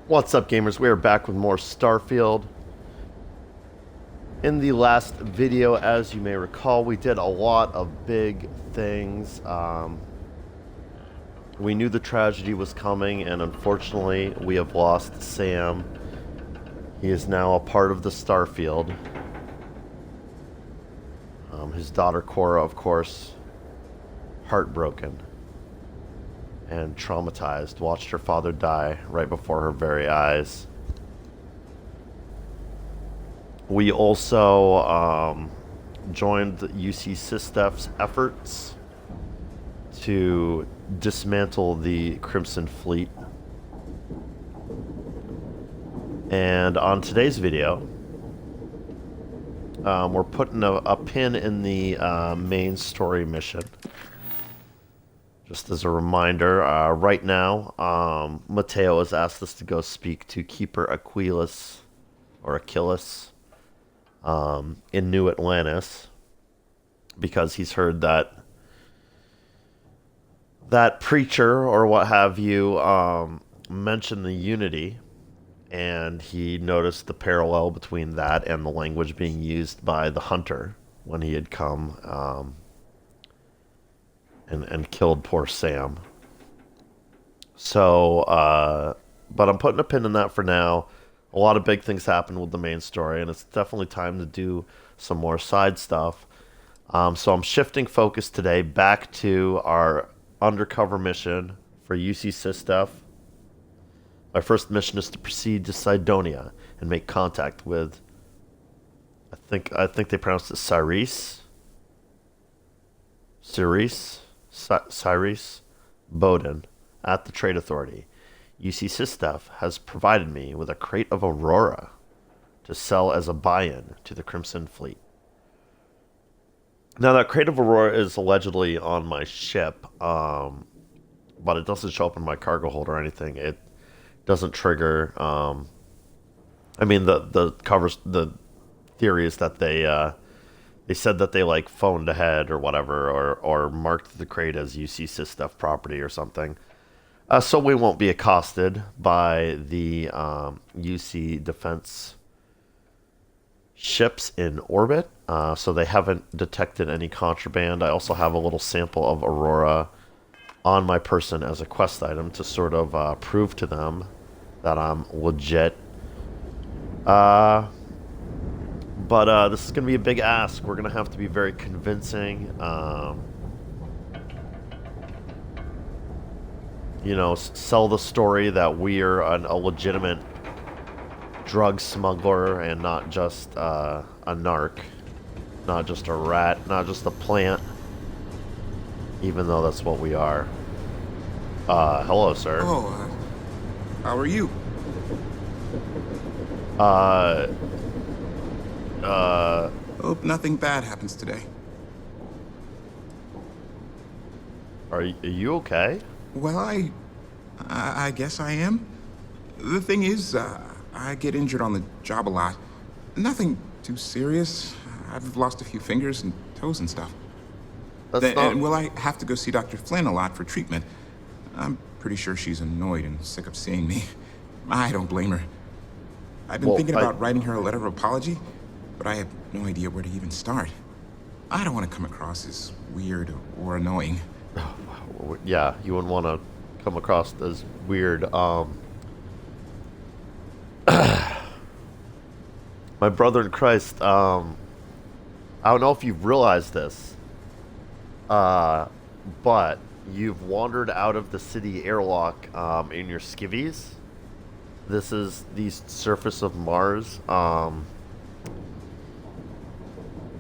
What's up, gamers? We are back with more Starfield. In the last video, as you may recall, we did a lot of big things. We knew the tragedy was coming, and unfortunately, we have lost Sam. He is now a part of the Starfield. His daughter, Cora, of course, heartbroken and traumatized, watched her father die right before her very eyes. We also joined UC Sistef's efforts to dismantle the Crimson Fleet. And on today's video, we're putting a pin in the main story mission. Just as a reminder, right now, Mateo has asked us to go speak to Keeper Aquilus, or Achilles, in New Atlantis, because he's heard that preacher, or what have you, mention the Unity, and he noticed the parallel between that and the language being used by the Hunter when he had come and killed poor Sam. So, but I'm putting a pin in that for now. A lot of big things happen with the main story, and it's definitely time to do some more side stuff. So I'm shifting focus today back to our undercover mission for UC Sistef. My first mission is to proceed to Cydonia and make contact with, I think they pronounced it Cyrus Bowden at the Trade Authority. UC Sistef has provided me with a crate of Aurora to sell as a buy-in to the Crimson Fleet. Now, that crate of Aurora is allegedly on my ship, but it doesn't show up in my cargo hold or anything. It doesn't trigger. I mean, the theory is that they said that they like phoned ahead or whatever, or marked the crate as UC Sistef property or something. So we won't be accosted by the UC defense ships in orbit. So they haven't detected any contraband. I also have a little sample of Aurora on my person as a quest item to sort of prove to them that I'm legit. But this is going to be a big ask. We're going to have to be very convincing. Sell the story that we're a legitimate drug smuggler and not just a narc, not just a rat, not just a plant, even though that's what we are. Hello, sir. Oh, how are you? Hope nothing bad happens today. Are you okay? Well, I guess I am. The thing is, I get injured on the job a lot. Nothing too serious. I've lost a few fingers and toes and stuff. And will I have to go see Dr. Flynn a lot for treatment? I'm pretty sure she's annoyed and sick of seeing me. I don't blame her. I've been thinking about writing her a letter of apology, but I have no idea where to even start. I don't want to come across as weird or annoying. Yeah, you wouldn't want to come across as weird. My brother in Christ, I don't know if you've realized this, but you've wandered out of the city airlock in your skivvies. This is the surface of Mars.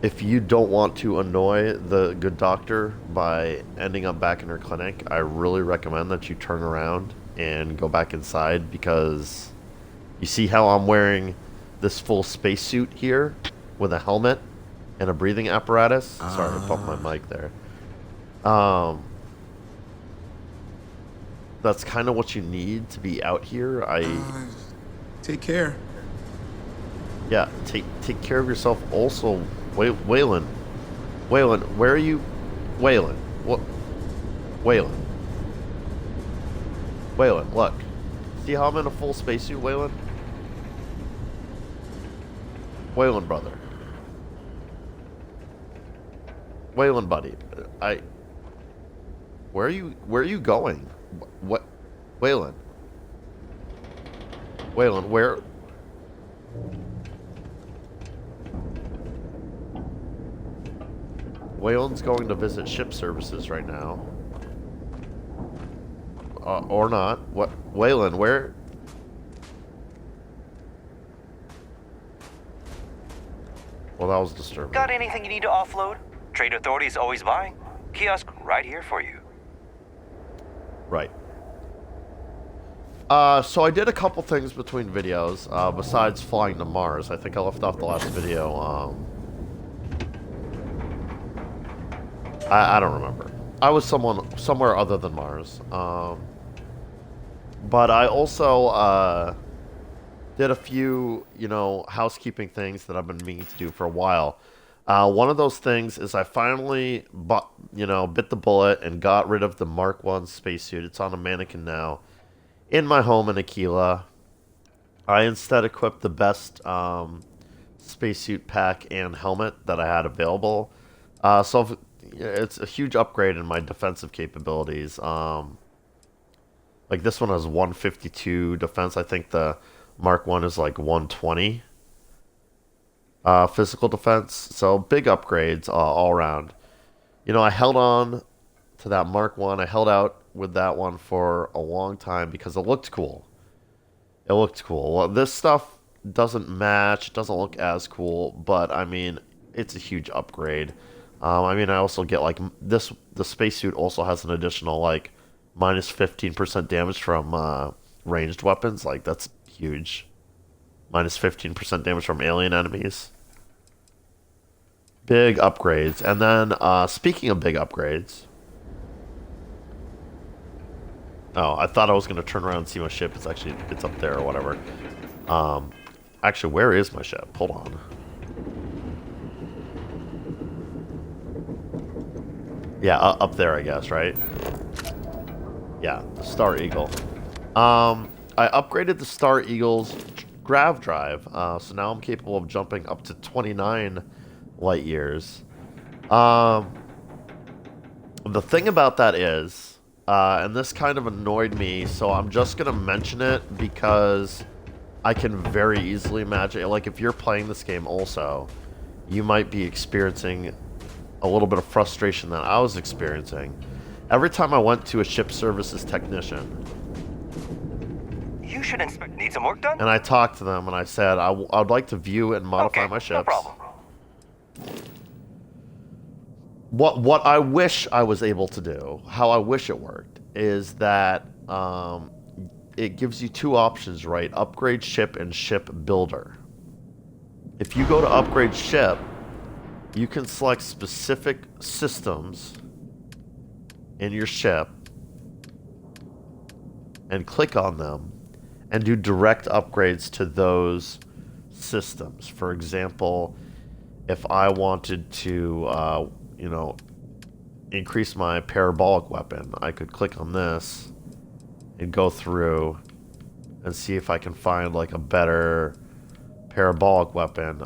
If you don't want to annoy the good doctor by ending up back in her clinic, I really recommend that you turn around and go back inside, because you see how I'm wearing this full spacesuit here with a helmet and a breathing apparatus? Sorry, I bumped my mic there. That's kind of what you need to be out here. Take care. Yeah, take care of yourself also. Waylon, where are you? Waylon, what? Waylon, look. See how I'm in a full spacesuit, Waylon? Waylon, brother. Waylon, buddy. I. Where are you? Where are you going? What? Waylon. Waylon, where? Waylon's going to visit ship services right now. Or not. What? Waylon, where? Well, that was disturbing. Got anything you need to offload? Trade Authority is always buying. Kiosk right here for you. Right. So I did a couple things between videos, besides flying to Mars. I think I left off the last video, I don't remember. I was somewhere other than Mars. But I also, did a few, housekeeping things that I've been meaning to do for a while. One of those things is I finally bit the bullet and got rid of the Mark 1 spacesuit. It's on a mannequin now in my home in Aquila. I instead equipped the best spacesuit pack and helmet that I had available. So it's a huge upgrade in my defensive capabilities. Like this one has 152 defense. I think the Mark 1 is like 120 physical defense. So big upgrades all around. I held on to that Mark 1. I held out with that one for a long time because it looked cool. It looked cool. Well, this stuff doesn't match. It doesn't look as cool, but I mean, it's a huge upgrade. I also get like this. The spacesuit also has an additional like minus 15% damage from ranged weapons. Like that's huge. Minus 15% damage from alien enemies. Big upgrades. And then speaking of big upgrades. Oh, I thought I was going to turn around and see my ship. It's up there or whatever. Actually, where is my ship? Hold on. Yeah, up there, I guess, right? Yeah, the Star Eagle. I upgraded the Star Eagle's grav drive, so now I'm capable of jumping up to 29 light years. The thing about that is, and this kind of annoyed me, so I'm just going to mention it because I can very easily imagine, like if you're playing this game also, you might be experiencing a little bit of frustration that I was experiencing. Every time I went to a ship services technician, You should inspect. Need some work done? and I talked to them and I said, I'd like to view and modify my ships. No problem. What I wish I was able to do, how I wish it worked, is that it gives you two options, right? Upgrade ship and ship builder. If you go to upgrade ship, you can select specific systems in your ship and click on them and do direct upgrades to those systems. For example, if I wanted to, increase my parabolic weapon, I could click on this and go through and see if I can find like a better parabolic weapon.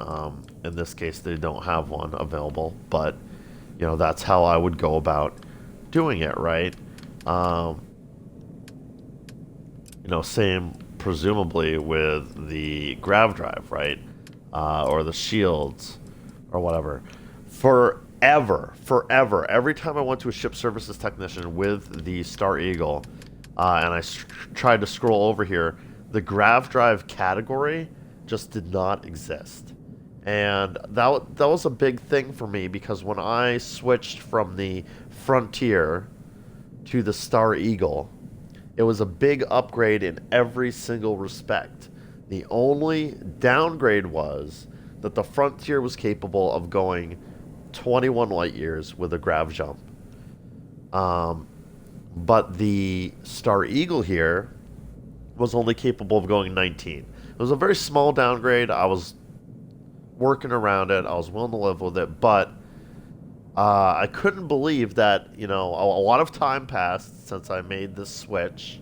In this case, they don't have one available, but that's how I would go about doing it, right? Same presumably with the grav drive, right? Or the shields or whatever. Forever, every time I went to a ship services technician with the Star Eagle, and I tried to scroll over here, the grav drive category just did not exist. And that was a big thing for me because when I switched from the Frontier to the Star Eagle, it was a big upgrade in every single respect. The only downgrade was that the Frontier was capable of going 21 light years with a grav jump. But the Star Eagle here was only capable of going 19. It was a very small downgrade. I was working around it. I was willing to live with it, but I couldn't believe that, a lot of time passed since I made this switch,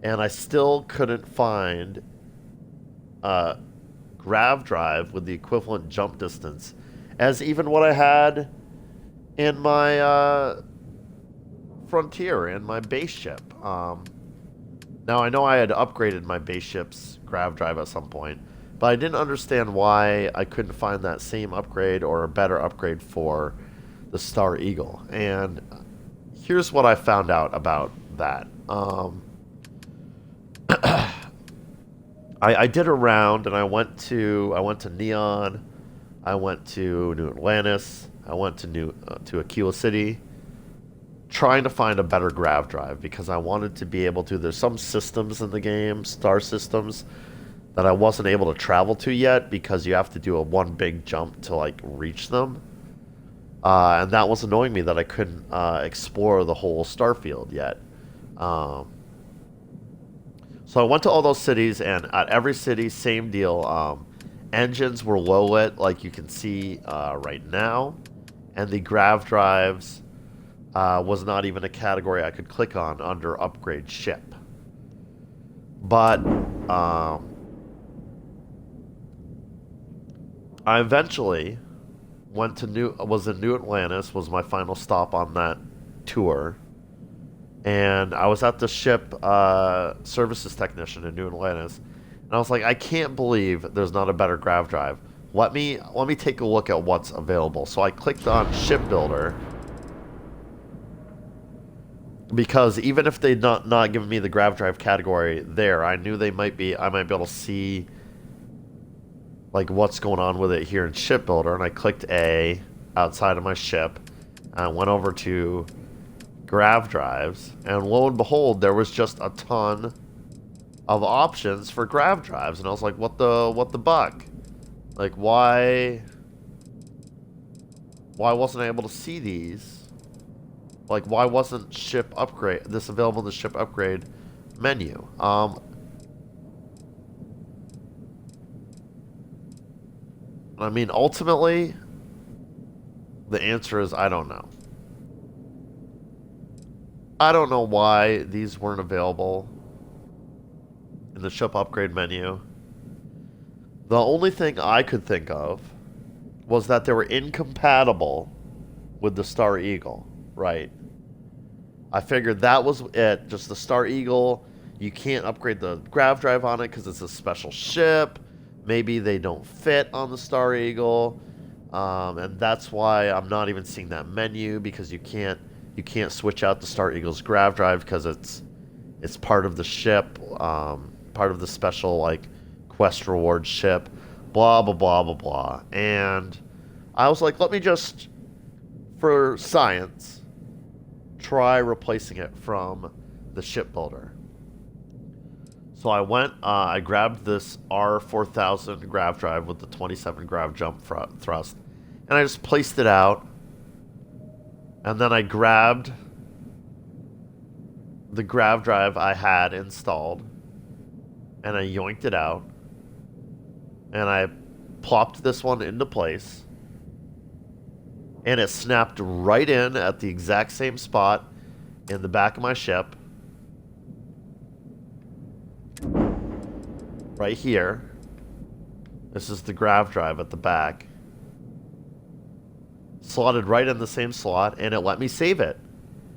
and I still couldn't find a grav drive with the equivalent jump distance as even what I had in my Frontier, in my base ship. Now, I know I had upgraded my base ship's grav drive at some point, but I didn't understand why I couldn't find that same upgrade or a better upgrade for the Star Eagle. And here's what I found out about that. I did a round, and I went to Neon, I went to New Atlantis, I went to Aquila City, trying to find a better grav drive because I wanted to be able to. There's some systems in the game, star systems, that I wasn't able to travel to yet because you have to do a one big jump to like reach them, and that was annoying me that I couldn't explore the whole Starfield yet. So I went to all those cities, and at every city, same deal. Engines were low lit, like you can see right now, and the grav drives was not even a category I could click on under upgrade ship. But I eventually went to was in New Atlantis, was my final stop on that tour. And I was at the ship services technician in New Atlantis, and I was like, I can't believe there's not a better grav drive. Let me take a look at what's available. So I clicked on shipbuilder, because even if they'd not given me the grav drive category there, I knew I might be able to see like what's going on with it here in shipbuilder. And I clicked A outside of my ship, and I went over to grav drives, and lo and behold, there was just a ton of options for grav drives, and I was like, what the buck? Like, why wasn't I able to see these? Like, why wasn't this available in the ship upgrade menu? I mean, ultimately, the answer is I don't know. I don't know why these weren't available in the ship upgrade menu. The only thing I could think of was that they were incompatible with the Star Eagle, right? I figured that was it. Just the Star Eagle, you can't upgrade the grav drive on it because it's a special ship. Maybe they don't fit on the Star Eagle, and that's why I'm not even seeing that menu, because you can't switch out the Star Eagle's grav drive because it's part of the ship, part of the special like quest reward ship, blah blah blah blah blah. And I was like, let me just, for science, try replacing it from the shipbuilder. So I went, I grabbed this R4000 grav drive with the 27 grav jump thrust, and I just placed it out. And then I grabbed the grav drive I had installed, and I yoinked it out, and I plopped this one into place, and it snapped right in at the exact same spot in the back of my ship. Right here. This is the grav drive at the back. Slotted right in the same slot, and it let me save it.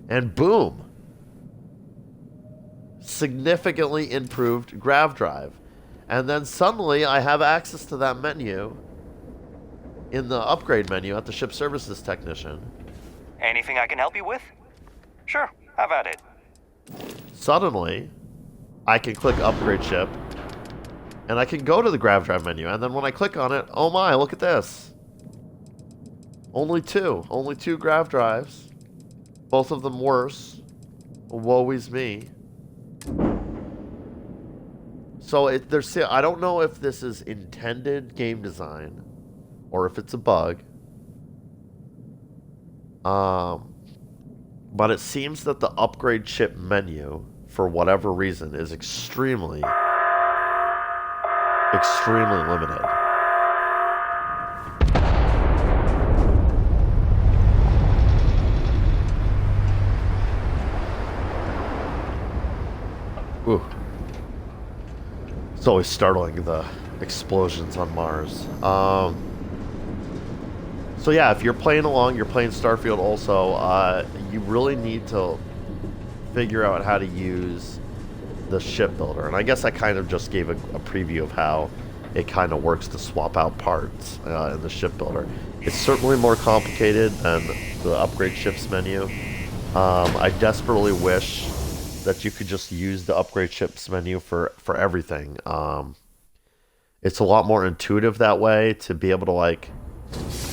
And boom! Significantly improved grav drive. And then suddenly I have access to that menu in the upgrade menu at the ship services technician. Anything I can help you with? Sure, have at it. Suddenly, I can click upgrade ship, and I can go to the grav drive menu, and then when I click on it, oh my, look at this. Only two grav drives. Both of them worse. Woe is me. So I don't know if this is intended game design or if it's a bug. But it seems that the upgrade ship menu, for whatever reason, is extremely limited. Ooh. It's always startling, the explosions on Mars. So yeah, if you're playing along, you're playing Starfield also, you really need to figure out how to use the ship builder. And I guess I kind of just gave a preview of how it kind of works to swap out parts in the ship builder. It's certainly more complicated than the upgrade ships menu. I desperately wish that you could just use the upgrade ships menu for everything. It's a lot more intuitive that way, to be able to like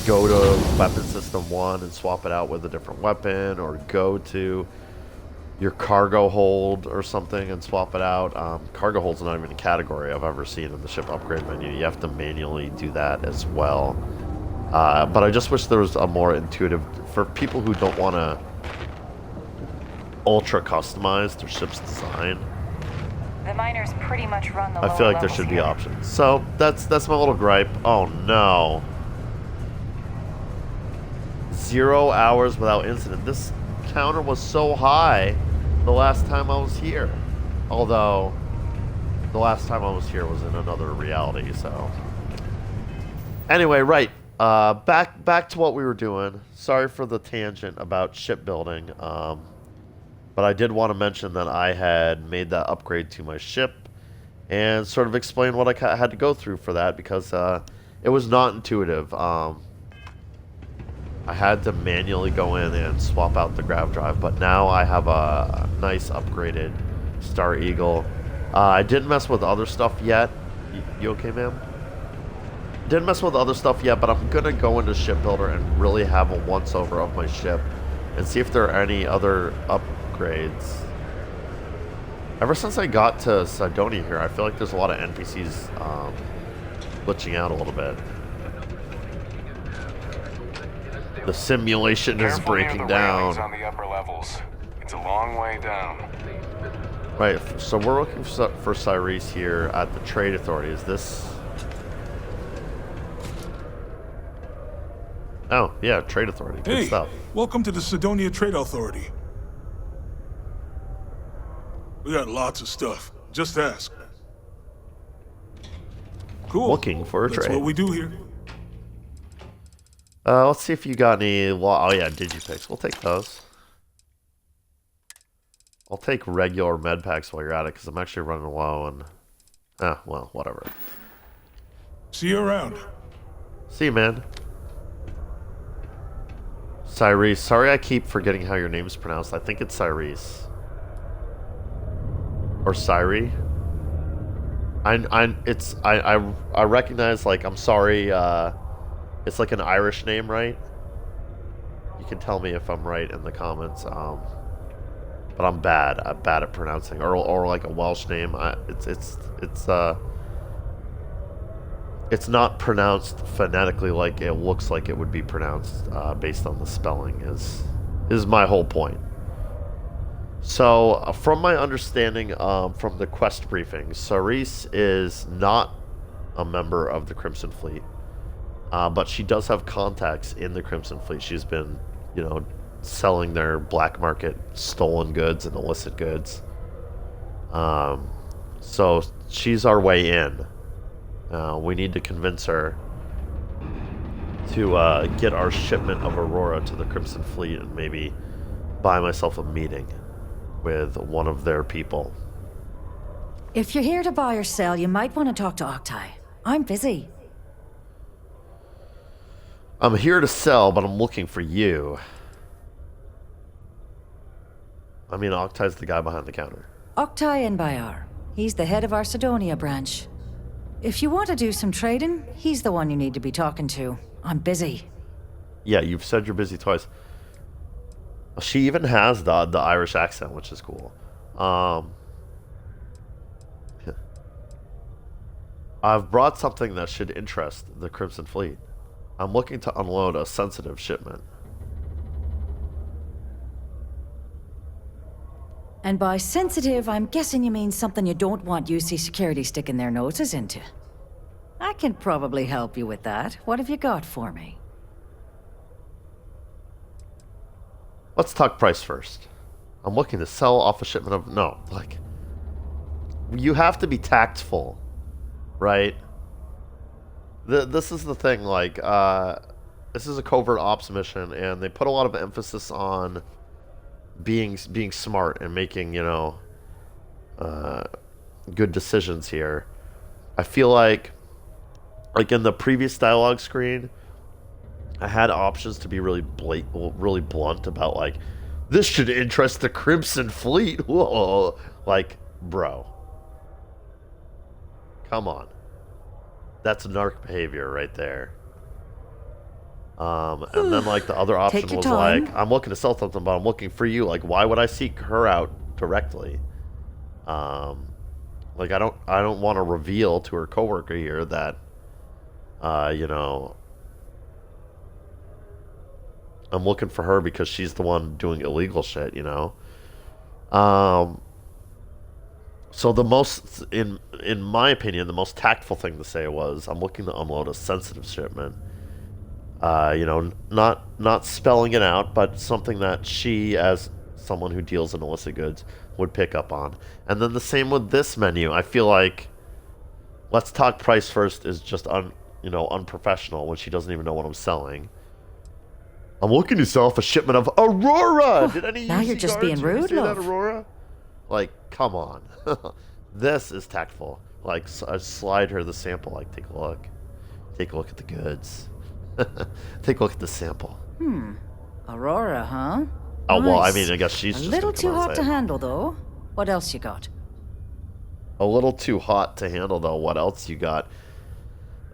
go to weapon system 1 and swap it out with a different weapon, or go to your cargo hold or something and swap it out. Cargo hold's not even a category I've ever seen in the ship upgrade menu. You have to manually do that as well. But I just wish there was a more intuitive, for people who don't want to ultra customize their ship's design. The miners pretty much run the I feel lower like there should be levels options. So that's my little gripe. Oh no. 0 hours without incident. This counter was so high the last time I was here. Although the last time I was here was in another reality, so. Anyway, right. Back to what we were doing. Sorry for the tangent about shipbuilding. But I did want to mention that I had made that upgrade to my ship and sort of explain what I had to go through for that, because it was not intuitive. I had to manually go in and swap out the grav drive, but now I have a nice upgraded Star Eagle. I didn't mess with other stuff yet. You okay, ma'am? Didn't mess with other stuff yet, but I'm going to go into Ship Builder and really have a once-over of my ship and see if there are any other upgrades. Ever since I got to Sidonia here, I feel like there's a lot of NPCs glitching out a little bit. The simulation is breaking down. On the upper levels. It's a long way down. Right, so we're looking for Cyrese here at the Trade Authority. Is this... Oh, yeah, Trade Authority. Good stuff. Welcome to the Sidonia Trade Authority. We got lots of stuff. Just ask. Cool. Looking for a trade. That's what we do here. Let's see if you got any... Oh, yeah, Digipicks. We'll take those. I'll take regular med packs while you're at it, because I'm actually running low and... well, whatever. See you around. See you, man. Cyrese. Sorry I keep forgetting how your name is pronounced. I think it's Cyrese. Or Cyrie. I recognize, like, I'm sorry, it's like an Irish name, right? You can tell me if I'm right in the comments. But I'm bad. I'm bad at pronouncing, or like a Welsh name. It's not pronounced phonetically like it looks like it would be pronounced based on the spelling. Is my whole point. So, from my understanding from the quest briefing, Cyrese is not a member of the Crimson Fleet, but she does have contacts in the Crimson Fleet. She's been, selling their black market stolen goods and illicit goods. So she's our way in. We need to convince her to get our shipment of Aurora to the Crimson Fleet and maybe buy myself a meeting with one of their people. If you're here to buy or sell, you might want to talk to Octai. I'm busy. I'm here to sell, but I'm looking for you. I mean, Octai's the guy behind the counter. Octai Enbayar. He's the head of our Sidonia branch. If you want to do some trading, he's the one you need to be talking to. I'm busy. Yeah, you've said you're busy twice. She even has the Irish accent, which is cool. I've brought something that should interest the Crimson Fleet. I'm looking to unload a sensitive shipment. And by sensitive, I'm guessing you mean something you don't want UC security sticking their noses into. I can probably help you with that. What have you got for me? Let's talk price first. I'm looking to sell off a shipment of... No, like... You have to be tactful right? This is the thing, like, this is a covert ops mission, and they put a lot of emphasis on being smart and making, you know, good decisions here. I feel like in the previous dialogue screen, I had options to be really really blunt about, like, this should interest the Crimson Fleet. Whoa, like, bro, come on. That's narc behavior right there. And then, like, the other option Take your was time. like, I'm looking to sell something, but I'm looking for you. Like, why would I seek her out directly? Like, I don't want to reveal to her coworker here that, you know, I'm looking for her because she's the one doing illegal shit, you know? So the most, in my opinion, the most tactful thing to say was, I'm looking to unload a sensitive shipment. You know, not spelling it out, but something that she, as someone who deals in illicit goods, would pick up on. And then the same with this menu. I feel like, let's talk price first is just unprofessional when she doesn't even know what I'm selling. I'm looking to sell off a shipment of Aurora. Did any now UC you're just guards being hear me rude, say that, love. Aurora? Like, come on. This is tactful. Like, I slide her the sample. Like, take a look. Take a look at the goods. Take a look at the sample. Aurora, huh? Oh, well, I Nice. mean, I guess she's a just little gonna come too out and hot say to it. handle, though. What else you got? A little too hot to handle, though. What else you got?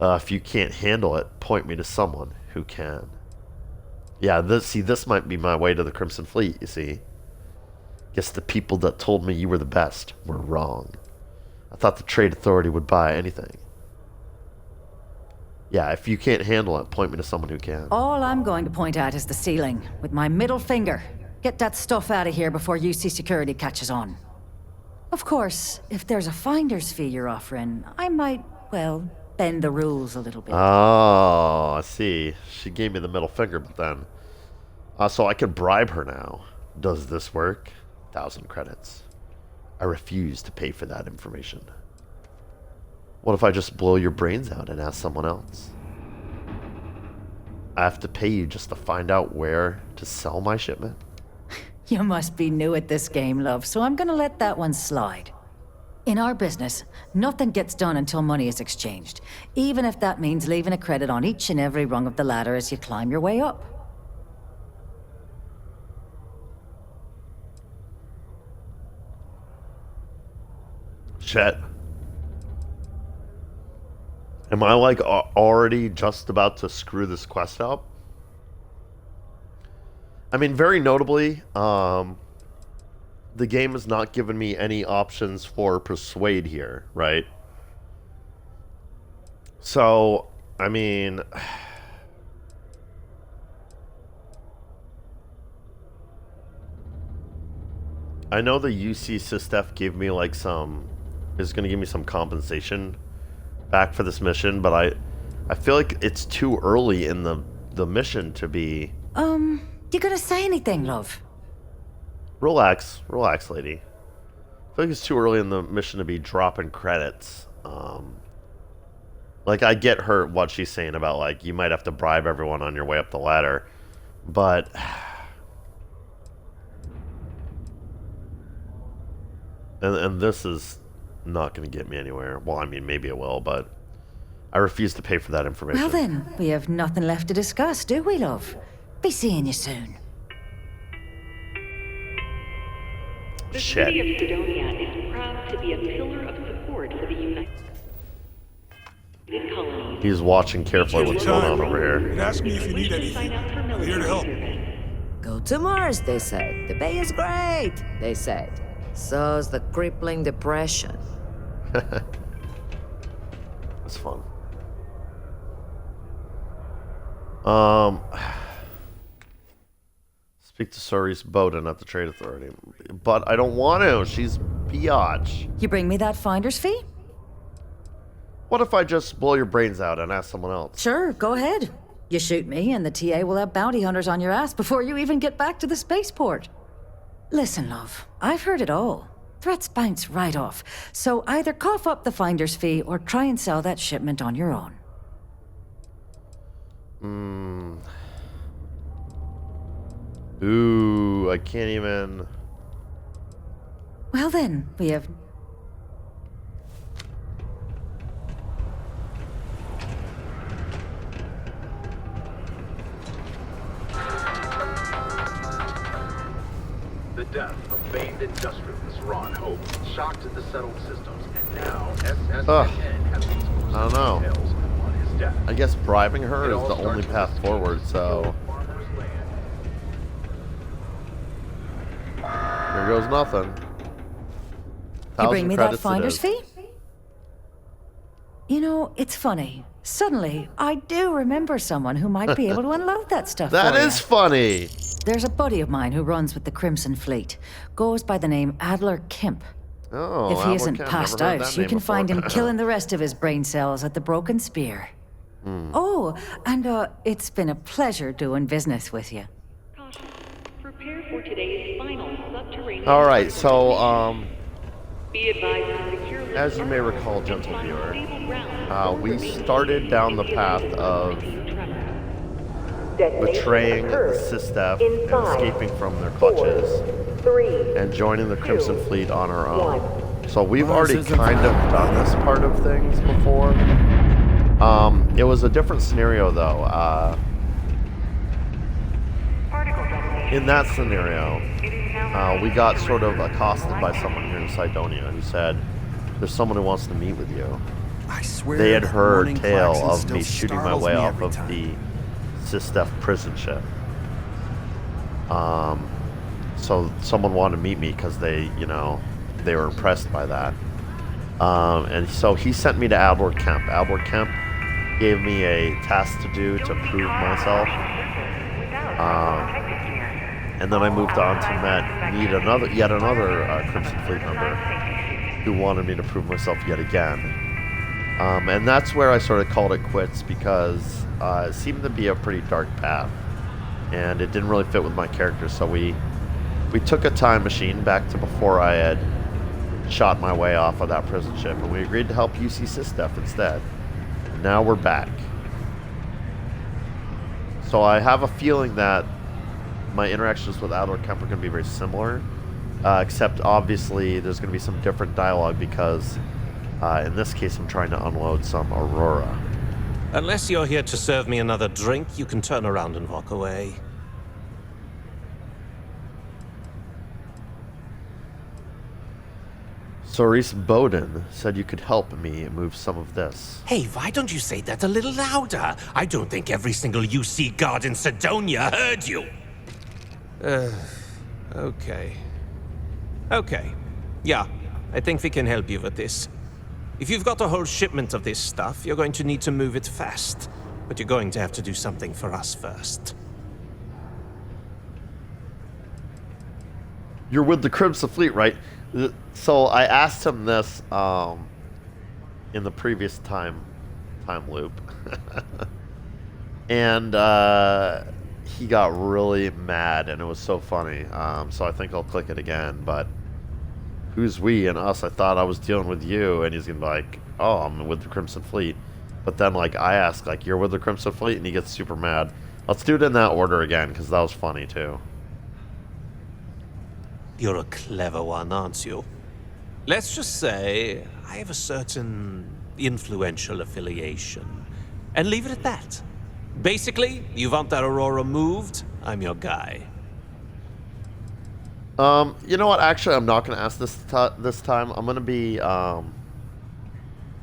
If you can't handle it, point me to someone who can. Yeah, this might be my way to the Crimson Fleet, you see. Guess the people that told me you were the best were wrong. I thought the Trade Authority would buy anything. Yeah, if you can't handle it, point me to someone who can. All I'm going to point at is the ceiling, with my middle finger. Get that stuff out of here before UC security catches on. Of course, if there's a finder's fee you're offering, I might, well, bend the rules a little bit. Oh, I see. She gave me the middle finger, but then... so I can bribe her now. Does this work? 1,000 credits. I refuse to pay for that information. What if I just blow your brains out and ask someone else? I have to pay you just to find out where to sell my shipment? You must be new at this game, love, so I'm gonna let that one slide. In our business, nothing gets done until money is exchanged, even if that means leaving a credit on each and every rung of the ladder as you climb your way up. Shit. Am I, like, already just about to screw this quest up? I mean, very notably, the game has not given me any options for persuade here, right? So, I mean... I know the UC Systef gave me, like, is going to give me some compensation back for this mission, but I feel like it's too early in the mission to be... You gonna say anything, love? Relax, lady. I feel like it's too early in the mission to be dropping credits. Like, I get her, what she's saying about, like, you might have to bribe everyone on your way up the ladder, but... And this is not going to get me anywhere. Well, I mean, maybe it will, but I refuse to pay for that information. Well then, we have nothing left to discuss, do we, love? Be seeing you soon. The Shit. city of Sidonia is proud to be a pillar of support for the United Colonies. He's watching carefully what's going on over here. And ask me if you need Wish to sign anything. up for I'm here military to help. service. Go to Mars, they said. The bay is great, they said. So's the crippling depression. It's fun. Speak to Suri's Bowden at the Trade Authority. But I don't want to. She's biatch. You bring me that finder's fee? What if I just blow your brains out and ask someone else? Sure, go ahead. You shoot me, and the TA will have bounty hunters on your ass before you even get back to the spaceport. Listen, love, I've heard it all. threats bounce right off. So either cough up the finder's fee or try and sell that shipment on your own. Ooh, I can't even... Well then, we have... The death of famed industrialist Ron Hope shocked the settled systems, and now SSN has exclusive I don't know. details on his death. I guess bribing her It is all the starts only with path a forward, so... farmer's land. Here goes nothing. You bring me that credits it finder's is. fee? You know, it's funny. Suddenly, I do remember someone who might be able to unload that stuff That for is ya. funny! There's a buddy of mine who runs with the Crimson Fleet. Goes by the name Adler Kemp. Oh, If he Albert isn't Kemp, passed never heard out, that you name can find before. him killing the rest of his brain cells at the Broken Spear. Oh, and it's been a pleasure doing business with you. Caution. Prepare for today's final subterranean. Alright, so, Be advised to secure the as you may terminal recall, and gentle find viewer, stable ground we before remaining started down the in path case of tremor. betraying the Sistef and escaping from their clutches and joining the Crimson Fleet on our own. So we've already kind of done this part of things before. It was a different scenario though. In that scenario, we got sort of accosted by someone here in Cydonia who said, "There's someone who wants to meet with you." I swear They had that heard warning tale klaxon of still me shooting my startles way me off every of time. the Sistef prison ship. So someone wanted to meet me because they, they were impressed by that. And so he sent me to Adler Kemp. Adler Kemp gave me a task to do to prove myself. And then I moved on to meet yet another Crimson Fleet member who wanted me to prove myself yet again. And that's where I sort of called it quits because it seemed to be a pretty dark path. And it didn't really fit with my character, so we took a time machine back to before I had shot my way off of that prison ship, and we agreed to help UC Sistef instead. And now we're back. So I have a feeling that my interactions with Adler Kemp are going to be very similar, except obviously there's going to be some different dialogue because in this case I'm trying to unload some Aurora. Unless you're here to serve me another drink, you can turn around and walk away. Cerise Bowden said you could help me move some of this. Hey, why don't you say that a little louder? I don't think every single UC guard in Cydonia heard you. Okay. Okay. Yeah, I think we can help you with this. If you've got a whole shipment of this stuff, you're going to need to move it fast. But you're going to have to do something for us first. You're with the Crimson Fleet, right? So I asked him this in the previous time loop. And he got really mad, and it was so funny. So I think I'll click it again, but who's we and us? I thought I was dealing with you, and he's gonna be like, oh, I'm with the Crimson Fleet. But then, like, I ask, like, you're with the Crimson Fleet, and he gets super mad. Let's do it in that order again, because that was funny, too. You're a clever one, aren't you? Let's just say I have a certain influential affiliation. And leave it at that. Basically, you want that Aurora moved, I'm your guy. You know what? Actually, I'm not going to ask this time. I'm going to be, I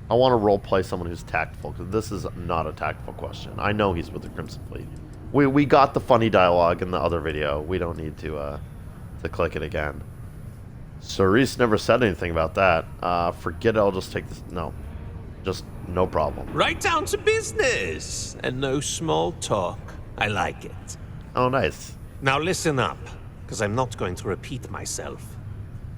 want to roleplay someone who's tactful, because this is not a tactful question. I know he's with the Crimson Fleet. We got the funny dialogue in the other video. We don't need to click it again. Cerise never said anything about that. Forget it, I'll just take this. No. Just no problem. Right down to business! And no small talk. I like it. Oh, nice. Now listen up, because I'm not going to repeat myself.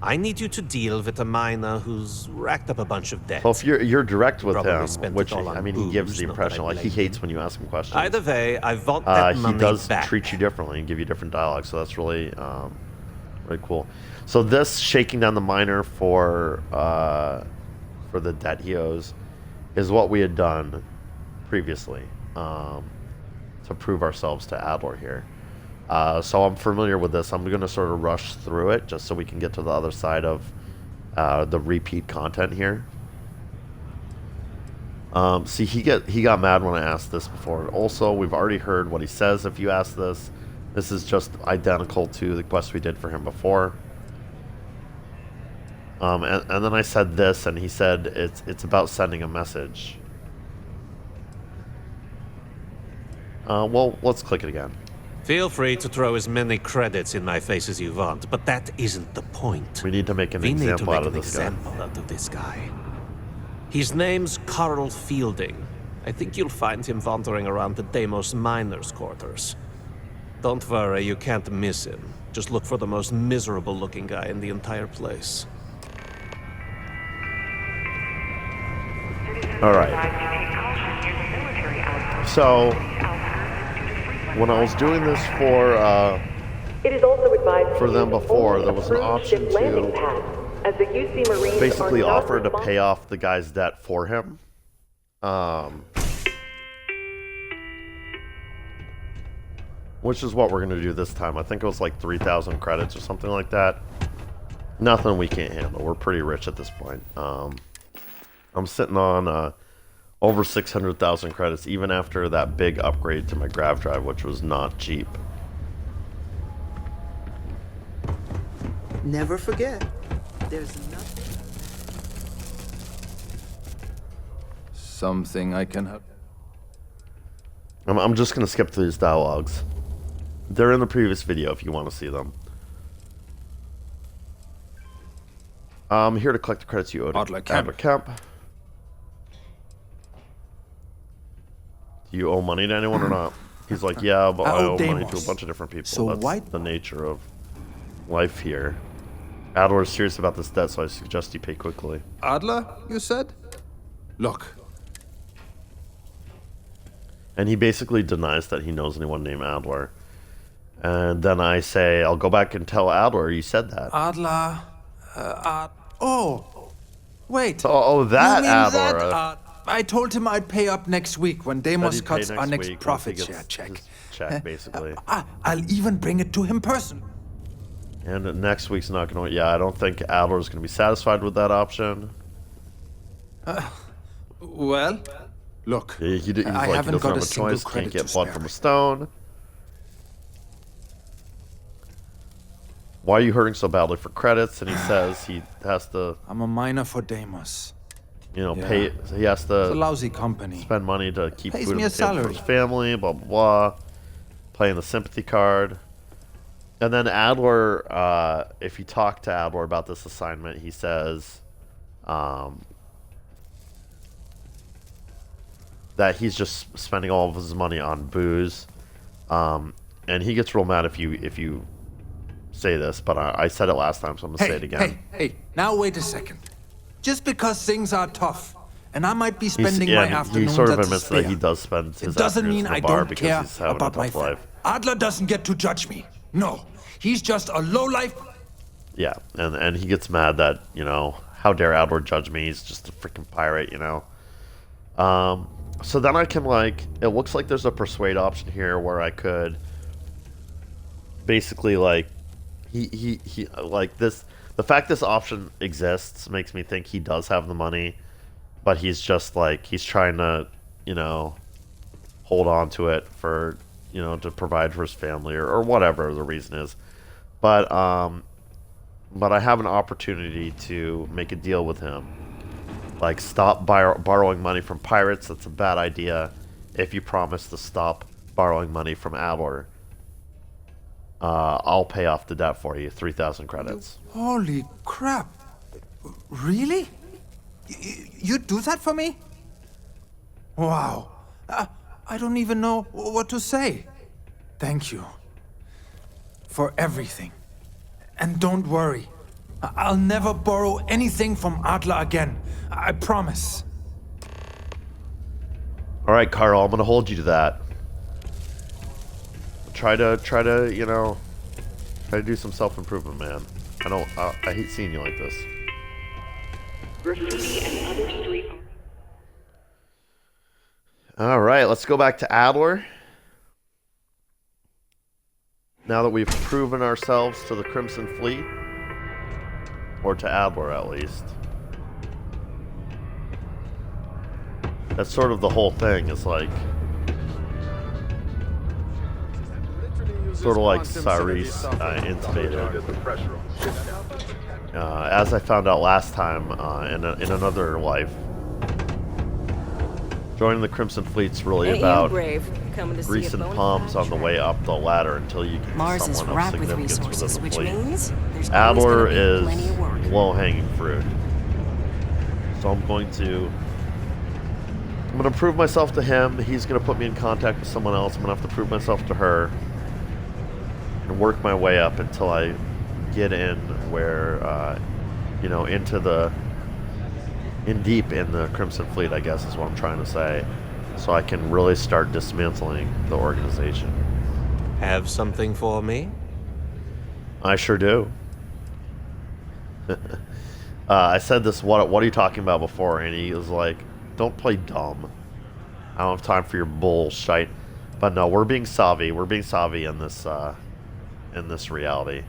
I need you to deal with a miner who's racked up a bunch of debt. Well, if you're direct with Probably him, spent which, it all on I mean, he booze, gives the not that impression I like he blame hates him. when you ask him questions. Either way, I want that money he does back. treat you differently and give you different dialogue, so that's really Very cool. So this shaking down the miner for the debt he owes is what we had done previously to prove ourselves to Adler here. So I'm familiar with this. I'm going to sort of rush through it just so we can get to the other side of the repeat content here. See, he got mad when I asked this before. Also, we've already heard what he says if you ask this. This is just identical to the quest we did for him before. And then I said this, and he said it's about sending a message. Well, let's click it again. Feel free to throw as many credits in my face as you want, but that isn't the point. We need to make an example out of this guy. Out of this guy. His name's Carl Fielding. I think you'll find him wandering around the Deimos miners' quarters. Don't worry, you can't miss him. Just look for the most miserable-looking guy in the entire place. Alright. So, when I was doing this for them before, there was an option to basically offer to pay off the guy's debt for him. Which is what we're going to do this time. I think it was like 3,000 credits or something like that. Nothing we can't handle. We're pretty rich at this point. I'm sitting on over 600,000 credits, even after that big upgrade to my grav drive, which was not cheap. Never forget, there's nothing. Something I can help. I'm just going to skip through these dialogues. They're in the previous video if you want to see them. I'm here to collect the credits you owe to Adler Camp. Do you owe money to anyone or not? He's like, yeah, but I owe money to a bunch of different people. So that's the nature of life here. Adler is serious about this debt, so I suggest you pay quickly. Adler, you said? Look. And he basically denies that he knows anyone named Adler. And then I say, I'll go back and tell Adler you said that. Adler, oh, wait. Oh, that Adler. That, I told him I'd pay up next week when Deimos cuts our next profit share check. Check, basically. I'll even bring it to him personally. And next week's not going to... Yeah, I don't think Adler's going to be satisfied with that option. Well, look, he's like, he doesn't have a choice, can't get blood from a stone. Why are you hurting so badly for credits? And he says he has to... I'm a miner for Deimos. You know, pay... He has to... It's a lousy company. Spend money to keep Pays food me on a the table for salary. his family, blah, blah, blah. Playing the sympathy card. And then Adler, if you talk to Adler about this assignment, he says that he's just spending all of his money on booze. And he gets real mad if you say this, but I said it last time, so I'm going to say it again. Hey, now wait a second. Just because things are tough, and I might be spending my afternoons he sort of at admits the that he does spend his it doesn't afternoons mean in the I bar don't because care he's having about a my tough family. life. Adler doesn't get to judge me. No, he's just a lowlife. Yeah, and he gets mad that, you know, how dare Adler judge me? He's just a freaking pirate, you know. So then I can, like, it looks like there's a persuade option here where I could basically, like, he like this, the fact this option exists makes me think he does have the money, but he's just, like, he's trying to, you know, hold on to it for, you know, to provide for his family or whatever the reason is. But I have an opportunity to make a deal with him. Like, stop borrowing money from pirates. That's a bad idea. If you promise to stop borrowing money from Adler, I'll pay off the debt for you. 3,000 credits. Holy crap. Really? You do that for me? Wow. I don't even know what to say. Thank you. For everything. And don't worry. I'll never borrow anything from Adler again. I promise. All right, Carl, I'm going to hold you to that. Try to, you know, Try to do some self-improvement, man. I hate seeing you like this. Graffiti and other street art. All right, let's go back to Adler. Now that we've proven ourselves to the Crimson Fleet, or to Adler at least. That's sort of the whole thing. It's like sort of like Cyrus intimated. As I found out last time in another life, joining the Crimson Fleet's really about greasing palms on the way up the ladder until you get Mars to is someone of wrapped with significance resources, within which the fleet. means there's Adler always is gonna be plenty of work. low-hanging fruit. So I'm going to prove myself to him. He's going to put me in contact with someone else. I'm going to have to prove myself to her and work my way up until I get in where, deep in the Crimson Fleet, I guess is what I'm trying to say. So I can really start dismantling the organization. Have something for me? I sure do. I said this, what are you talking about before? And he was like, don't play dumb. I don't have time for your bullshit. But no, we're being savvy. We're being savvy in this reality.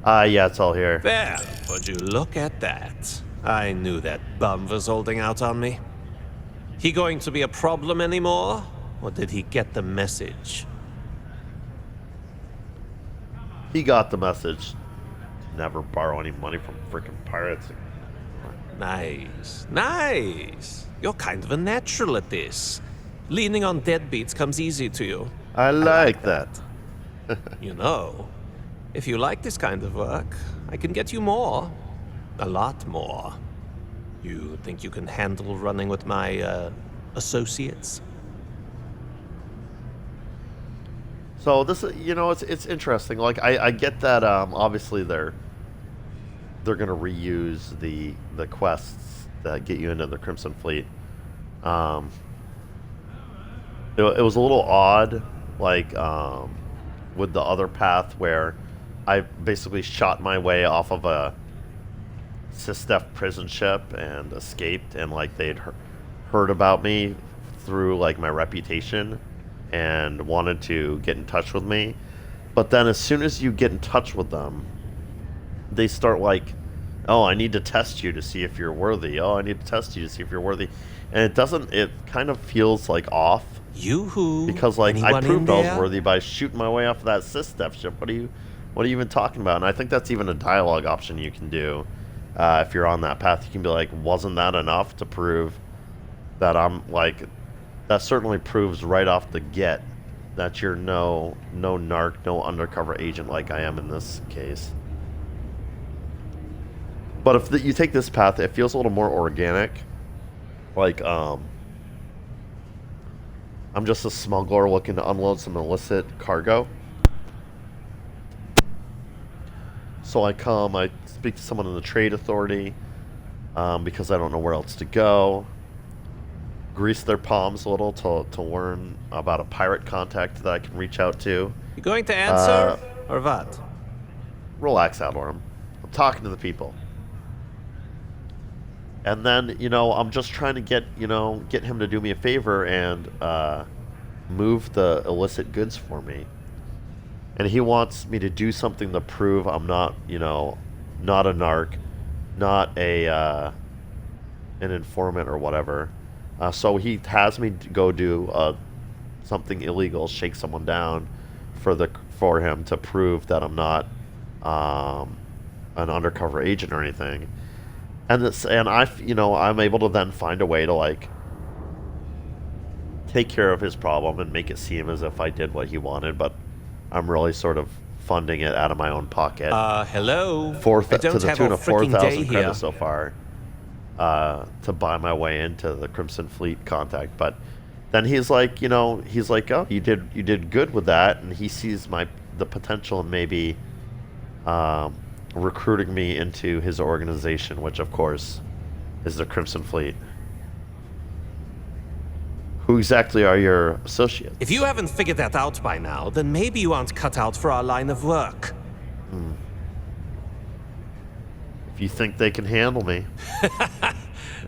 Yeah, it's all here. Well, would you look at that? I knew that bum was holding out on me. He going to be a problem anymore? Or did he get the message? He got the message. Never borrow any money from freaking pirates. Nice. Nice. You're kind of a natural at this. Leaning on deadbeats comes easy to you. I like that. You know, if you like this kind of work, I can get you more. A lot more. You think you can handle running with my, associates? So this, it's interesting. Like I get that. Obviously they're gonna reuse the quests that get you into the Crimson Fleet. It was a little odd, like with the other path where I basically shot my way off of a Sistef prison ship and escaped, and like they'd heard about me through like my reputation and wanted to get in touch with me. But then as soon as you get in touch with them, they start like, oh, I need to test you to see if you're worthy. Oh, I need to test you to see if you're worthy. And it kind of feels like off. Yoo-hoo. Because like I Anyone proved in I was there? worthy by shooting my way off of that Sistef ship. What are you even talking about? And I think that's even a dialogue option you can do. If you're on that path, you can be like, wasn't that enough to prove that I'm like, that certainly proves right off the get that you're no narc, no undercover agent like I am in this case. But if you take this path, it feels a little more organic. Like, I'm just a smuggler looking to unload some illicit cargo. So I speak to someone in the trade authority because I don't know where else to go. Grease their palms a little to learn about a pirate contact that I can reach out to. You going to answer or what? Relax, Adler. I'm talking to the people. And then, I'm just trying to get him to do me a favor and move the illicit goods for me. And he wants me to do something to prove I'm not, not a narc, not an informant or whatever. So he has me go do something illegal, shake someone down, for him to prove that I'm not an undercover agent or anything. And I'm able to then find a way to like take care of his problem and make it seem as if I did what he wanted, but I'm really sort of funding it out of my own pocket. Hello? To the have tune a of freaking 4,000 day here. credits so far to buy my way into the Crimson Fleet contact. But then he's like, oh, you did good with that, and he sees the potential in maybe recruiting me into his organization, which of course is the Crimson Fleet. Who exactly are your associates? If you haven't figured that out by now, then maybe you aren't cut out for our line of work. If you think they can handle me.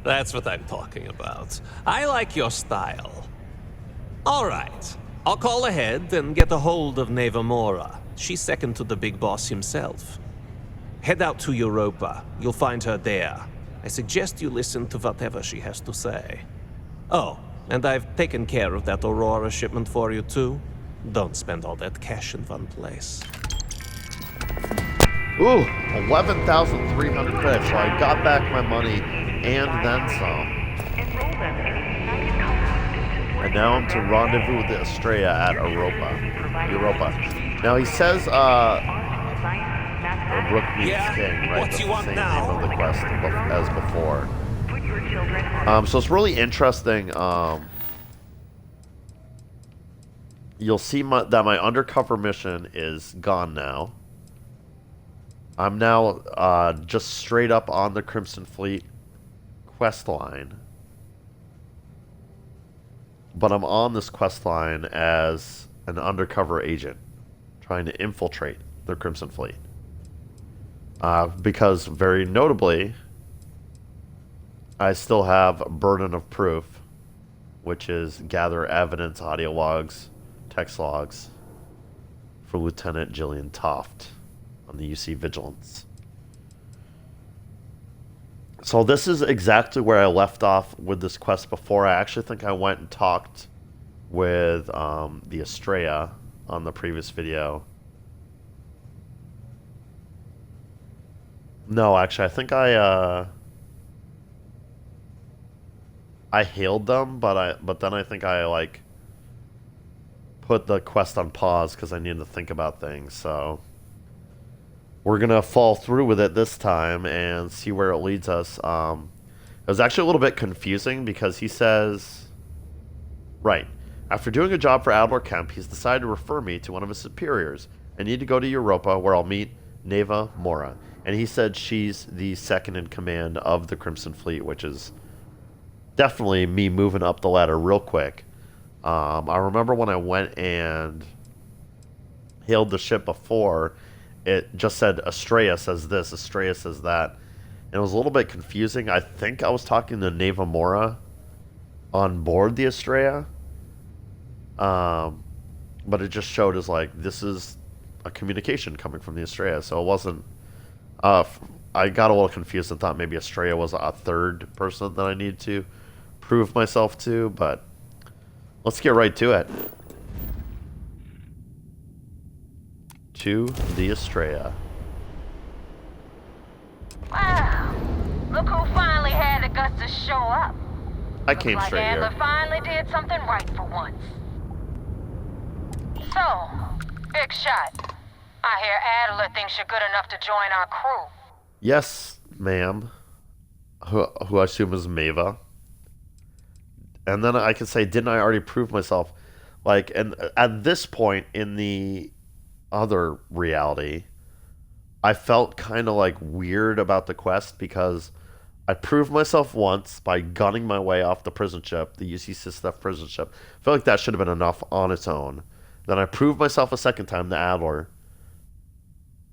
That's what I'm talking about. I like your style. All right. I'll call ahead and get a hold of Neva Mora. She's second to the big boss himself. Head out to Europa. You'll find her there. I suggest you listen to whatever she has to say. Oh, and I've taken care of that Aurora shipment for you too. Don't spend all that cash in one place. Ooh, 11,300 credits. So I got back my money and then some. And now I'm to rendezvous with the Estrella at Europa. Now he says, Rook meets King, right? What That's you the want same now? name of the quest as before. So it's really interesting. You'll see that my undercover mission is gone now. I'm now just straight up on the Crimson Fleet quest line. But I'm on this quest line as an undercover agent trying to infiltrate the Crimson Fleet. Because, very notably, I still have burden of proof, which is gather evidence, audio logs, text logs for Lieutenant Jillian Toft on the UC Vigilance. So this is exactly where I left off with this quest before. I actually think I went and talked with the Estrella on the previous video. No, actually, I think I hailed them, but then I think I like put the quest on pause because I needed to think about things. So we're gonna fall through with it this time and see where it leads us. It was actually a little bit confusing because he says, right, after doing a job for Admiral Kemp, he's decided to refer me to one of his superiors. I need to go to Europa where I'll meet Neva Mora. And he said she's the second in command of the Crimson Fleet, which is definitely me moving up the ladder real quick. I remember when I went and hailed the ship before, it just said Estrella says this, Estrella says that. And it was a little bit confusing. I think I was talking to Neva Mora on board the Estrella. But it just showed as like, this is a communication coming from the Estrella. So it wasn't... I got a little confused and thought maybe Estrella was a third person that I need to prove myself to, but let's get right to it. To the Estrella. Wow, look who finally had the guts to show up. I came Looks straight like here. Adler finally did something right for once. So, big shot. I hear Adler thinks you're good enough to join our crew. Yes, ma'am. Who I assume is Maeva. And then I can say, didn't I already prove myself? Like, and at this point in the other reality, I felt kind of like weird about the quest because I proved myself once by gunning my way off the prison ship, the UC Sistef prison ship. I felt like that should have been enough on its own. Then I proved myself a second time to Adler,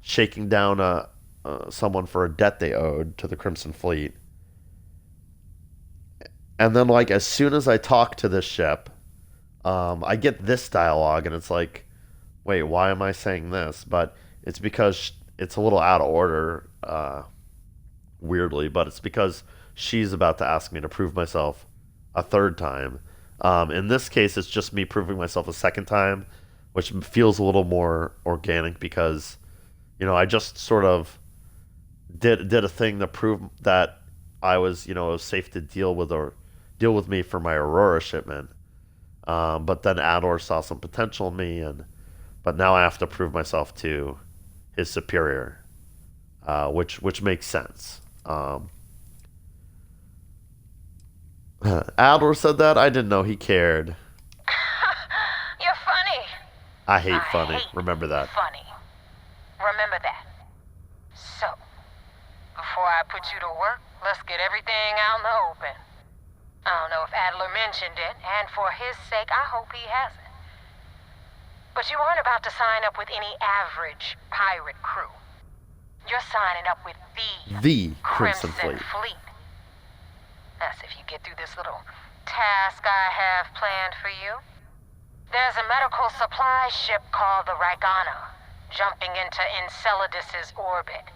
shaking down someone for a debt they owed to the Crimson Fleet. And then, like, as soon as I talk to this ship, I get this dialogue, and it's like, wait, why am I saying this? But it's because it's a little out of order, weirdly, but it's because she's about to ask me to prove myself a third time. In this case, it's just me proving myself a second time, which feels a little more organic because, you know, I just sort of did a thing to prove that I was, you know, it was safe to deal with me for my Aurora shipment. But then Adler saw some potential in me, but now I have to prove myself to his superior, which makes sense. Adler said that? I didn't know he cared. You're funny. I hate funny. Remember that. Funny. Remember that. So, before I put you to work, let's get everything out in the open. I don't know if Adler mentioned it, and for his sake, I hope he hasn't. But you aren't about to sign up with any average pirate crew. You're signing up with The Crimson Fleet. That's if you get through this little task I have planned for you. There's a medical supply ship called the Ragana, jumping into Enceladus's orbit.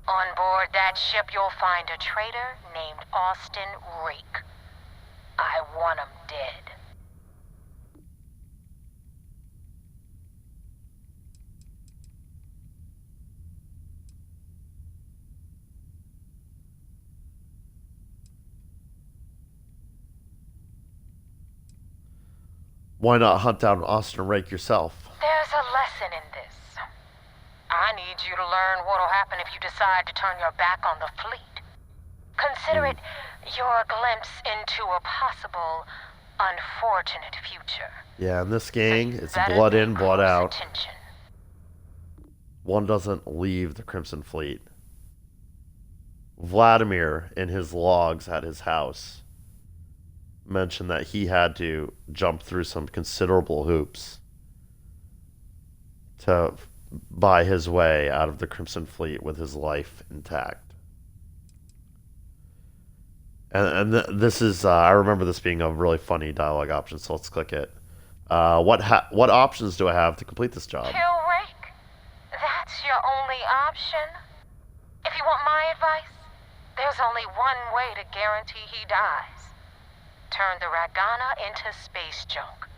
On board that ship, you'll find a traitor named Austin Rake. I want him dead. Why not hunt down Austin Rake yourself? There's a lesson in this. I need you to learn what'll happen if you decide to turn your back on the fleet. Consider it your glimpse into a possible, unfortunate future. Yeah, in this gang, it's blood in, blood out. One doesn't leave the Crimson Fleet. Vladimir, in his logs at his house, mentioned that he had to jump through some considerable hoops to buy his way out of the Crimson Fleet with his life intact. And this is, I remember this being a really funny dialogue option, so let's click it. What options do I have to complete this job? Kill Rake? That's your only option? If you want my advice, there's only one way to guarantee he dies. Turn the Ragana into space junk.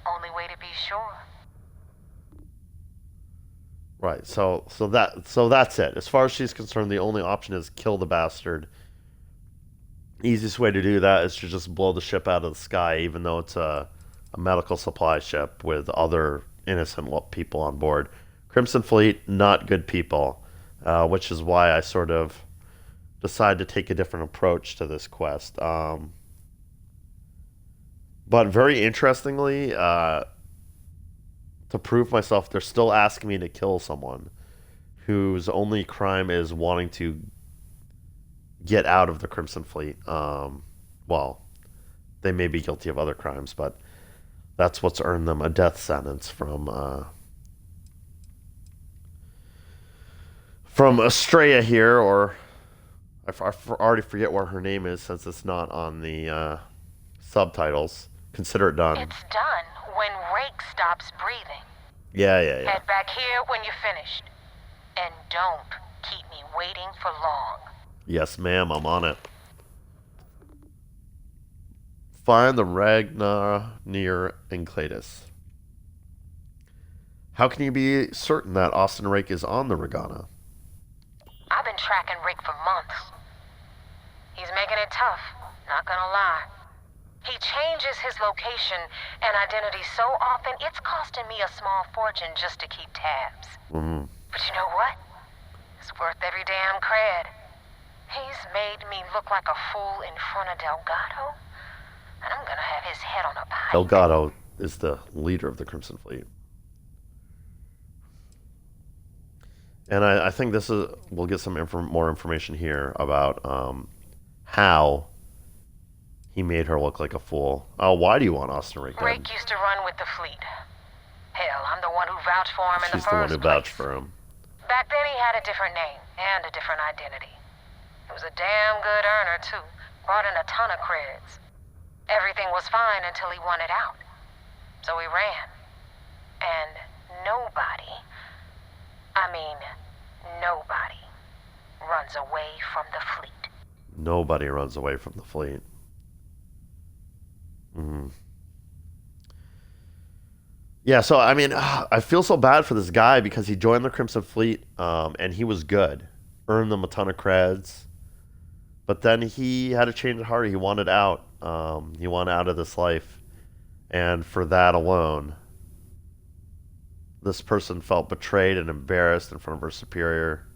Only way to be sure. Right, so that's it. As far as she's concerned, the only option is kill the bastard. Easiest way to do that is to just blow the ship out of the sky, even though it's a medical supply ship with other innocent people on board. Crimson Fleet, not good people, which is why I sort of decided to take a different approach to this quest. But very interestingly, to prove myself, they're still asking me to kill someone whose only crime is wanting to get out of the Crimson Fleet. Well, they may be guilty of other crimes, but that's what's earned them a death sentence from Estrella here, or I already forget what her name is since it's not on the subtitles. Consider it done. It's done when Rake stops breathing. Yeah. Head back here when you're finished. And don't keep me waiting for long. Yes, ma'am, I'm on it. Find the Ragnar near Enclatus. How can you be certain that Austin Rake is on the Ragana? I've been tracking Rake for months. He's making it tough, not gonna lie. He changes his location and identity so often, it's costing me a small fortune just to keep tabs. Mm-hmm. But you know what? It's worth every damn cred. He's made me look like a fool in front of Delgado, and I'm gonna have his head on a pike. Delgado is the leader of the Crimson Fleet. And I think this is, we'll get some more information here about how he made her look like a fool. Why do you want Austin Rake dead? Rake used to run with the fleet. Hell, I'm the one who vouched for him in the She's the one first who place. vouched for him. Back then he had a different name and a different identity. He was a damn good earner, too. Brought in a ton of creds. Everything was fine until he wanted out. So he ran. And nobody runs away from the fleet. Nobody runs away from the fleet. Yeah, so I mean, I feel so bad for this guy because he joined the Crimson Fleet and he was good. Earned them a ton of creds. But then he had a change of heart. He wanted out. He wanted out of this life. And for that alone, this person felt betrayed and embarrassed in front of her superior.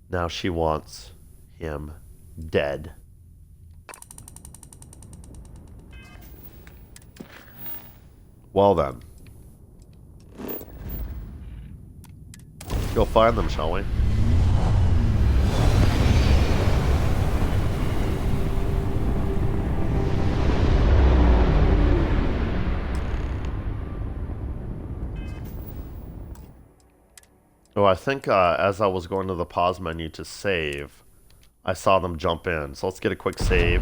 Now she wants him dead. Well then. Let's go find them, shall we? Oh, I think as I was going to the pause menu to save, I saw them jump in. So let's get a quick save.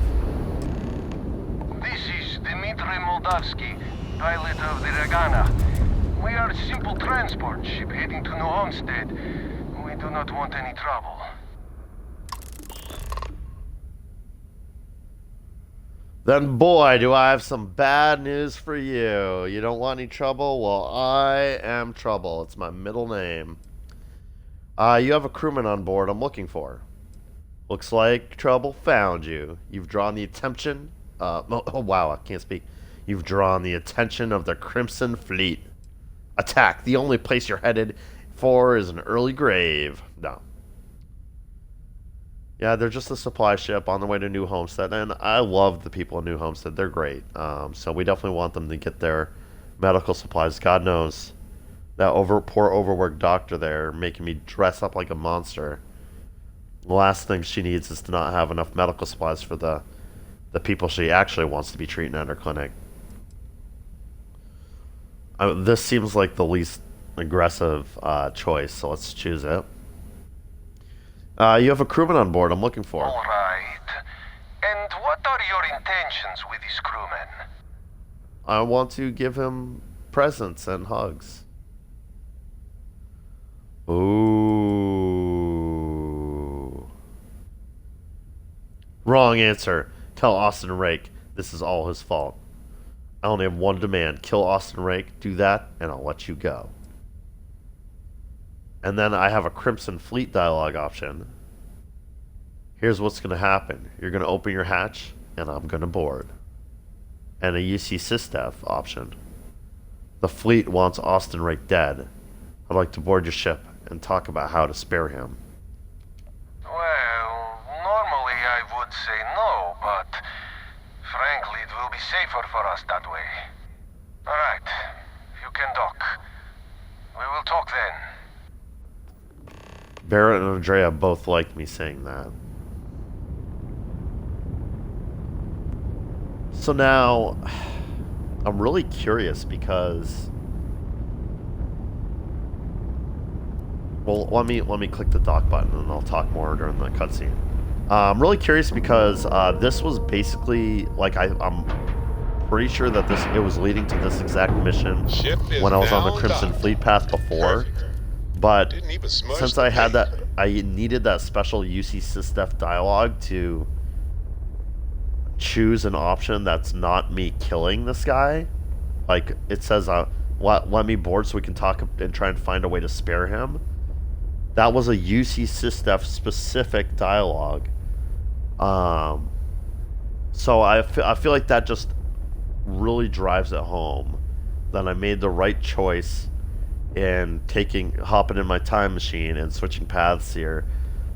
This is Dmitry Moldavsky, pilot of the Regana. We are a simple transport ship heading to New Homestead. We do not want any trouble. Then, boy, do I have some bad news for you. You don't want any trouble? Well, I am Trouble. It's my middle name. You have a crewman on board I'm looking for. Looks like Trouble found you. You've drawn the attention... oh, wow, I can't speak. You've drawn the attention of the Crimson Fleet. Attack. The only place you're headed for is an early grave. No. Yeah, they're just a supply ship on the way to New Homestead, and I love the people in New Homestead. They're great. So we definitely want them to get their medical supplies. God knows that poor overworked doctor there making me dress up like a monster. The last thing she needs is to not have enough medical supplies for the people she actually wants to be treating at her clinic. This seems like the least aggressive choice, so let's choose it. You have a crewman on board I'm looking for. All right. And what are your intentions with this crewman? I want to give him presents and hugs. Ooh. Wrong answer. Tell Austin Rake this is all his fault. I only have one demand. Kill Austin Rake, do that, and I'll let you go. And then I have a Crimson Fleet dialogue option. Here's what's going to happen. You're going to open your hatch, and I'm going to board. And a UC SysDef option. The fleet wants Austin Rake dead. I'd like to board your ship and talk about how to spare him. Well, normally I would say no, but frankly it will be safer for us that way. Alright, you can dock. We will talk then. Barrett and Andrea both liked me saying that. So now, I'm really curious because... Well, let me click the dock button and I'll talk more during the cutscene. I'm really curious because this was basically, like, I'm pretty sure that it was leading to this exact mission when I was on the Crimson Fleet path before. Perfect. But since I had that, I needed that special UC SysDef dialogue to choose an option that's not me killing this guy. Like, it says, let me board so we can talk and try and find a way to spare him. That was a UC SysDef specific dialogue. So I feel like that just really drives it home that I made the right choice in hopping in my time machine and switching paths here,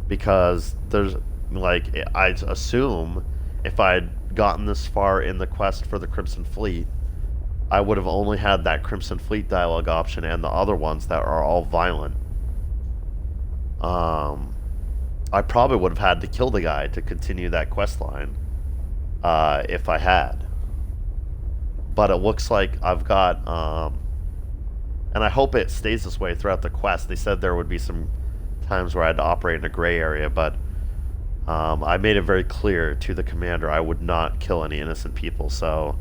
because there's, like, I assume if I'd gotten this far in the quest for the Crimson Fleet, I would have only had that Crimson Fleet dialogue option and the other ones that are all violent. I probably would have had to kill the guy to continue that quest line, if I had. But it looks like I've got, and I hope it stays this way throughout the quest. They said there would be some times where I had to operate in a gray area, but I made it very clear to the commander I would not kill any innocent people. So,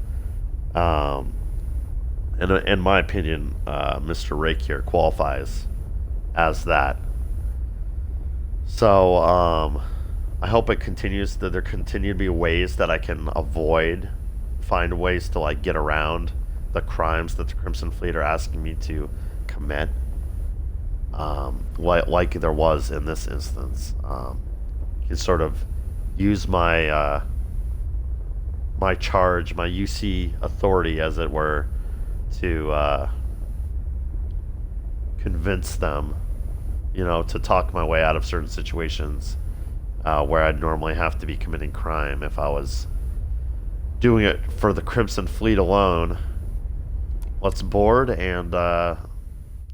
in my opinion, Mr. Rake here qualifies as that. So, I hope it continues, that there continue to be ways that I can find ways to, like, get around the crimes that the Crimson Fleet are asking me to commit. Like there was in this instance. Can sort of use my my charge, my UC authority, as it were, to convince them, to talk my way out of certain situations where I'd normally have to be committing crime if I was doing it for the Crimson Fleet alone. Let's board and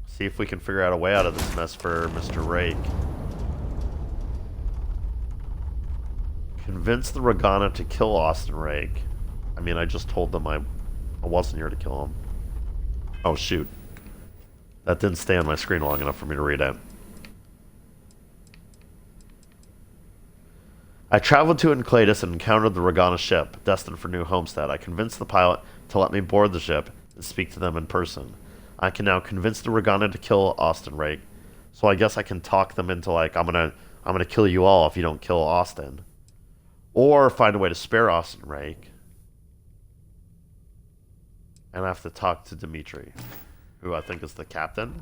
see if we can figure out a way out of this mess for Mr. Rake. Convince the Regana to kill Austin Rake. I mean, I just told them I wasn't here to kill him. Oh, shoot. That didn't stay on my screen long enough for me to read it. I traveled to Enclatus and encountered the Regana ship, destined for New Homestead. I convinced the pilot to let me board the ship and speak to them in person. I can now convince the Regana to kill Austin Rake, so I guess I can talk them into, like, I'm gonna kill you all if you don't kill Austin. Or find a way to spare Austin Rake. And I have to talk to Dimitri, who I think is the captain.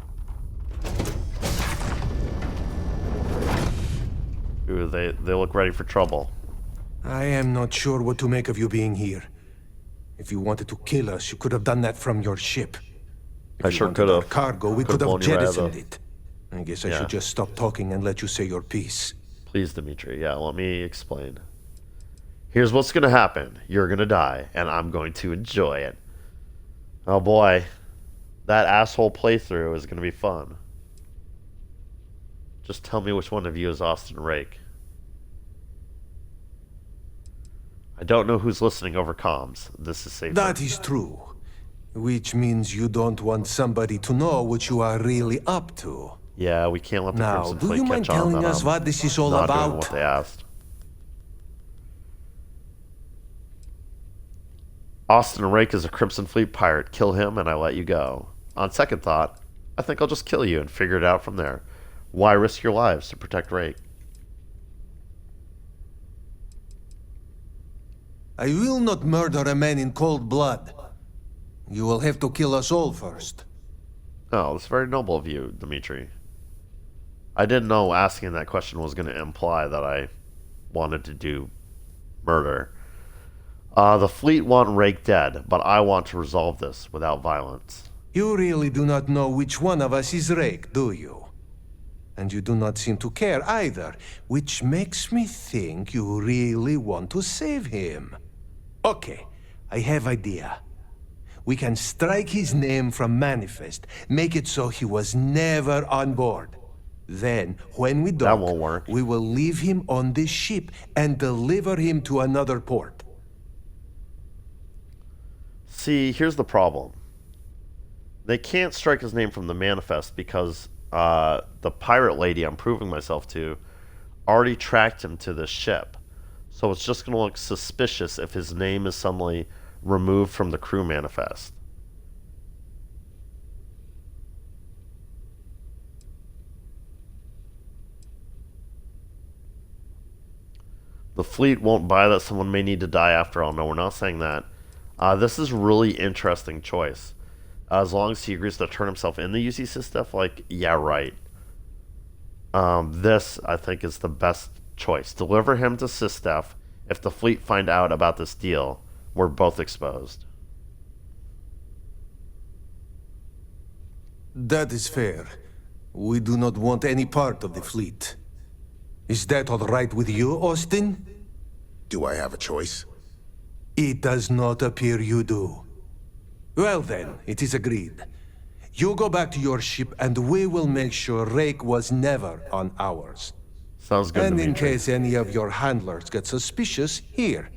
Ooh, they look ready for trouble. I am not sure what to make of you being here. If you wanted to kill us, you could have done that from your ship. I sure could have. Cargo, we could have blown your head jettisoned off. it. I guess I should just stop talking and let you say your piece. Please, Dimitri. Yeah, let me explain. Here's what's going to happen. You're going to die, and I'm going to enjoy it. Oh boy. That asshole playthrough is going to be fun. Just tell me which one of you is Austin Rake. I don't know who's listening over comms. This is safe. That is true. Which means you don't want somebody to know what you are really up to. Yeah, we can't let the Now, Crimson do Fleet you mind catch on telling that us I'm what this is all not about? doing what they asked. Austin Rake is a Crimson Fleet pirate. Kill him and I let you go. On second thought, I think I'll just kill you and figure it out from there. Why risk your lives to protect Rake? I will not murder a man in cold blood. You will have to kill us all first. Oh, that's very noble of you, Dimitri. I didn't know asking that question was going to imply that I wanted to do murder. The fleet want Rake dead, but I want to resolve this without violence. You really do not know which one of us is Rake, do you? And you do not seem to care either, which makes me think you really want to save him. Okay, I have idea. We can strike his name from Manifest, make it so he was never on board. Then, when we dock, that won't work. We will leave him on this ship and deliver him to another port. See, here's the problem. They can't strike his name from the manifest because the pirate lady I'm proving myself to already tracked him to this ship. So it's just going to look suspicious if his name is suddenly removed from the crew manifest. The fleet won't buy that someone may need to die after all. No, we're not saying that. This is really interesting choice. As long as he agrees to turn himself in the UCC stuff, like, yeah, right. This, I think, is the best choice. Deliver him to Sistef. If the fleet find out about this deal, we're both exposed. That is fair. We do not want any part of the fleet. Is that all right with you, Austin? Do I have a choice? It does not appear you do. Well then, it is agreed. You go back to your ship and we will make sure Rake was never on ours. Sounds good. And to me, in case any of your handlers get suspicious, here.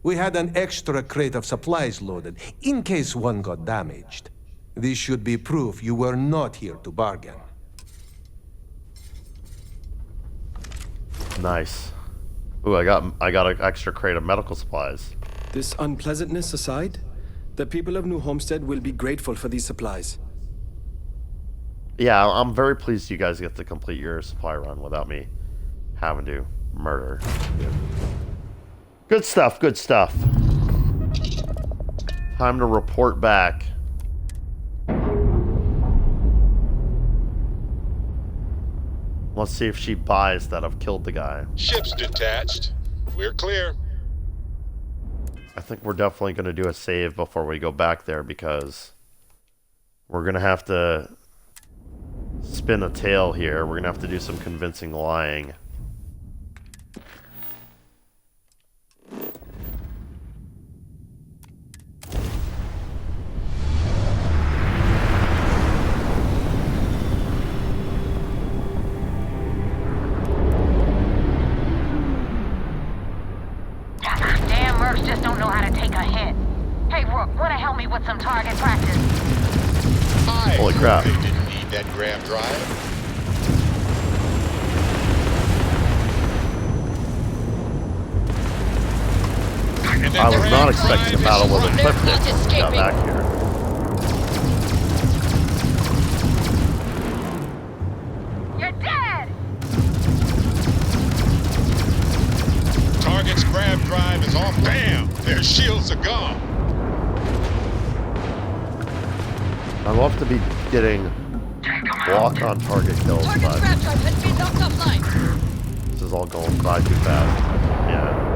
We had an extra crate of supplies loaded, in case one got damaged. This should be proof you were not here to bargain. Nice. Ooh, I got an extra crate of medical supplies. This unpleasantness aside, the people of New Homestead will be grateful for these supplies. Yeah, I'm very pleased you guys get to complete your supply run without me having to murder. Good stuff, good stuff. Time to report back. Let's see if she buys that I've killed the guy. Ship's detached. We're clear. I think we're definitely going to do a save before we go back there because we're going to have to spin a tale here. We're going to have to do some convincing lying. Damn mercs just don't know how to take a hit. Hey, Rook, wanna help me with some target practice? Holy crap. They didn't need that grav drive. I was not expecting a battle with Ecliptic when we got back here. You're dead! Target's grab drive is off. Damn! Their shields are gone. I love to be getting block on target kills, but this is all going by too fast. Yeah.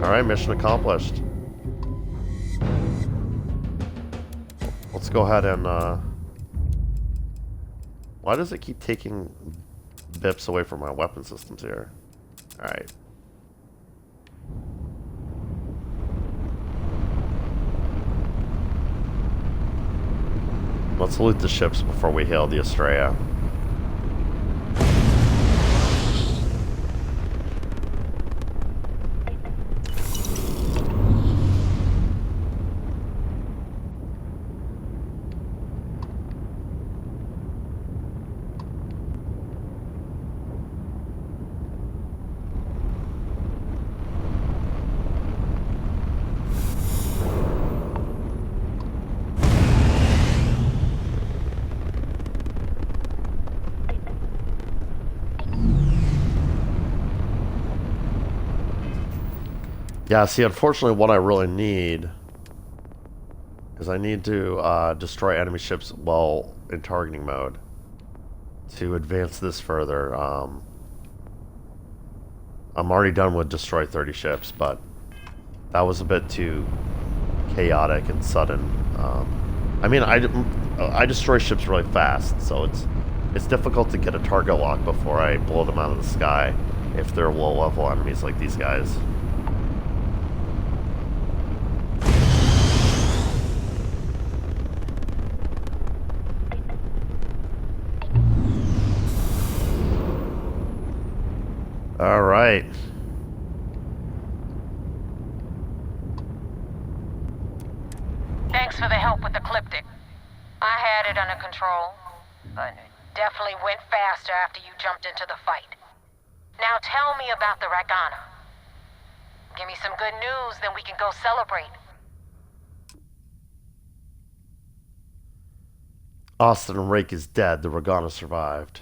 Alright, mission accomplished. Let's go ahead and, why does it keep taking bips away from my weapon systems here? Alright. Let's loot the ships before we hail the Estrella. Yeah, see, unfortunately what I really need is I need to destroy enemy ships while in targeting mode to advance this further. I'm already done with destroy 30 ships, but that was a bit too chaotic and sudden. I mean, I destroy ships really fast, so it's difficult to get a target lock before I blow them out of the sky if they're low-level enemies like these guys. All right. Thanks for the help with the Ecliptic. I had it under control, but it definitely went faster after you jumped into the fight. Now tell me about the Ragana. Give me some good news, then we can go celebrate. Austin Rake is dead. The Ragana survived.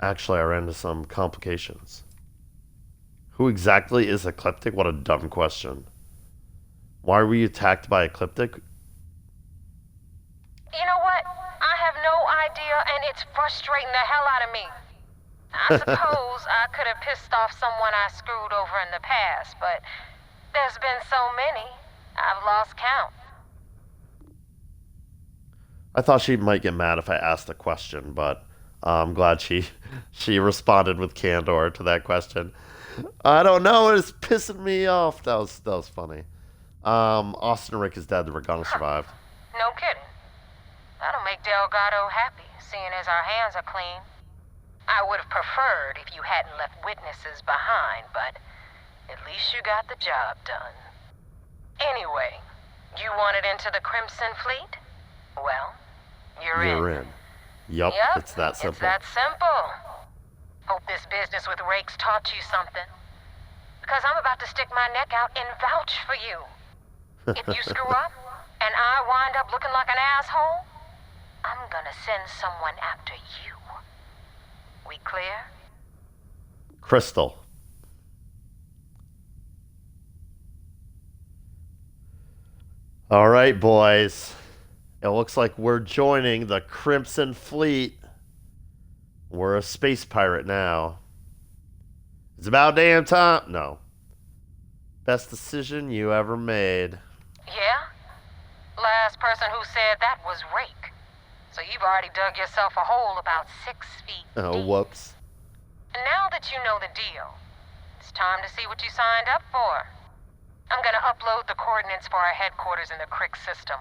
Actually, I ran into some complications. Who exactly is Ecliptic? What a dumb question. Why were you attacked by Ecliptic? You know what? I have no idea, and it's frustrating the hell out of me. I suppose I could have pissed off someone I screwed over in the past, but there's been so many, I've lost count. I thought she might get mad if I asked a question, but I'm glad she responded with candor to that question. I don't know, it's pissing me off. That was funny. Austin Rick is dead. The Ragana survived. No kidding. That'll make Delgado happy, seeing as our hands are clean. I would have preferred if you hadn't left witnesses behind, but at least you got the job done. Anyway, you wanted into the Crimson Fleet? Well, you're in. Yup, yep, it's that simple. It's that simple. Hope this business with Rake's taught you something. Because I'm about to stick my neck out and vouch for you. If you screw up, and I wind up looking like an asshole, I'm gonna send someone after you. We clear? Crystal. All right, boys. It looks like we're joining the Crimson Fleet. We're a space pirate now. It's about damn time. No. Best decision you ever made. Yeah? Last person who said that was Rake. So you've already dug yourself a hole about 6 feet Oh, deep. whoops. And now that you know the deal, it's time to see what you signed up for. I'm gonna upload the coordinates for our headquarters in the Crick system.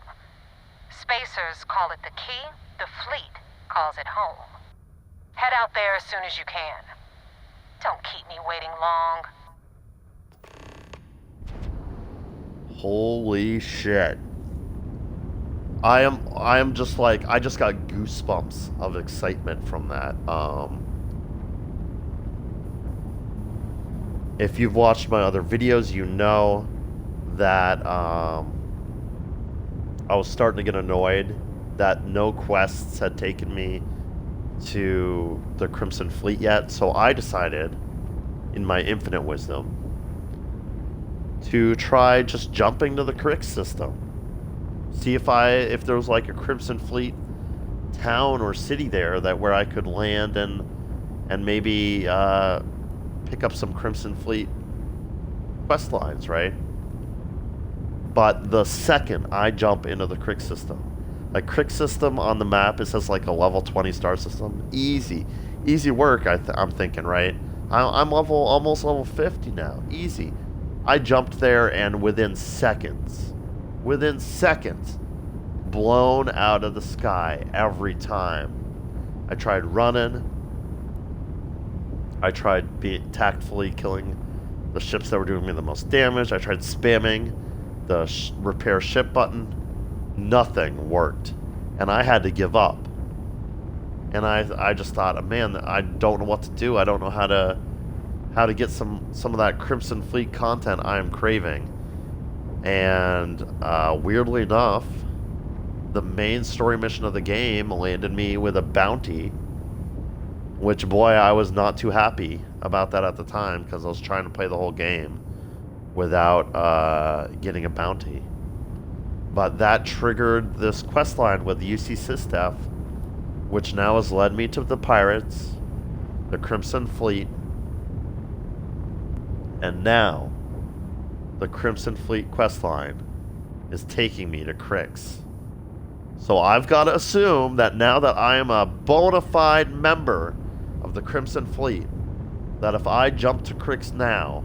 Spacers call it the key, the fleet calls it home. Head out there as soon as you can. Don't keep me waiting long. Holy shit. I am just like, I just got goosebumps of excitement from that. If you've watched my other videos, you know that I was starting to get annoyed that no quests had taken me to the Crimson Fleet yet, so I decided, in my infinite wisdom, to try just jumping to the Crix system. See if there was like a Crimson Fleet town or city there where I could land and maybe pick up some Crimson Fleet quest lines, right? But the second I jump into the Crix system, like Crix system on the map, it says like a level 20 star system. Easy work. I'm thinking, right? I'm almost level 50 now. Easy. I jumped there, and within seconds, blown out of the sky every time. I tried running. I tried tactfully killing the ships that were doing me the most damage. I tried spamming the repair ship button. Nothing worked, and I had to give up. And I just thought, man, I don't know what to do. I don't know how to get some of that Crimson Fleet content I am craving. And weirdly enough, the main story mission of the game landed me with a bounty, which, boy, I was not too happy about that at the time, because I was trying to play the whole game without getting a bounty. But that triggered this questline with UC Sistef, which now has led me to the pirates, the Crimson Fleet, and now the Crimson Fleet questline is taking me to Crix. So I've got to assume that now that I am a bona fide member of the Crimson Fleet, that if I jump to Crix now,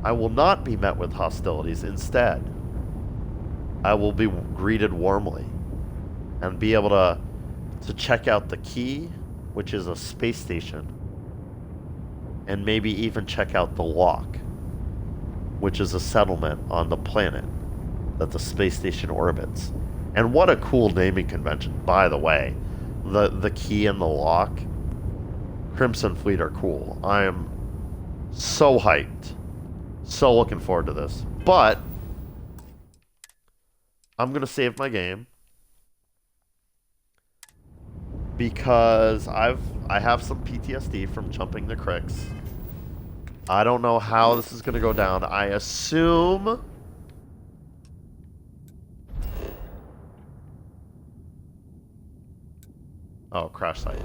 I will not be met with hostilities. Instead, I will be greeted warmly and be able to check out the key, which is a space station, and maybe even check out the lock, which is a settlement on the planet that the space station orbits. And what a cool naming convention, by the way. The key and the lock. Crimson Fleet are cool. I am so hyped. So looking forward to this. But I'm going to save my game, because I have some PTSD from jumping the Crix. I don't know how this is going to go down. I assume... Oh, crash site.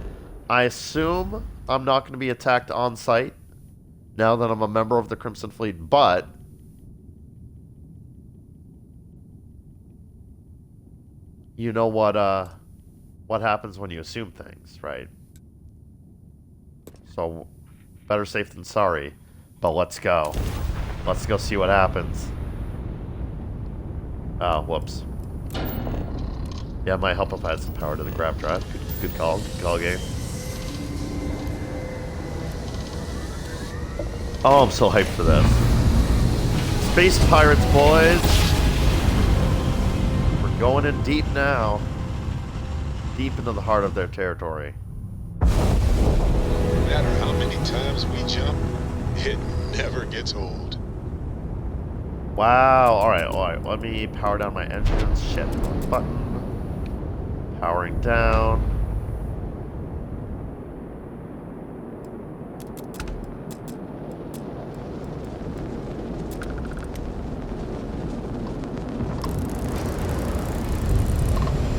I assume I'm not going to be attacked on site now that I'm a member of the Crimson Fleet, but you know what happens when you assume things, right? So, better safe than sorry. But let's go. Let's go see what happens. Oh, whoops. Yeah, it might help if I had some power to the grab drive. Good call. Good call, game. Oh, I'm so hyped for this. Space Pirates, boys! We're going in deep now. Deep into the heart of their territory. No matter how many times we jump, it never gets old. Wow. Alright. Let me power down my engines. Shit. Wrong button. Powering down.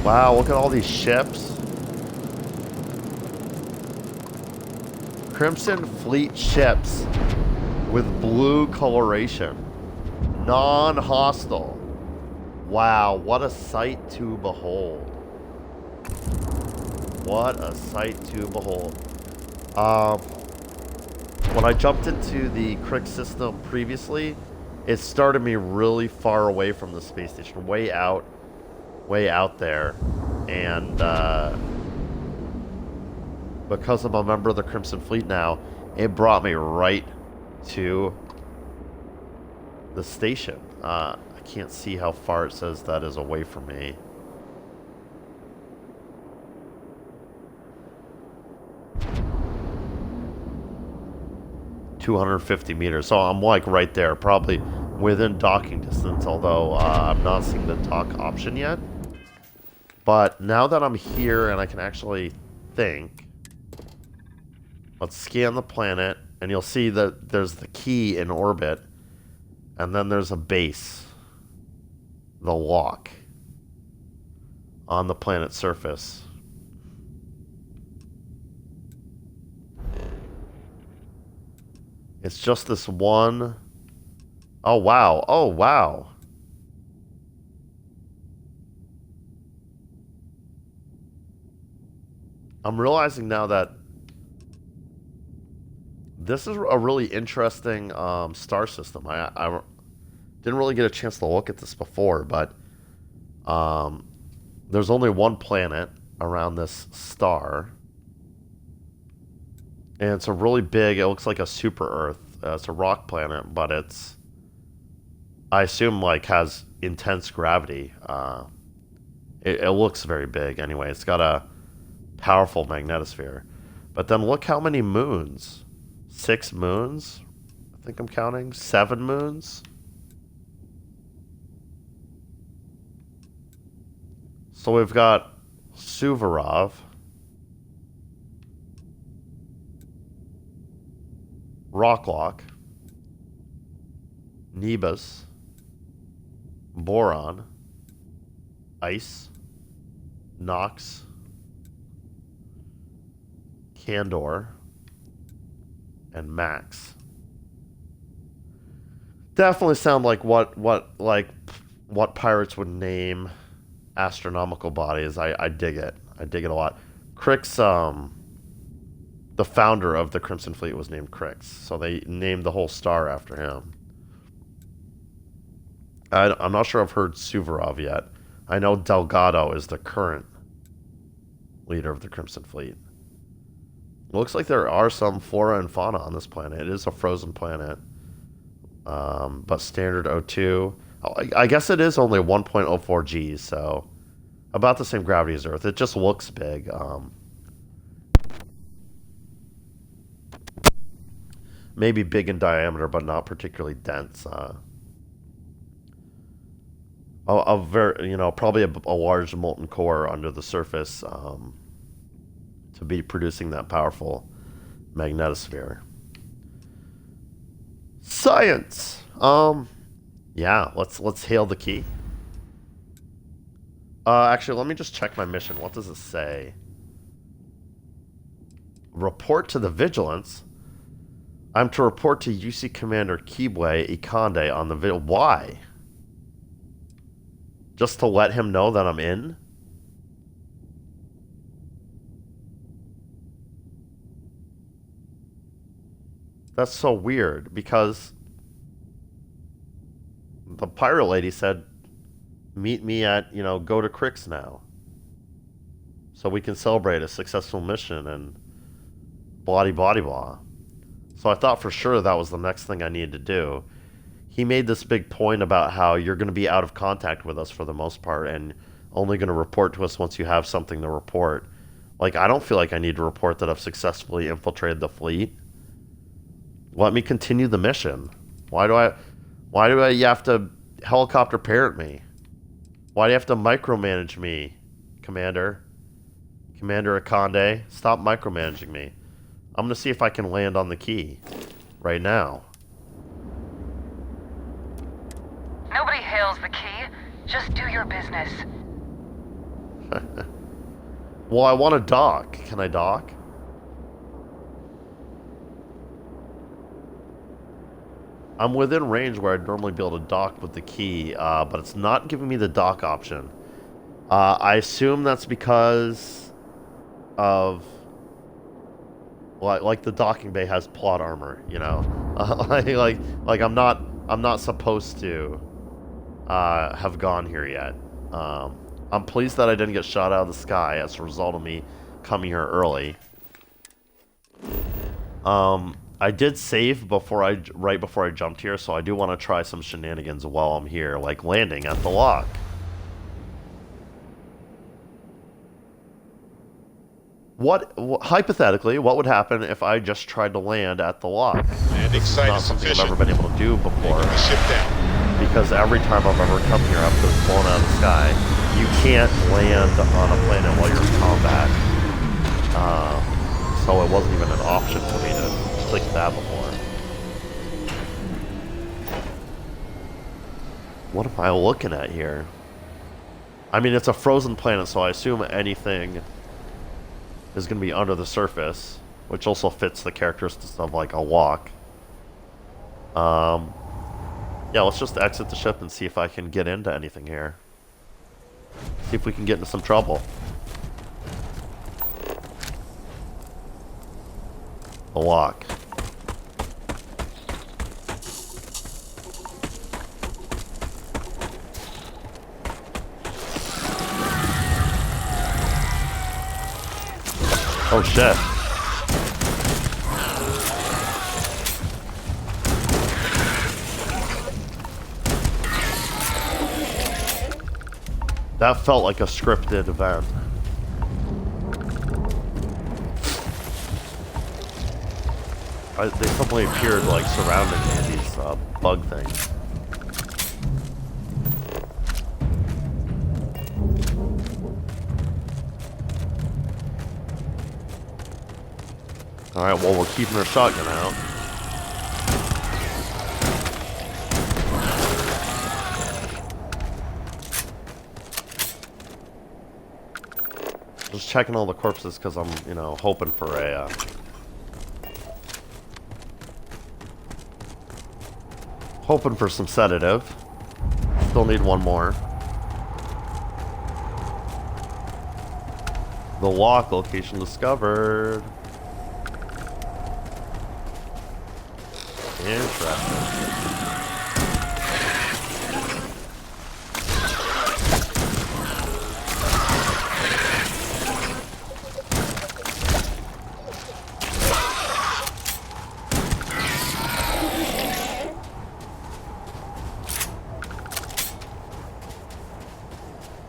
Wow, look at all these ships. Crimson Fleet ships with blue coloration. Non-hostile. Wow, what a sight to behold. What a sight to behold. When I jumped into the Crix system previously, it started me really far away from the space station, way out there, and because I'm a member of the Crimson Fleet now, it brought me right to the station. I can't see how far it says that is away from me. 250 meters. So I'm like right there, probably within docking distance, although I'm not seeing the dock option yet. But now that I'm here and I can actually think, let's scan the planet, and you'll see that there's the key in orbit, and then there's a base, the lock, on the planet's surface. It's just this one. Oh, wow. Oh, wow. I'm realizing now that this is a really interesting star system. I didn't really get a chance to look at this before, but there's only one planet around this star. And it's a really big, it looks like a super Earth. It's a rock planet, but it's, I assume, like, has intense gravity. It looks very big anyway. It's got a powerful magnetosphere. But then look how many moons. 6 moons? I think I'm counting. 7 moons? So we've got Suvorov. Rocklock. Nebus. Boron. Ice. Nox. Candor. And Max. Definitely sound like what pirates would name astronomical bodies. I dig it. I dig it a lot. Crix, the founder of the Crimson Fleet, was named Crix, so they named the whole star after him. I'm not sure I've heard Suvorov yet. I know Delgado is the current leader of the Crimson Fleet. It looks like there are some flora and fauna on this planet. It is a frozen planet, but standard O2. I guess it is only 1.04 Gs, so about the same gravity as Earth. It just looks big. Maybe big in diameter, but not particularly dense. Probably a large molten core under the surface to be producing that powerful magnetosphere. Science. Yeah, let's hail the key. Actually, let me just check my mission. What does it say? Report to the Vigilance. I'm to report to UC Commander Kibwe Ikande on the Why? Just to let him know that I'm in? That's so weird, because the pirate lady said, meet me at, go to Crix now. So we can celebrate a successful mission and blah-de-blah-de-blah. So I thought for sure that was the next thing I needed to do. He made this big point about how you're going to be out of contact with us for the most part and only going to report to us once you have something to report. Like, I don't feel like I need to report that I've successfully infiltrated the fleet. Let me continue the mission. Why do you have to helicopter parent me? Why do you have to micromanage me, Commander? Commander Akande, stop micromanaging me. I'm going to see if I can land on the key right now. Nobody hails the key. Just do your business. Well, I want to dock. Can I dock? I'm within range where I'd normally be able to dock with the key, but it's not giving me the dock option. I assume that's because of... Like the docking bay has plot armor, like I'm not supposed to have gone here yet. I'm pleased that I didn't get shot out of the sky as a result of me coming here early. I did save right before I jumped here, so I do want to try some shenanigans while I'm here, like landing at the lock. hypothetically, what would happen if I just tried to land at the lock? Landing This is site not is something I've sufficient. ever been able to do before. Taking the ship down. Because every time I've ever come here, I've been blown out of the sky. You can't land on a planet while you're in combat. So it wasn't even an option for me to click that before. What am I looking at here? I mean, it's a frozen planet, so I assume anything is going to be under the surface, which also fits the characteristics of, like, a walk. Yeah, let's just exit the ship and see if I can get into anything here. See if we can get into some trouble. The lock. Oh shit. That felt like a scripted event. They suddenly appeared like surrounding me, these bug things. Alright, well, we're keeping our shotgun out. Just checking all the corpses because I'm, you know, hoping for a... hoping for some sedative. Still need one more. The lock location discovered. Interesting.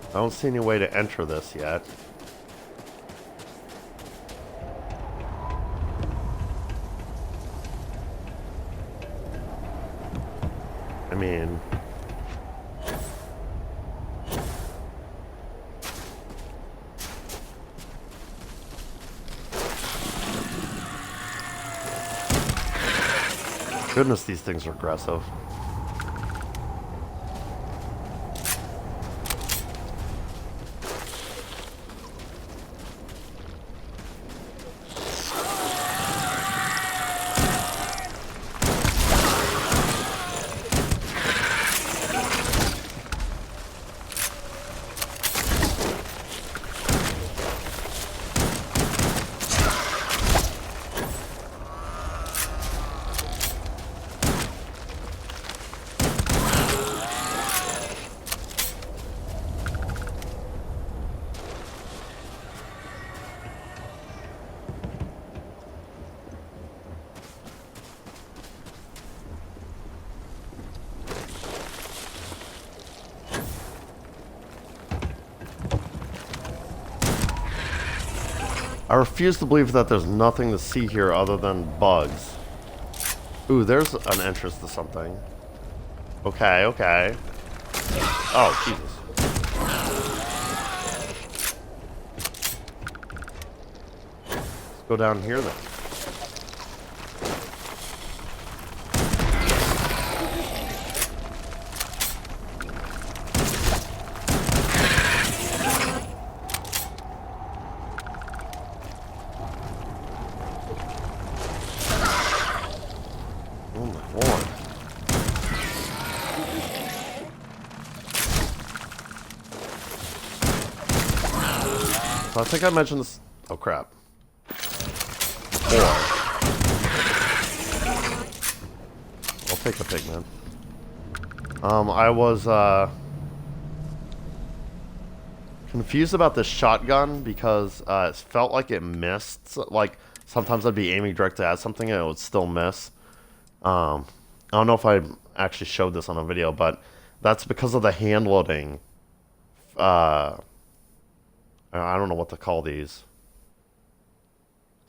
I don't see any way to enter this yet. I mean... goodness, these things are aggressive. I refuse to believe that there's nothing to see here other than bugs. Ooh, there's an entrance to something. Okay, okay. Oh, Jesus. Let's go down here then. So I think I mentioned this. Oh crap. 4. I'll take the pigman. I was confused about this shotgun because it felt like it missed. Like sometimes I'd be aiming directly at something and it would still miss. I don't know if I actually showed this on a video, but that's because of the hand loading. I don't know what to call these.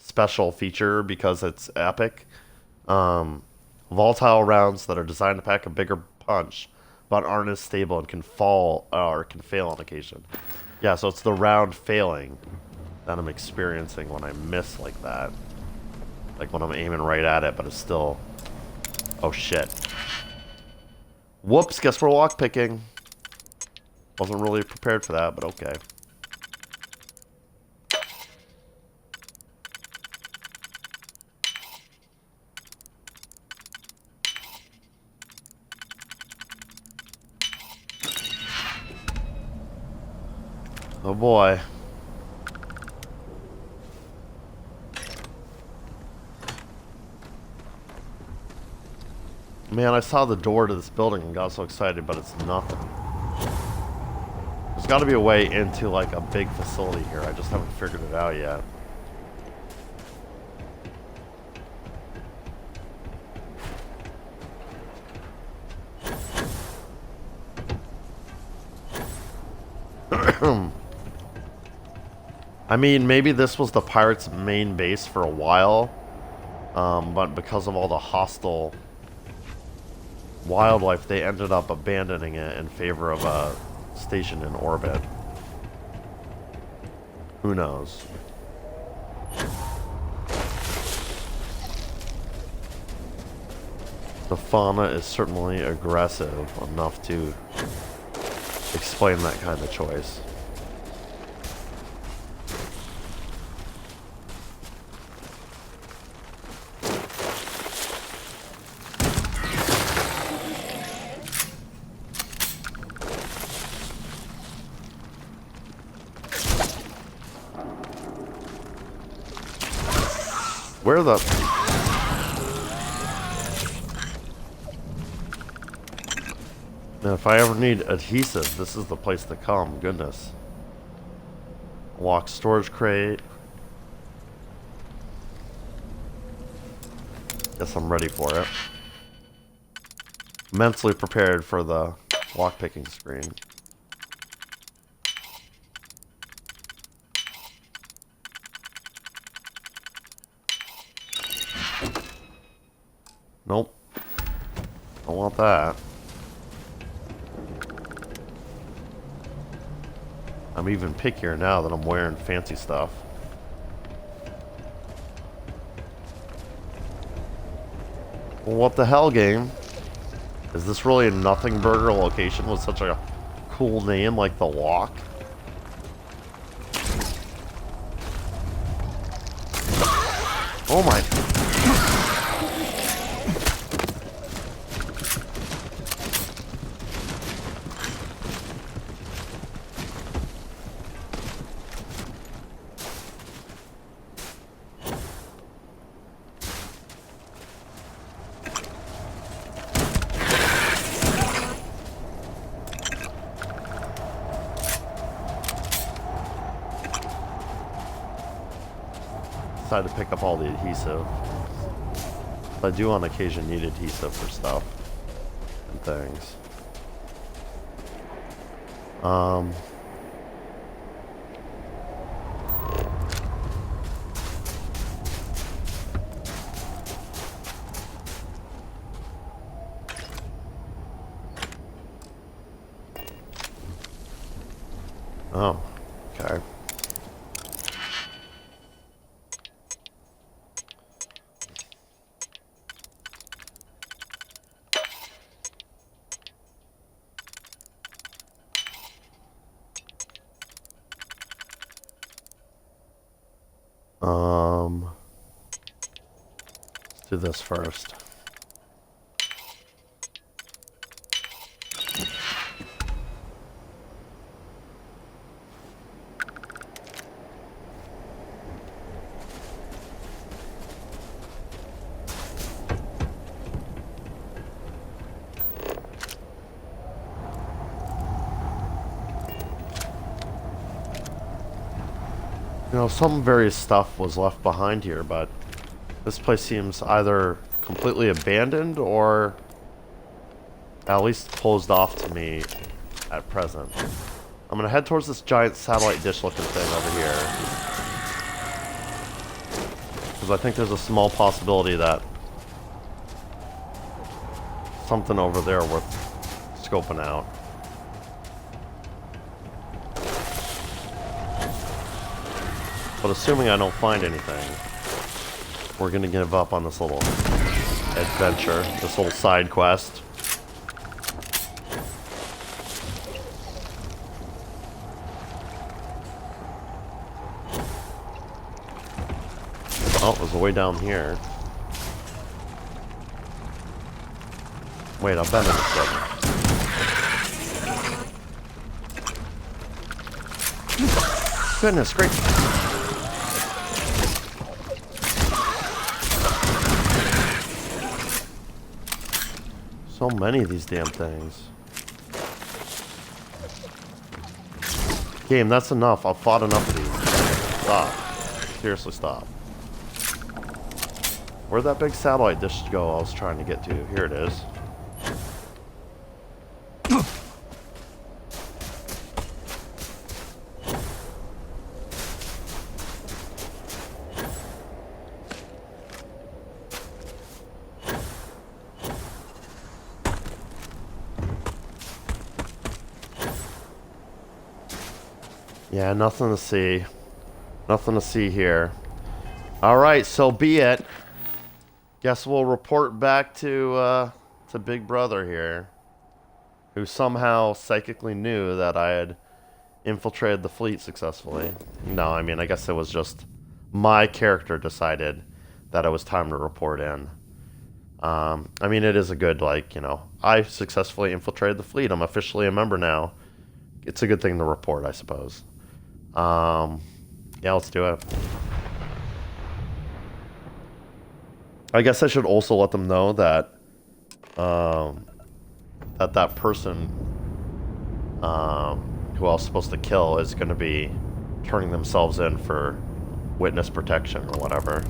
special feature because it's epic. Volatile rounds that are designed to pack a bigger punch, but aren't as stable and can fall or can fail on occasion. Yeah, so it's the round failing that I'm experiencing when I miss like that. Like when I'm aiming right at it, but it's still... Oh shit. Whoops, guess we're lockpicking. Wasn't really prepared for that, but okay. Oh boy. Man, I saw the door to this building and got so excited, but it's nothing. There's got to be a way into like a big facility here. I just haven't figured it out yet. I mean, maybe this was the pirates' main base for a while, but because of all the hostile wildlife, they ended up abandoning it in favor of a station in orbit. Who knows? The fauna is certainly aggressive enough to explain that kind of choice. Where the... Now, if I ever need adhesive, this is the place to come. Goodness. Locked storage crate. Guess I'm ready for it. Mentally prepared for the lockpicking screen. Nope. Don't want that. I'm even pickier now that I'm wearing fancy stuff. Well, what the hell, game? Is this really a nothing burger location with such a cool name like The Walk? Oh my... Decided to pick up all the adhesive. I do on occasion need adhesive for stuff and things. Oh, okay. Let's do this first. You know, some various stuff was left behind here, but this place seems either completely abandoned or at least closed off to me at present. I'm gonna head towards this giant satellite dish looking thing over here. because I think there's a small possibility that something over there worth scoping out. But assuming I don't find anything, we're gonna give up on this little adventure, this little side quest. Oh, there's a way down here. Wait, I've been in this way. Goodness gracious. So many of these damn things. Game, that's enough. I've fought enough of these. Stop. Seriously, stop. Where'd that big satellite dish go I was trying to get to? Here it is. Yeah, nothing to see. Nothing to see here. Alright, so be it. Guess we'll report back to Big Brother here, who somehow psychically knew that I had infiltrated the fleet successfully. No, I mean, I guess it was just my character decided that it was time to report in. I mean, it is a good, like, you know, I successfully infiltrated the fleet. I'm officially a member now. It's a good thing to report, I suppose. Yeah, let's do it. I guess I should also let them know that that person who I was supposed to kill is going to be turning themselves in for witness protection or whatever.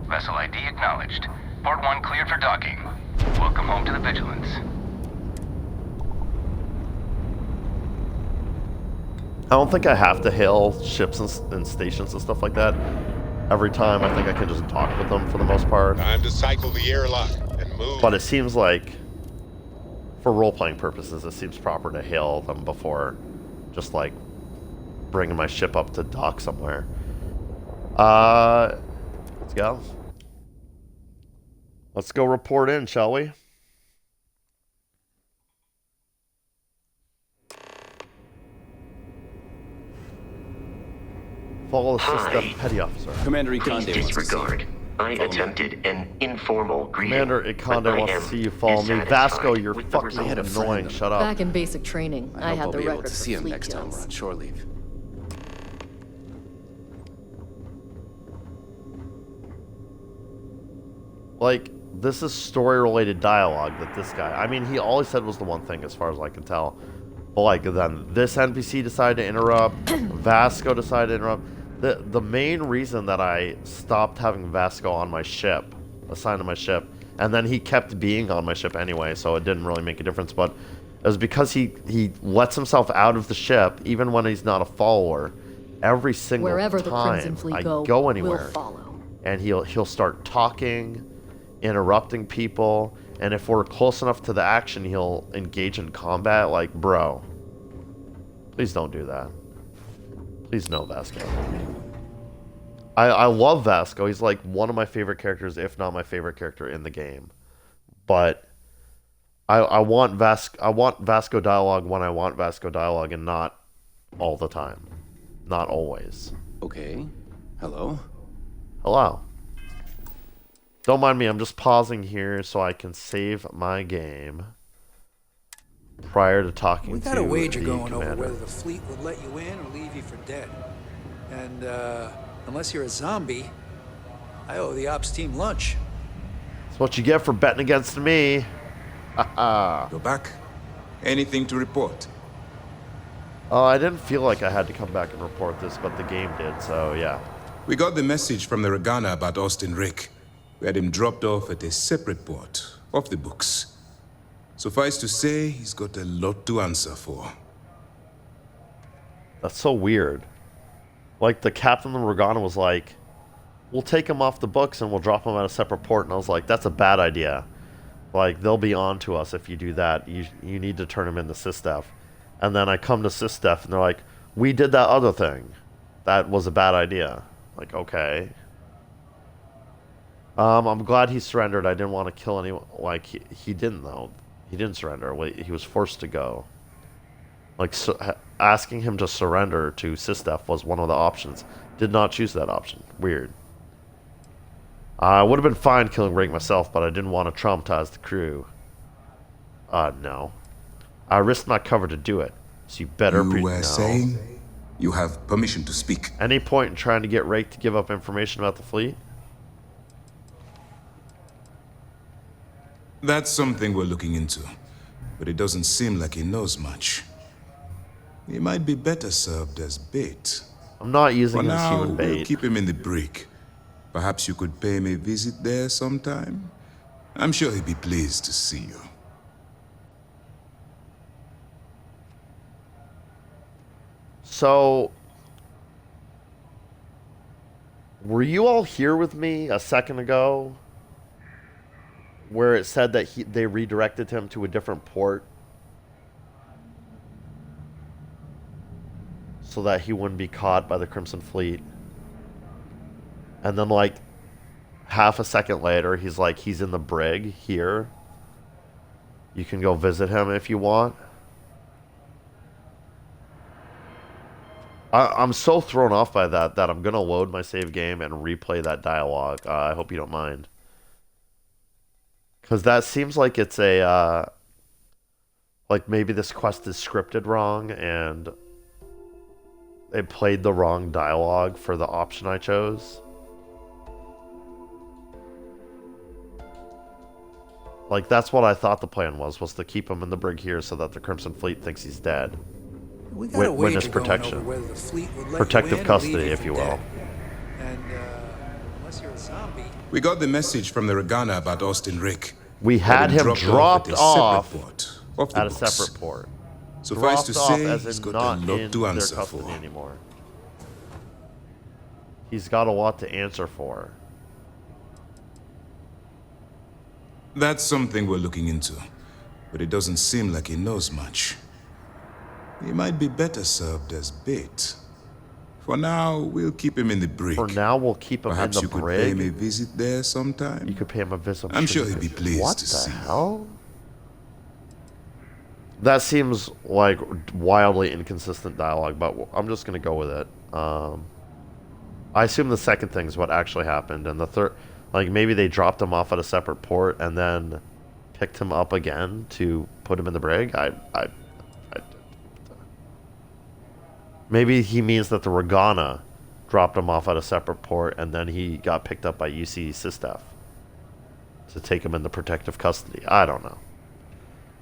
Vessel ID acknowledged. Port 1 cleared for docking. Welcome home to the Vigilance. I don't think I have to hail ships and stations and stuff like that every time. I think I can just talk with them for the most part. Time to cycle the airlock and move. But it seems like, for role-playing purposes, it seems proper to hail them before just, like, bringing my ship up to dock somewhere. Let's go. Let's go report in, shall we? Follow assist petty officer. Commander Please disregard. I attempted an informal greeting. Commander Ikonde wants to see you follow me. Vasco, you're fucking annoying. Shut up. Back in basic training, I had I'll the be able record to for see him fleet next time kills. we're on shore leave. Like, this is story-related dialogue that this guy... I mean, all he said was the one thing, as far as I can tell. But, like, then this NPC decided to interrupt. Vasco decided to interrupt. The main reason that I stopped having Vasco on my ship, assigned to my ship, and then he kept being on my ship anyway, so it didn't really make a difference, but it was because he lets himself out of the ship, even when he's not a follower. Every single Wherever the time Crimson Fleet I go, go anywhere, we'll follow. and he'll start talking, interrupting people, and if we're close enough to the action, he'll engage in combat. Like, bro, please don't do that. Please no, Vasco. I love Vasco. He's like one of my favorite characters, if not my favorite character in the game. But I want Vasco dialogue when I want Vasco dialogue, and not all the time. Not always. Okay. Hello? Hello. Don't mind me, I'm just pausing here so I can save my game prior to talking to We got a wager the going commander. over whether the fleet would let you in or leave you for dead. And, unless you're a zombie, I owe the ops team lunch. That's what you get for betting against me. Go back. Anything to report? I didn't feel like I had to come back and report this, but the game did, so yeah. We got the message from the Regana about Austin Rick. We had him dropped off at a separate port, off the books. Suffice to say, he's got a lot to answer for. That's so weird. Like, the captain of the Regana was like, we'll take him off the books and we'll drop him at a separate port. And I was like, that's a bad idea. Like, they'll be on to us if you do that. You need to turn him into SysDef. And then I come to SysDef and they're like, we did that other thing. That was a bad idea. Like, okay. I'm glad he surrendered. I didn't want to kill anyone. Like, he didn't, though. He didn't surrender. He was forced to go. Like, asking him to surrender to SysDef was one of the options. Did not choose that option. Weird. I would have been fine killing Rick myself, but I didn't want to traumatize the crew. No. I risked my cover to do it, so you better... You were saying you have permission to speak. Any point in trying to get Rake to give up information about the fleet? That's something we're looking into, but it doesn't seem like he knows much. He might be better served as bait. I'm not using him as human bait. We'll keep him in the brig. Perhaps you could pay him a visit there sometime? I'm sure he'd be pleased to see you. So, were you all here with me a second ago? Where it said that they redirected him to a different port? So that he wouldn't be caught by the Crimson Fleet. And then, like, half a second later, he's like, he's in the brig here. You can go visit him if you want. I'm so thrown off by that I'm going to load my save game and replay that dialogue. I hope you don't mind. Because that seems like it's a... like, maybe this quest is scripted wrong, and... they played the wrong dialogue for the option I chose. Like, that's what I thought the plan was to keep him in the brig here so that the Crimson Fleet thinks he's dead. We got a Witness wager protection. going over whether the fleet would let Protective you in or custody, leave you if for you dead. will. And unless you're a zombie. We got the message from the Regana about Austin Rick. We had him dropped off off at a separate port. Suffice to Dropped say, off as he's in got not a lot in to their answer custody for. anymore. He's got a lot to answer for. That's something we're looking into, but it doesn't seem like he knows much. He might be better served as bait. For now, we'll keep him in the brig. For now, we'll keep him Perhaps in the you could brig. pay him a visit there sometime. You could pay him a visit. I'm sure he'd be pleased what to the see you. hell? That seems like wildly inconsistent dialogue, but I'm just gonna go with it. I assume the second thing is what actually happened, and the third, like maybe they dropped him off at a separate port and then picked him up again to put him in the brig. Maybe he means that the Regana dropped him off at a separate port and then he got picked up by UC SysDef to take him into protective custody. I don't know.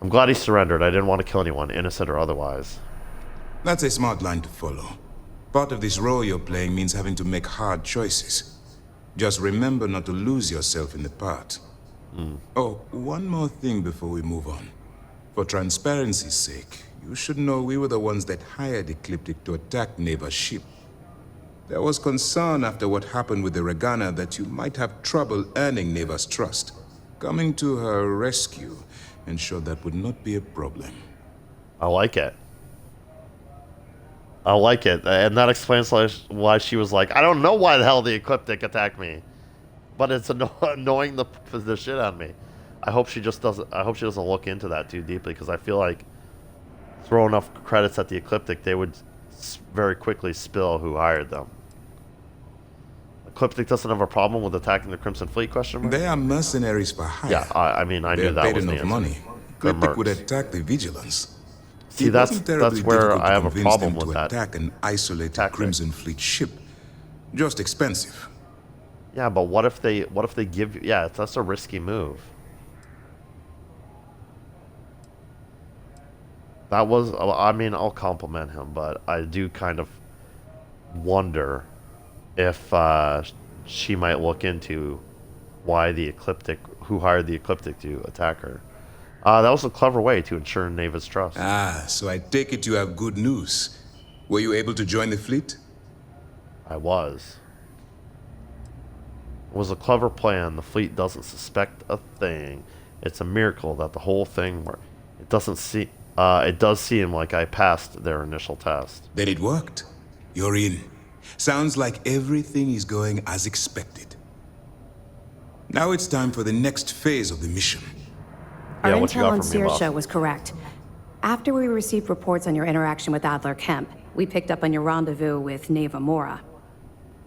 I'm glad he surrendered. I didn't want to kill anyone, innocent or otherwise. That's a smart line to follow. Part of this role you're playing means having to make hard choices. Just remember not to lose yourself in the part. Oh, one more thing before we move on. For transparency's sake, you should know we were the ones that hired Ecliptic to attack Neva's ship. There was concern after what happened with the Regana that you might have trouble earning Neva's trust. Coming to her rescue ensured that would not be a problem. I like it. I like it. And that explains why she was like, I don't know why the hell the Ecliptic attacked me. But it's annoying the shit out of me. I hope she doesn't look into that too deeply, because I feel like throw enough credits at the Ecliptic, they would very quickly spill who hired them. Ecliptic doesn't have a problem with attacking the Crimson Fleet, question mark? They are mercenaries for hire. Yeah, I mean, I knew that paid was the enough answer. money. They're Ecliptic would mercs. attack the Vigilance. See, It that's wasn't terribly where difficult I to have a convince problem them with to that. attack an isolated tactic. Crimson Fleet ship. Just expensive. Yeah, but what if they give you... Yeah, that's a risky move. That was... I mean, I'll compliment him, but I do kind of wonder if she might look into why the Ecliptic... Who hired the Ecliptic to attack her. That was a clever way to ensure Neva's trust. Ah, so I take it you have good news. Were you able to join the fleet? I was. It was a clever plan. The fleet doesn't suspect a thing. It's a miracle that the whole thing worked. It does seem like I passed their initial test. Then it worked. You're in. Sounds like everything is going as expected. Now it's time for the next phase of the mission. Our Yeah, what you intel got on from me, boss? Searsha was correct. After we received reports on your interaction with Adler Kemp, we picked up on your rendezvous with Neva Mora.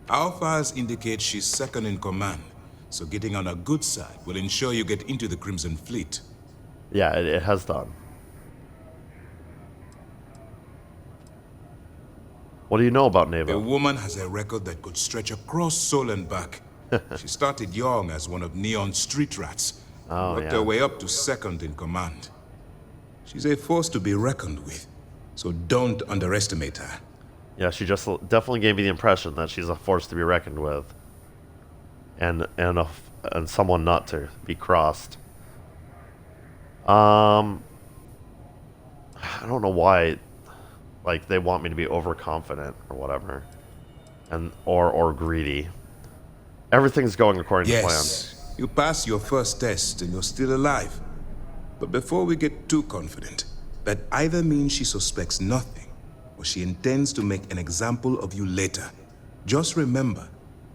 Our files indicate she's second in command, so getting on her good side will ensure you get into the Crimson Fleet. Yeah, it has done. What do you know about Neva? The woman has a record that could stretch across Sol and back. She started young as one of Neon's street rats, worked her way up to second in command. She's a force to be reckoned with, so don't underestimate her. Yeah, she just definitely gave me the impression that she's a force to be reckoned with, and someone not to be crossed. I don't know why, like they want me to be overconfident or whatever, or greedy. Everything's going according to plan. Yes, you passed your first test and you're still alive. But before we get too confident, that either means she suspects nothing, or she intends to make an example of you later. Just remember,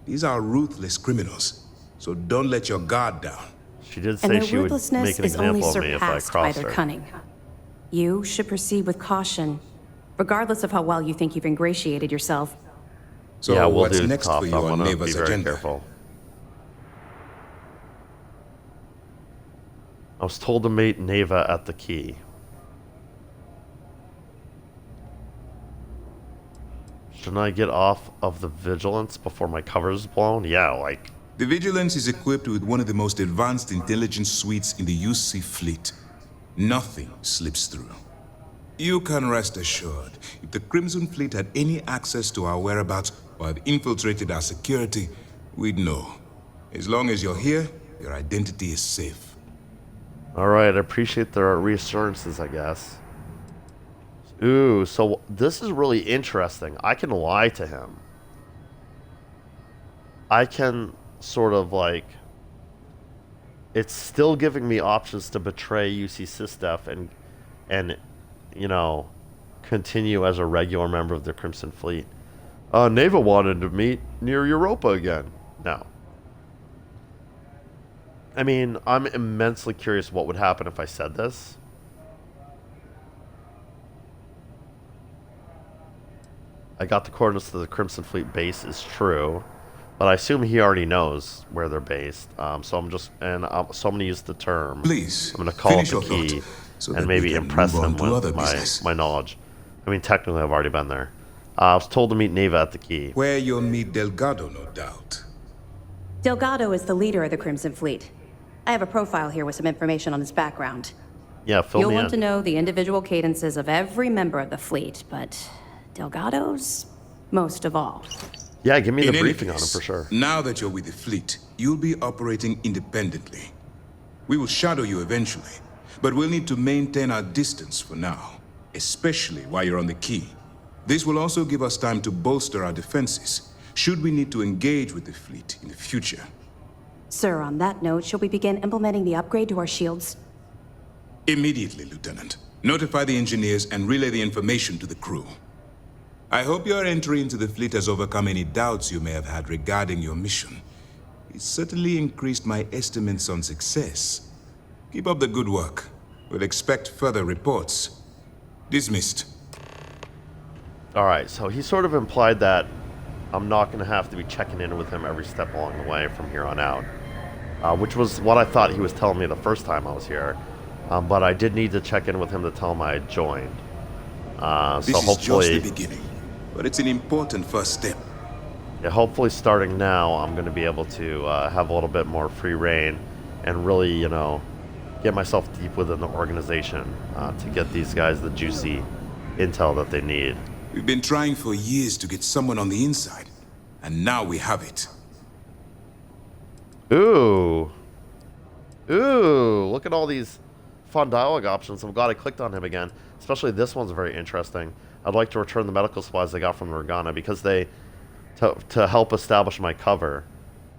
these are ruthless criminals, so don't let your guard down. She did And say their she would ruthlessness make an is only example of me if I surpassed by crossed their her. cunning. You should proceed with caution, regardless of how well you think you've ingratiated yourself. So yeah, we'll what's do next top. for you I on want to Neva's be very agenda? careful. I was told to meet Neva at the key. Shouldn't I get off of the Vigilance before my cover is blown? Yeah, like... The Vigilance is equipped with one of the most advanced intelligence suites in the UC fleet. Nothing slips through. You can rest assured, if the Crimson Fleet had any access to our whereabouts or had infiltrated our security, we'd know. As long as you're here, your identity is safe. Alright, I appreciate the reassurances, I guess. Ooh, so this is really interesting. I can lie to him. I can sort of like... It's still giving me options to betray UC Sysdef and you know, continue as a regular member of the Crimson Fleet. Neva wanted to meet near Europa again. No. I mean, I'm immensely curious what would happen if I said this. I got the coordinates to the Crimson Fleet base is true, but I assume he already knows where they're based. So I'm gonna use the term. Please, I'm gonna call up finish the your key thought, so and that maybe we can impress move on him to other with business. my knowledge. I mean, technically, I've already been there. I was told to meet Neva at the key. Where you'll meet Delgado, no doubt. Delgado is the leader of the Crimson Fleet. I have a profile here with some information on his background. Yeah, fill You'll me want in. to know the individual cadences of every member of the fleet, but Delgado's most of all. Yeah, give me In the any briefing on him case, for sure. Now that you're with the fleet, you'll be operating independently. We will shadow you eventually, but we'll need to maintain our distance for now, especially while you're on the key. This will also give us time to bolster our defenses, should we need to engage with the fleet in the future. Sir, on that note, shall we begin implementing the upgrade to our shields? Immediately, Lieutenant. Notify the engineers and relay the information to the crew. I hope your entry into the fleet has overcome any doubts you may have had regarding your mission. It certainly increased my estimates on success. Keep up the good work. We'll expect further reports. Dismissed. Alright, so he sort of implied that I'm not going to have to be checking in with him every step along the way from here on out. Which was what I thought he was telling me the first time I was here. But I did need to check in with him to tell him I had joined. This so is hopefully, just the beginning, but it's an important first step. yeah, hopefully starting now, I'm going to be able to have a little bit more free reign and really, you know, get myself deep within the organization to get these guys the juicy intel that they need. We've been trying for years to get someone on the inside, and now we have it. Ooh. Ooh, look at all these fun dialogue options. I'm glad I clicked on him again. Especially this one's very interesting. I'd like to return the medical supplies I got from Regana because they to help establish my cover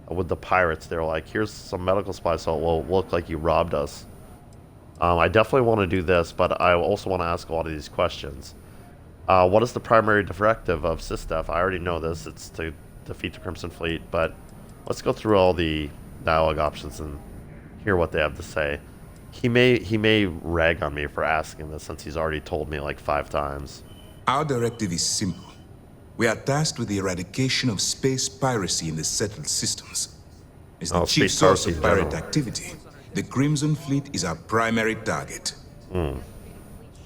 with the pirates. They're like, here's some medical supplies so it will look like you robbed us. I definitely want to do this, but I also want to ask a lot of these questions. What is the primary directive of SysDef? I already know this. It's to defeat the Crimson Fleet, but let's go through all the dialogue options and hear what they have to say. He may rag on me for asking this since he's already told me like 5 times. Our directive is simple. We are tasked with the eradication of space piracy in the settled systems. It's the chief source of pirate activity. The Crimson Fleet is our primary target.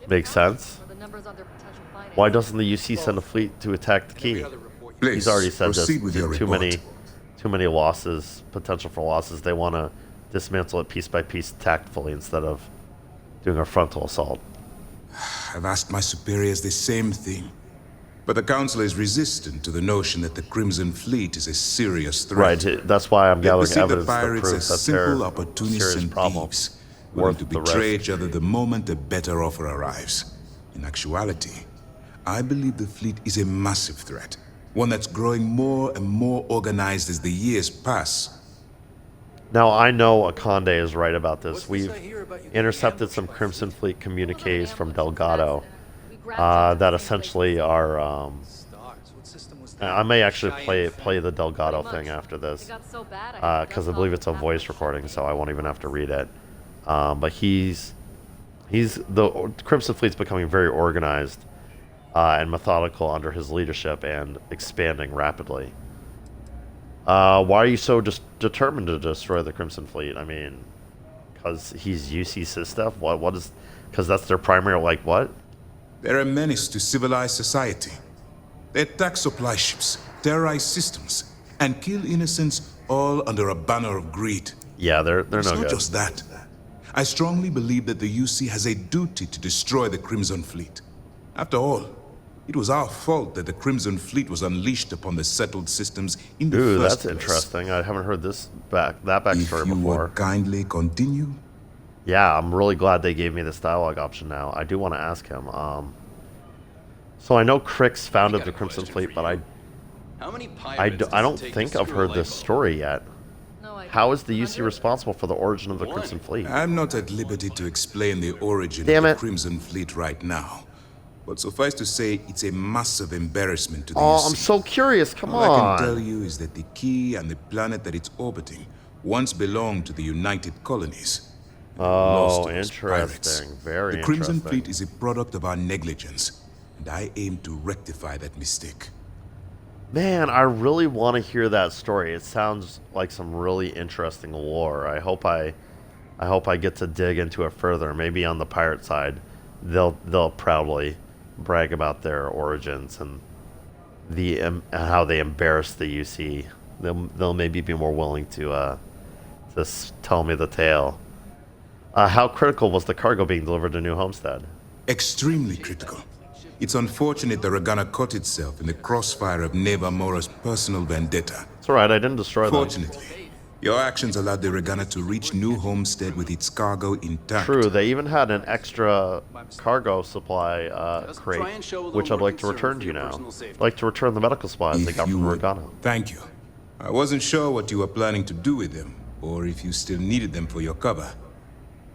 Makes sense. Why doesn't the UC send a fleet to attack the key? Please, he's already said this. proceed with your Too report. many losses, potential for losses. They want to dismantle it piece by piece tactfully instead of doing a frontal assault. I've asked my superiors the same thing. But the Council is resistant to the notion that the Crimson Fleet is a serious threat. Right, that's why I'm They gathering perceive the evidence to pirates prove as that they're simple a opportunists serious and problem. thieves, willing to Worth the betray risk. each other the moment a better offer arrives. In actuality, I believe the fleet is a massive threat, one that's growing more and more organized as the years pass. Now, I know Akande is right about this. We've intercepted some Crimson Fleet communiques from Delgado that essentially are... I may actually play the Delgado thing after this because I believe it's a voice recording, so I won't even have to read it. But the Crimson Fleet's becoming very organized and methodical under his leadership and expanding rapidly. Why are you so determined to destroy the Crimson Fleet? I mean, because he's UC SysDef? What is... Because that's their primary... Like, what? They're a menace to civilized society. They attack supply ships, terrorize systems, and kill innocents all under a banner of greed. Yeah, they're It's no not good. just that. I strongly believe that the UC has a duty to destroy the Crimson Fleet. After all, it was our fault that the Crimson Fleet was unleashed upon the settled systems in the Ooh, first that's place. interesting. I haven't heard that backstory If you before. would kindly continue. Yeah, I'm really glad they gave me this dialogue option now. I do want to ask him. So I know Crix founded the Crimson Fleet, but I don't think I've heard this story yet. How is the UC responsible for the origin of the Crimson Fleet? I'm not at liberty to explain the origin Damn of it. the Crimson Fleet right now. But suffice to say, it's a massive embarrassment to the Oh, UC. I'm so curious. Come All I on. can tell you is that the key and the planet that it's orbiting once belonged to the United Colonies. Oh, to those pirates. interesting. Very The Crimson interesting. Fleet is a product of our negligence, and I aim to rectify that mistake. Man, I really want to hear that story. It sounds like some really interesting lore. I hope I get to dig into it further. Maybe on the pirate side, they'll proudly brag about their origins and how they embarrassed the UC. They'll maybe be more willing to tell me the tale. How critical was the cargo being delivered to New Homestead? Extremely critical. It's unfortunate the Regana caught itself in the crossfire of Neva Mora's personal vendetta. It's alright, I didn't destroy them. Fortunately, your actions allowed the Regana to reach New Homestead with its cargo intact. True, they even had an extra cargo supply crate, which I'd like to return to you now. I'd like to return the medical supplies they got from Regana. Thank you. I wasn't sure what you were planning to do with them, or if you still needed them for your cover.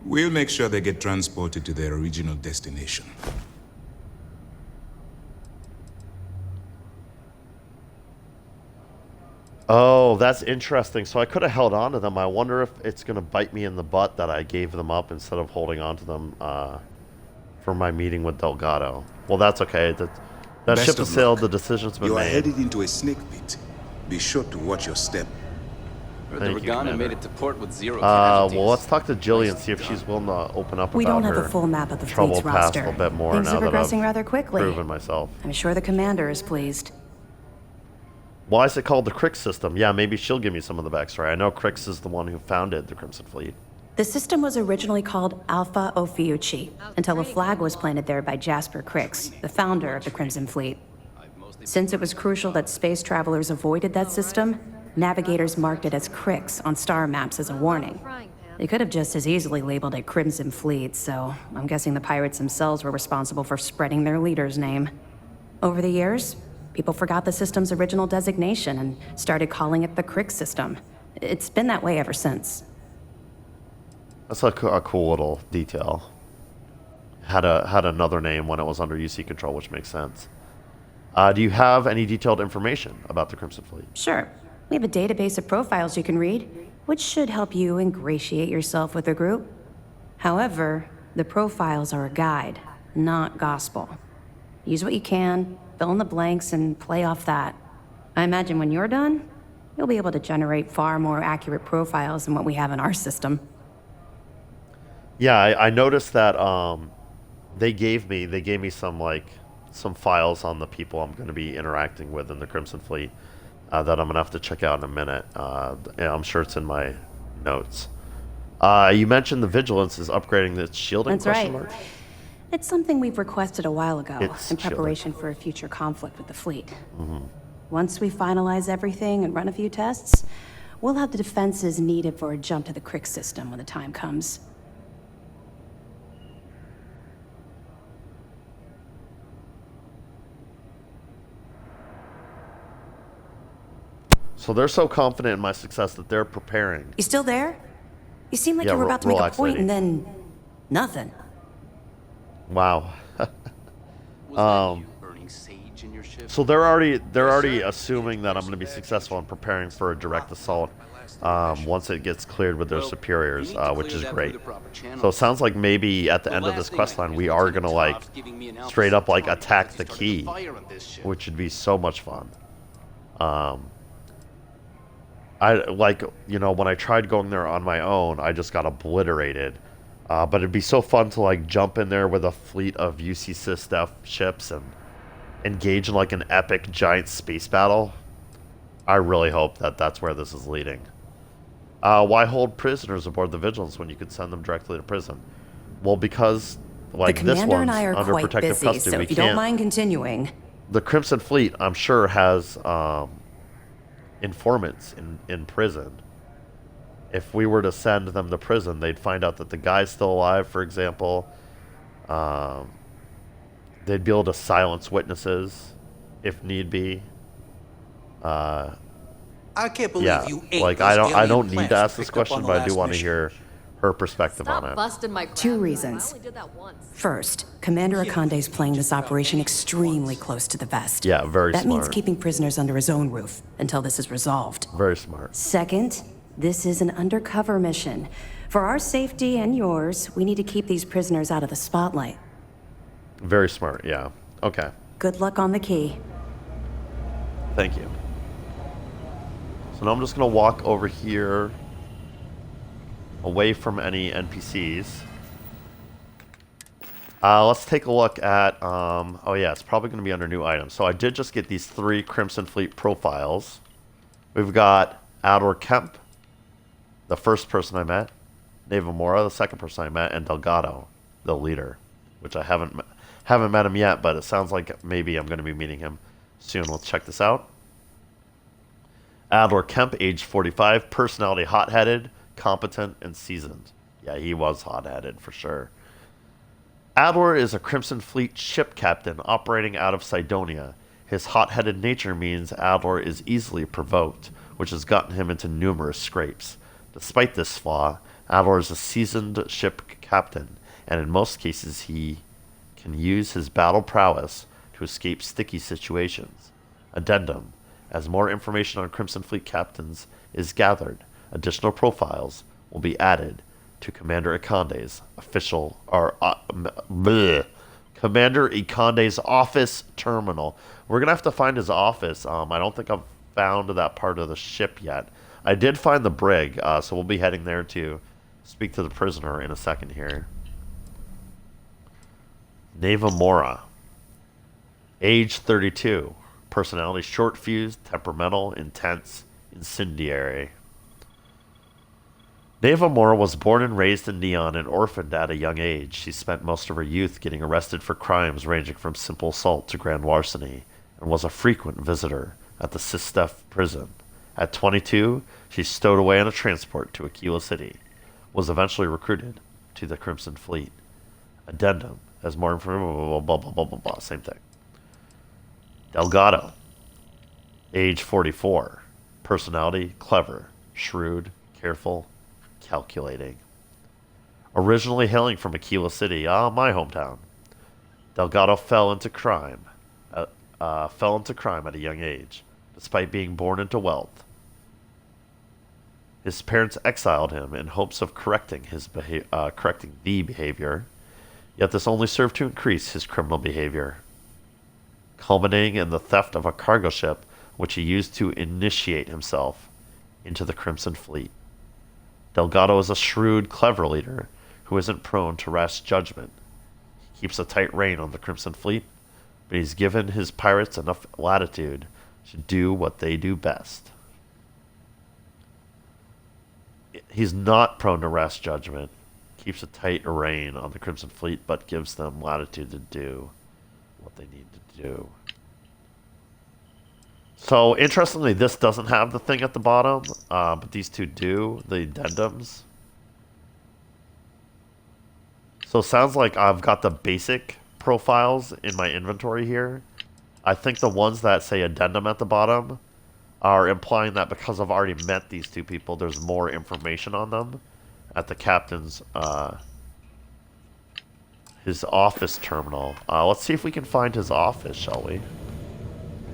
We'll make sure they get transported to their original destination. Oh, that's interesting. So I could have held on to them. I wonder if it's going to bite me in the butt that I gave them up instead of holding on to them for my meeting with Delgado. Well, that's okay. That Best ship of has sailed. luck. The decision's been You are made. headed into a snake pit. Be sure to watch your step. The Thank you, Regana Commander. made it to port with 0 casualties. Well, let's talk to Jillian, see if she's willing to open up We about don't have her a full map of the troubled fleet's past roster. a bit more Things now are that progressing I've rather quickly. proven myself. I'm sure the commander is pleased. Why is it called the Crix system? Yeah, maybe she'll give me some of the backstory. I know Crix is the one who founded the Crimson Fleet. The system was originally called Alpha Ophiuchi until a flag was planted there by Jasper Crix, the founder of the Crimson Fleet. Since it was crucial that space travelers avoided that system, navigators marked it as Crix on star maps as a warning. They could have just as easily labeled it Crimson Fleet, so I'm guessing the pirates themselves were responsible for spreading their leader's name. Over the years, People forgot the system's original designation and started calling it the Crick system. It's been that way ever since. That's a cool little detail. Had another name when it was under UC control, which makes sense. Do you have any detailed information about the Crimson Fleet? Sure. We have a database of profiles you can read, which should help you ingratiate yourself with the group. However, the profiles are a guide, not gospel. Use what you can, fill in the blanks, and play off that. I imagine when you're done, you'll be able to generate far more accurate profiles than what we have in our system. Yeah, I noticed that they gave me some files on the people I'm going to be interacting with in the Crimson Fleet that I'm going to have to check out in a minute. I'm sure it's in my notes. You mentioned the Vigilance is upgrading its shielding. That's right. Mark? It's something we've requested a while ago in preparation shielding for a future conflict with the fleet. Mm-hmm. Once we finalize everything and run a few tests, we'll have the defenses needed for a jump to the Crick system when the time comes. So they're so confident in my success that they're preparing. You still there? You seem like Yeah, you were about to make a relax, point lady. and then nothing. Wow. So they're already assuming that I'm going to be successful in preparing for a direct assault once it gets cleared with their superiors, which is great. So it sounds like maybe at the end of this questline we are going to like straight up like attack the key, which would be so much fun. I like, you know, when I tried going there on my own, I just got obliterated. But it'd be so fun to like jump in there with a fleet of UC Sys ships and engage in like an epic giant space battle. I really hope that that's where this is leading. Why hold prisoners aboard the Vigilance when you could send them directly to prison? Well, because like The this commander one's and I are under quite protective busy, custody. so We if you don't can't. mind continuing. The Crimson Fleet, I'm sure, has informants in prison. If we were to send them to prison, they'd find out that the guy's still alive, for example. They'd be able to silence witnesses if need be. I can't believe Yeah, you ate like those I don't alien need to plants ask this picked up on question, the but I do last want to mission. hear her perspective on it. Busted my Two reasons. First, Commander Akande's playing this operation extremely close to the vest. Yeah, very That means smart. keeping prisoners under his own roof until this is resolved. Very smart. Second, this is an undercover mission. For our safety and yours, we need to keep these prisoners out of the spotlight. Very smart, yeah. Okay. Good luck on the key. Thank you. So now I'm just going to walk over here away from any NPCs. Let's take a look at, oh yeah, it's probably going to be under new items. So I did just get these 3 Crimson Fleet profiles. We've got Ador Kemp, the first person I met, Neva Mora, the second person I met, and Delgado, the leader, which I haven't met him yet, but it sounds like maybe I'm going to be meeting him soon. Let's check this out. Adler Kemp, age 45, personality hot-headed, competent, and seasoned. Yeah, he was hot-headed for sure. Adler is a Crimson Fleet ship captain operating out of Cydonia. His hot-headed nature means Adler is easily provoked, which has gotten him into numerous scrapes. Despite this flaw, Adler is a seasoned ship captain, and in most cases he can use his battle prowess to escape sticky situations. Addendum. As more information on Crimson Fleet captains is gathered, additional profiles will be added to Commander Ikande's Commander Ikande's office terminal. We're going to have to find his office. I don't think I've found that part of the ship yet. I did find the brig, so we'll be heading there to speak to the prisoner in a second here. Neva Mora. Age 32. Personality short-fused, temperamental, intense, incendiary. Neva Mora was born and raised in Neon and orphaned at a young age. She spent most of her youth getting arrested for crimes ranging from simple assault to grand larceny and was a frequent visitor at the Sistef prison. At 22, she stowed away on a transport to Aquila City, was eventually recruited to the Crimson Fleet. Addendum. As more information, blah, blah, blah, blah, blah, blah, same thing. Delgado. Age 44. Personality, clever, shrewd, careful, calculating. Originally hailing from Aquila City, my hometown, Delgado fell into crime at a young age, despite being born into wealth. His parents exiled him in hopes of correcting the behavior, yet this only served to increase his criminal behavior, culminating in the theft of a cargo ship which he used to initiate himself into the Crimson Fleet. Delgado is a shrewd, clever leader who isn't prone to rash judgment. He keeps a tight rein on the Crimson Fleet, but he's given his pirates enough latitude to do what they do best. He's not prone to rash judgment, keeps a tight rein on the Crimson Fleet, but gives them latitude to do what they need to do. So, interestingly, this doesn't have the thing at the bottom, but these two do, the addendums. So, it sounds like I've got the basic profiles in my inventory here. I think the ones that say addendum at the bottom are implying that because I've already met these two people, there's more information on them at the captain's, his office terminal. Let's see if we can find his office, shall we?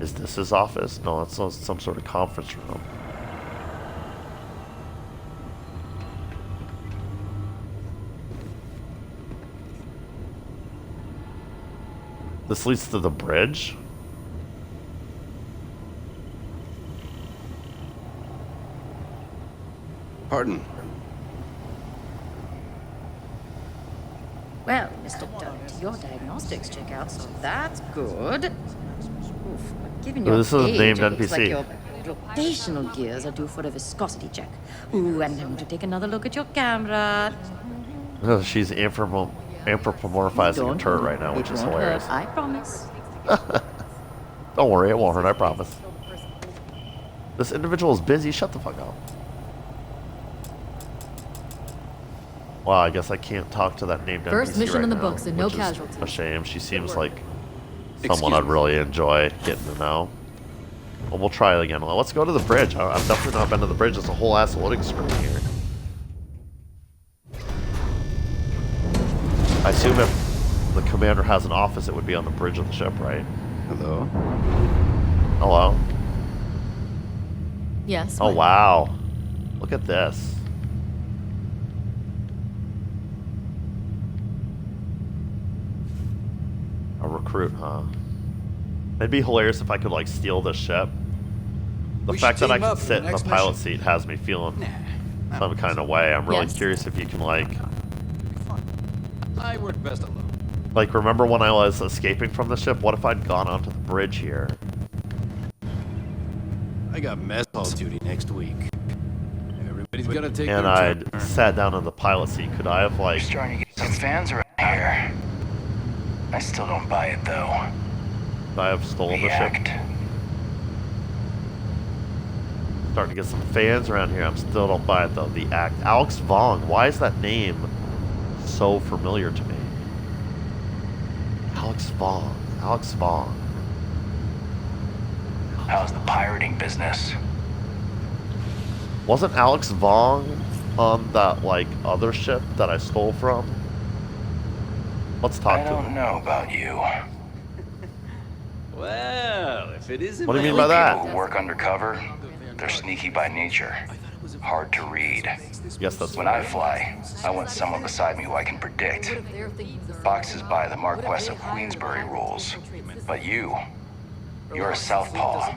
Is this his office? No, it's some sort of conference room. This leads to the bridge? Pardon. Well, Mr. Dunt, your diagnostics check out, so that's good. Oof, but given your This is a age, named it looks like NPC. your rotational gears are due for a viscosity check. Ooh, and I'm going to take another look at your camera. She's anthropomorphizing a turret right now, which is won't hilarious. hurt, I promise. Don't worry, it won't hurt, I promise. This individual is busy, shut the fuck up. Wow, I guess I can't talk to that named First NPC mission right in the now, books and no which is casualties. a shame. She seems like Excuse someone I'd me. really enjoy getting to know. Well, we'll try it again. Well, let's go to the bridge. I've definitely not been to the bridge. There's a whole ass loading screen here. I assume if the commander has an office, it would be on the bridge of the ship, right? Hello? Hello? Yes. Oh, wow. Look at this. A recruit, huh? It'd be hilarious if I could, like, steal this ship. The We fact should that I team can up for sit the in the next pilot mission. seat has me feeling some kind of way. I'm really Yes. curious if you can, like... I work best alone. Like, remember when I was escaping from the ship? What if I'd gone onto the bridge here? I got mess hall duty next week. Everybody's gotta take And their I'd turn. sat down in the pilot seat. Could I have, like... Starting to get some fans around here. I still don't buy it, though. Could I have stolen the ship? Starting to get some fans around here. I still don't buy it, though. The act. Alex Vong. Why is that name so familiar to me? Alex Vong. Alex Vong. How's the pirating business? Wasn't Alex Vong on that, like, other ship that I stole from? Let's talk I to don't him. know about you. Well, if it isn't What do you mean by that? People who work undercover, they're sneaky by nature. Hard to read. Yes, that's When I fly, I want someone beside me who I can predict. Boxes by the Marquess of Queensbury rules. But you're a southpaw.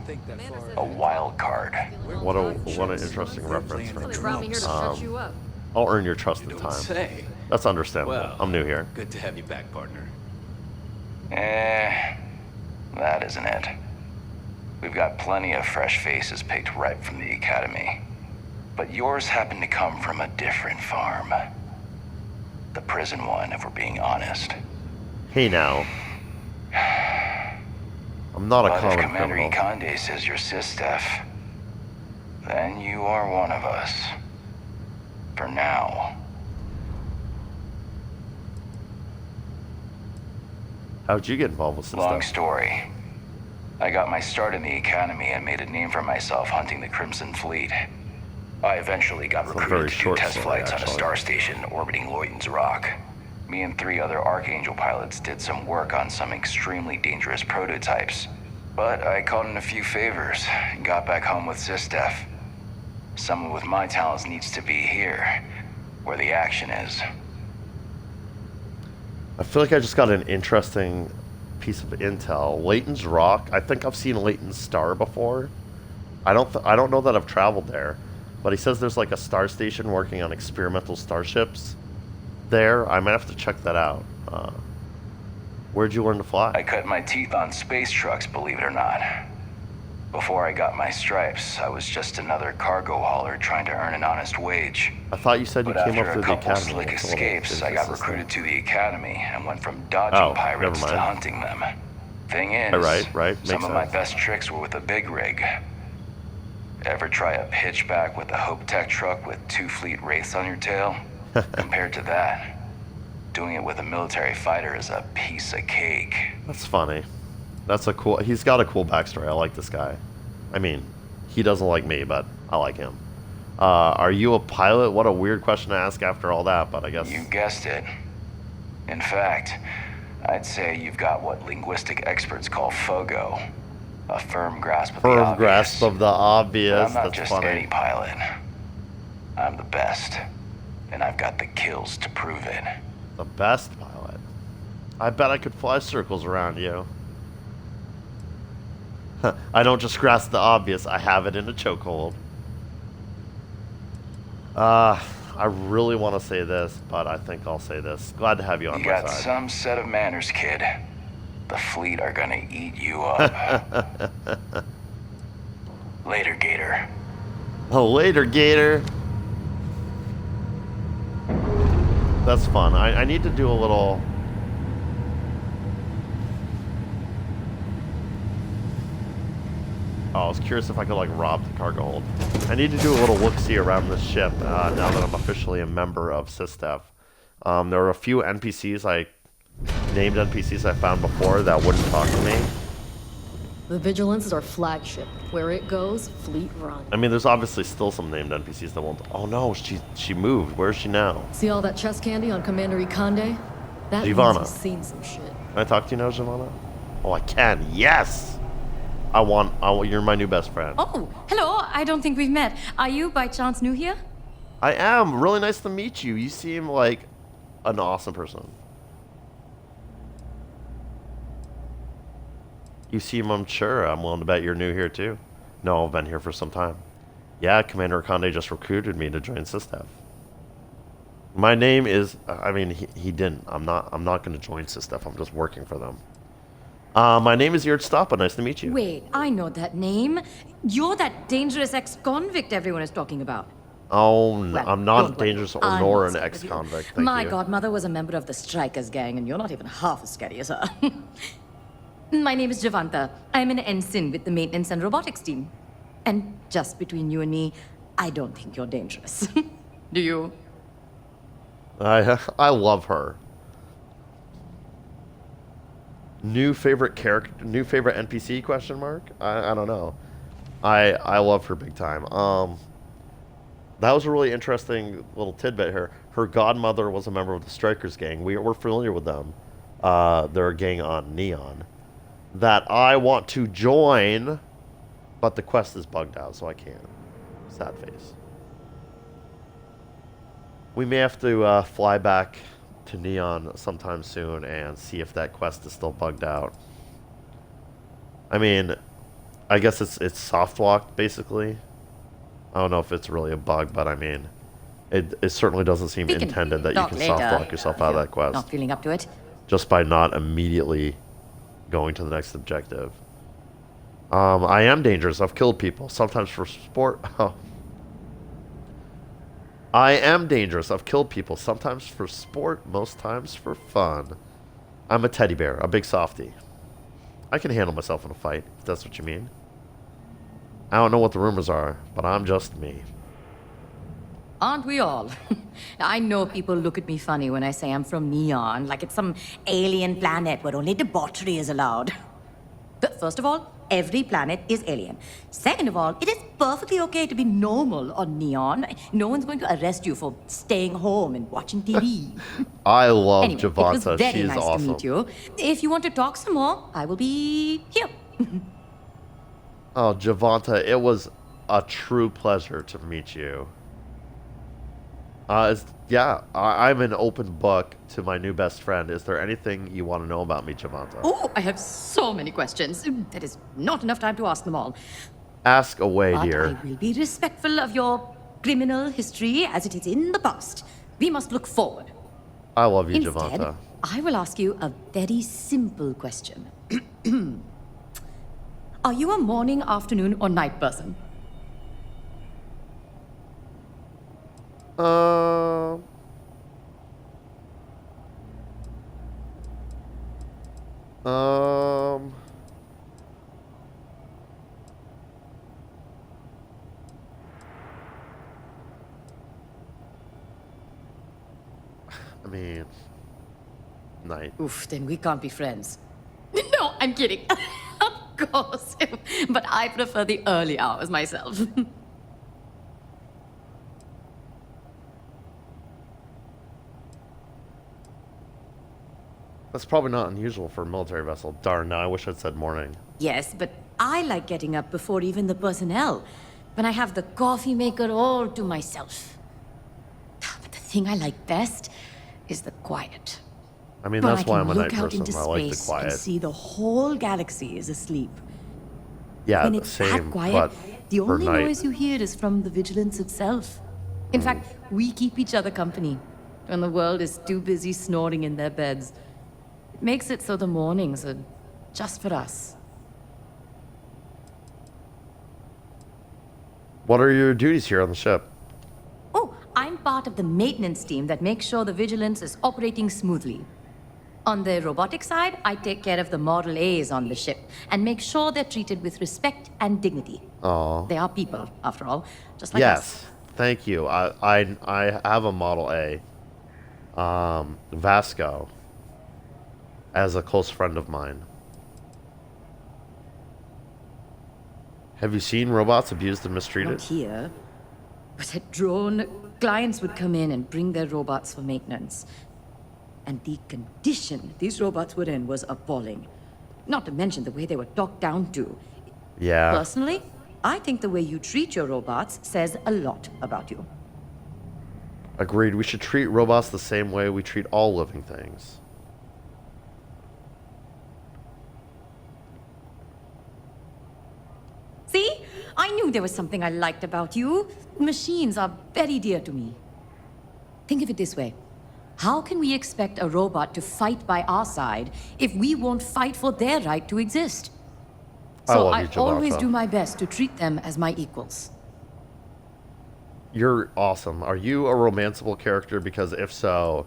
A wild card. What an interesting reference for They brought me here to shut you up. I'll earn your trust in don't time. say. That's understandable. Well, I'm new here. Good to have you back, partner. That isn't it. We've got plenty of fresh faces picked right from the academy. But yours happen to come from a different farm. The prison one, if we're being honest. Hey now. I'm not a But if common Commander criminal. Ikonde says you're Sistef, then you are one of us. For now. How'd you get involved with this Long stuff? story. I got my start in the Academy and made a name for myself hunting the Crimson Fleet. I eventually got recruited to do test flights on a star station orbiting Lloyden's Rock. Me and 3 other Archangel pilots did some work on some extremely dangerous prototypes. But I called in a few favors and got back home with Sistef. Someone with my talents needs to be here, where the action is. I feel like I just got an interesting piece of intel. Layton's Rock. I think I've seen Layton's Star before. I don't know that I've traveled there, but he says there's like a star station working on experimental starships there. I might have to check that out. Where'd you learn to fly? I cut my teeth on space trucks, believe it or not. Before I got my stripes, I was just another cargo hauler trying to earn an honest wage. I thought you said you came up through the academy. After a couple slick escapes, I got recruited to the academy and went from dodging pirates to hunting them. Thing is, some of my best tricks were with a big rig. Ever try a pitchback with a Hope Tech truck with 2 fleet wraiths on your tail? Compared to that, doing it with a military fighter is a piece of cake. That's funny. That's a cool... He's got a cool backstory. I like this guy. I mean, he doesn't like me, but I like him. Are you a pilot? What a weird question to ask after all that, but I guess... You guessed it. In fact, I'd say you've got what linguistic experts call FOGO. A firm grasp of the obvious. Firm grasp of the obvious. But I'm not just any pilot. I'm the best. And I've got the kills to prove it. The best pilot? I bet I could fly circles around you. I don't just grasp the obvious, I have it in a chokehold. I really want to say this, but I think I'll say this. Glad to have you on my side. You got some set of manners, kid. The fleet are gonna eat you up. Later, Gator. Oh, later, Gator. That's fun. I need to do a little... Oh, I was curious if I could, like, rob the cargo hold. I need to do a little look-see around this ship now that I'm officially a member of Sistef. There are a few NPCs named NPCs I found before that wouldn't talk to me. The Vigilance is our flagship. Where it goes, fleet run. I mean, there's obviously still some named NPCs that won't... Oh, no, she moved. Where is she now? See all that chest candy on Commander Ikande? That Giovanna. means he's seen some shit. Can I talk to you now, Giovanna? Oh, I can. Yes! You're my new best friend. Oh, hello. I don't think we've met. Are you by chance new here? I am. Really nice to meet you. You seem like an awesome person. You seem unsure. I'm willing to bet you're new here too. No, I've been here for some time. Yeah, Commander Akande just recruited me to join Sistef. My name is... I mean, he didn't. I'm not going to join Sistef. I'm just working for them. My name is Yurtstapa. Nice to meet you. Wait, I know that name. You're that dangerous ex-convict everyone is talking about. Oh, no, Well, I'm not dangerous I'm nor not an scared of you. ex-convict. Thank My you. godmother was a member of the Strikers gang, and you're not even half as scary as her. My name is Javanta. I'm an ensign with the maintenance and robotics team. And just between you and me, I don't think you're dangerous. Do you? I love her. New favorite character, new favorite NPC question mark? I don't know. I love her big time. That was a really interesting little tidbit here. Her godmother was a member of the Strikers gang. We're familiar with them. They're a gang on Neon that I want to join, but the quest is bugged out, so I can't. Sad face. We may have to fly back to Neon sometime soon and see if that quest is still bugged out. I mean, I guess it's soft locked basically. I don't know if it's really a bug, but I mean, it certainly doesn't seem intended that you can soft lock yourself out of that quest. Not feeling up to it? Just by not immediately going to the next objective. I am dangerous. I've killed people, sometimes for sport. Oh. I am dangerous. I've killed people, sometimes for sport, most times for fun. I'm a teddy bear, a big softie. I can handle myself in a fight, if that's what you mean. I don't know what the rumors are, but I'm just me. Aren't we all? I know people look at me funny when I say I'm from Neon, like it's some alien planet where only debauchery is allowed. But first of all, every planet is alien. Second of all, it is perfectly okay to be normal on Neon. No one's going to arrest you for staying home and watching TV. I love Anyway, it was Javanta. very She's nice awesome. to meet you. If you want to talk some more, I will be here. Oh, Javanta, it was a true pleasure to meet you. I'm an open book to my new best friend. Is there anything you want to know about me, Javanta? Oh, I have so many questions. That is not enough time to ask them all. Ask away, But dear. I will be respectful of your criminal history as it is in the past. We must look forward. I love you, Instead, Javanta. I will ask you a very simple question. Are you a morning, afternoon, or night person? Um, I mean, night. Oof, then we can't be friends. No, I'm kidding. Of course. But I prefer the early hours myself. That's probably not unusual for a military vessel. Darn, now I wish I'd said morning. Yes, but I like getting up before even the personnel. When I have the coffee maker all to myself. But the thing I like best is the quiet. I mean, When that's why I'm a night look out person. into I like the space quiet. and see the whole galaxy is asleep. Yeah, When the it's same, that quiet, but the for only night. noise you hear is from the vigilance itself. In fact, we keep each other company when the world is too busy snoring in their beds. It makes it so the mornings are just for us. What are your duties here on the ship? Oh, I'm part of the maintenance team that makes sure the vigilance is operating smoothly. On the robotic side, I take care of the Model A's on the ship and make sure they're treated with respect and dignity. Oh. They are people, after all, just like us. Yes, thank you. I have a Model A, Vasco, as a close friend of mine. Have you seen robots abused and mistreated? Not here. But at Drone, clients would come in and bring their robots for maintenance. And the condition these robots were in was appalling. Not to mention the way they were talked down to. Yeah. Personally, I think the way you treat your robots says a lot about you. Agreed. We should treat robots the same way we treat all living things. See? I knew there was something I liked about you. Machines are very dear to me. Think of it this way. How can we expect a robot to fight by our side if we won't fight for their right to exist? So I always do my best to treat them as my equals. You're awesome. Are you a romanceable character? Because if so,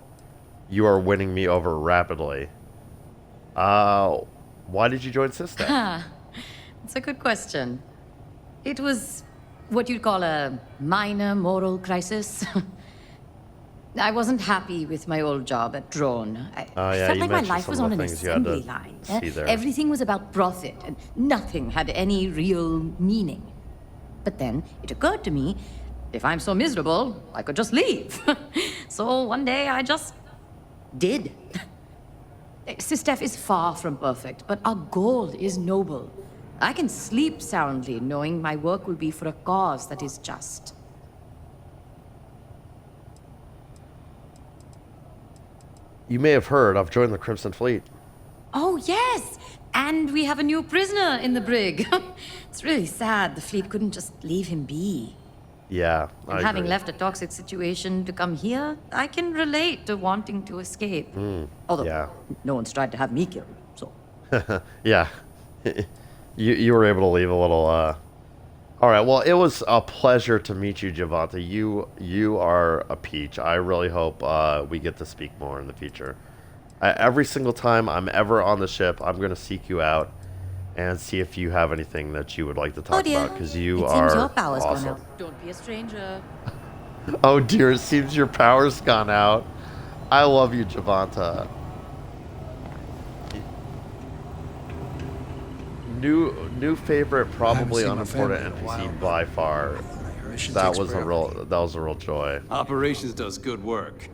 you are winning me over rapidly. Why did you join System? It's a good question. It was what you'd call a minor moral crisis. I wasn't happy with my old job at Drone. I felt like my life was on an assembly line. Everything was about profit, and nothing had any real meaning. But then it occurred to me, if I'm so miserable, I could just leave. So one day I just did. Sistef is far from perfect, but our goal is noble. I can sleep soundly knowing my work will be for a cause that is just. You may have heard I've joined the Crimson Fleet. Oh, yes! And we have a new prisoner in the brig. It's really sad the fleet couldn't just leave him be. Yeah, And having left a toxic situation to come here, I can relate to wanting to escape. Although, no one's tried to have me killed, so. Yeah. you were able to leave a little, All right, well, it was a pleasure to meet you, Javanta. You are a peach. I really hope we get to speak more in the future. Every single time I'm ever on the ship, I'm going to seek you out and see if you have anything that you would like to talk about, because you it are seems your power's awesome. gone out. Don't be a stranger. Oh dear, it seems your power's gone out. I love you, Javanta. New favorite, probably seen my unimportant family in a while, NPC by far. Mission That takes was a forever. real joy. Operations does good work.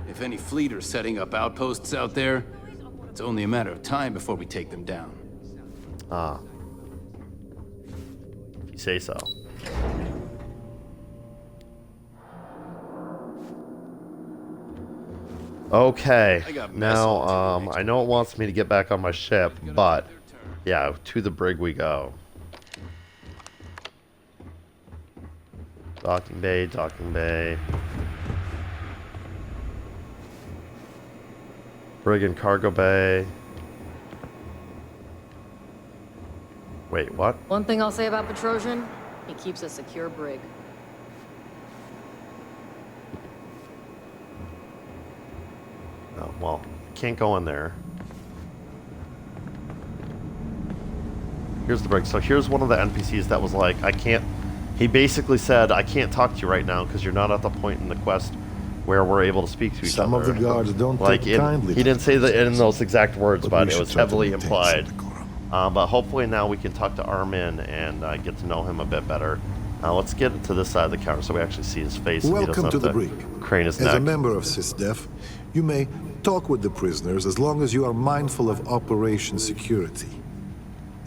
If any fleet are setting up outposts out there, it's only a matter of time before we take them down. Ah. If you say so. Okay. Now, I know it wants me to get back on my ship, but yeah, to the brig we go. Docking bay, docking bay. Brig and cargo bay. Wait, what? One thing I'll say about Petrosian, he keeps a secure brig. Oh, well, can't go in there. Here's the brig. So here's one of the NPCs that was like, I can't... He basically said, I can't talk to you right now because you're not at the point in the quest where we're able to speak to each Some other. of the guards don't like take kindly. He didn't say that in those exact words, but we it should was try to heavily maintain implied. some decorum. But hopefully now we can talk to Armin and get to know him a bit better. Let's get to this side of the counter so we actually see his face. And he doesn't Welcome to have the brig. crane his As neck. a member of SysDef, you may talk with the prisoners as long as you are mindful of operation security.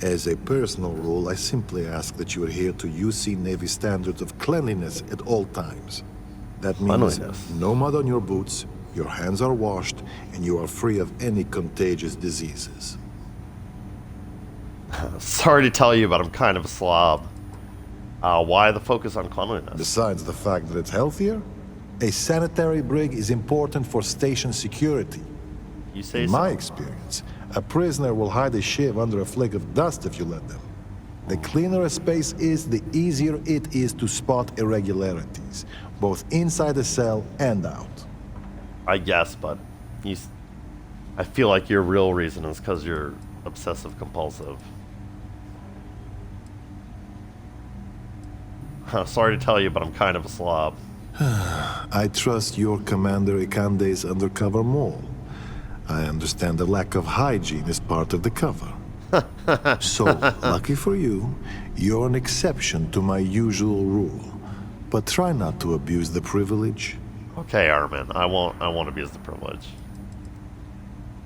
As a personal rule, I simply ask that you adhere to UC Navy standards of cleanliness at all times. That means no mud on your boots, your hands are washed, and you are free of any contagious diseases. Sorry to tell you, but I'm kind of a slob. Why the focus on cleanliness? Besides the fact that it's healthier, a sanitary brig is important for station security. You say In so. my experience, a prisoner will hide a shiv under a flake of dust if you let them. The cleaner a space is, the easier it is to spot irregularities, both inside the cell and out. I guess, but I feel like your real reason is because you're obsessive compulsive. Sorry to tell you, but I'm kind of a slob. I trust your Commander Ikande's undercover mole. I understand the lack of hygiene is part of the cover. So, lucky for you, you're an exception to my usual rule. But try not to abuse the privilege. Okay, Armin, I won't abuse the privilege.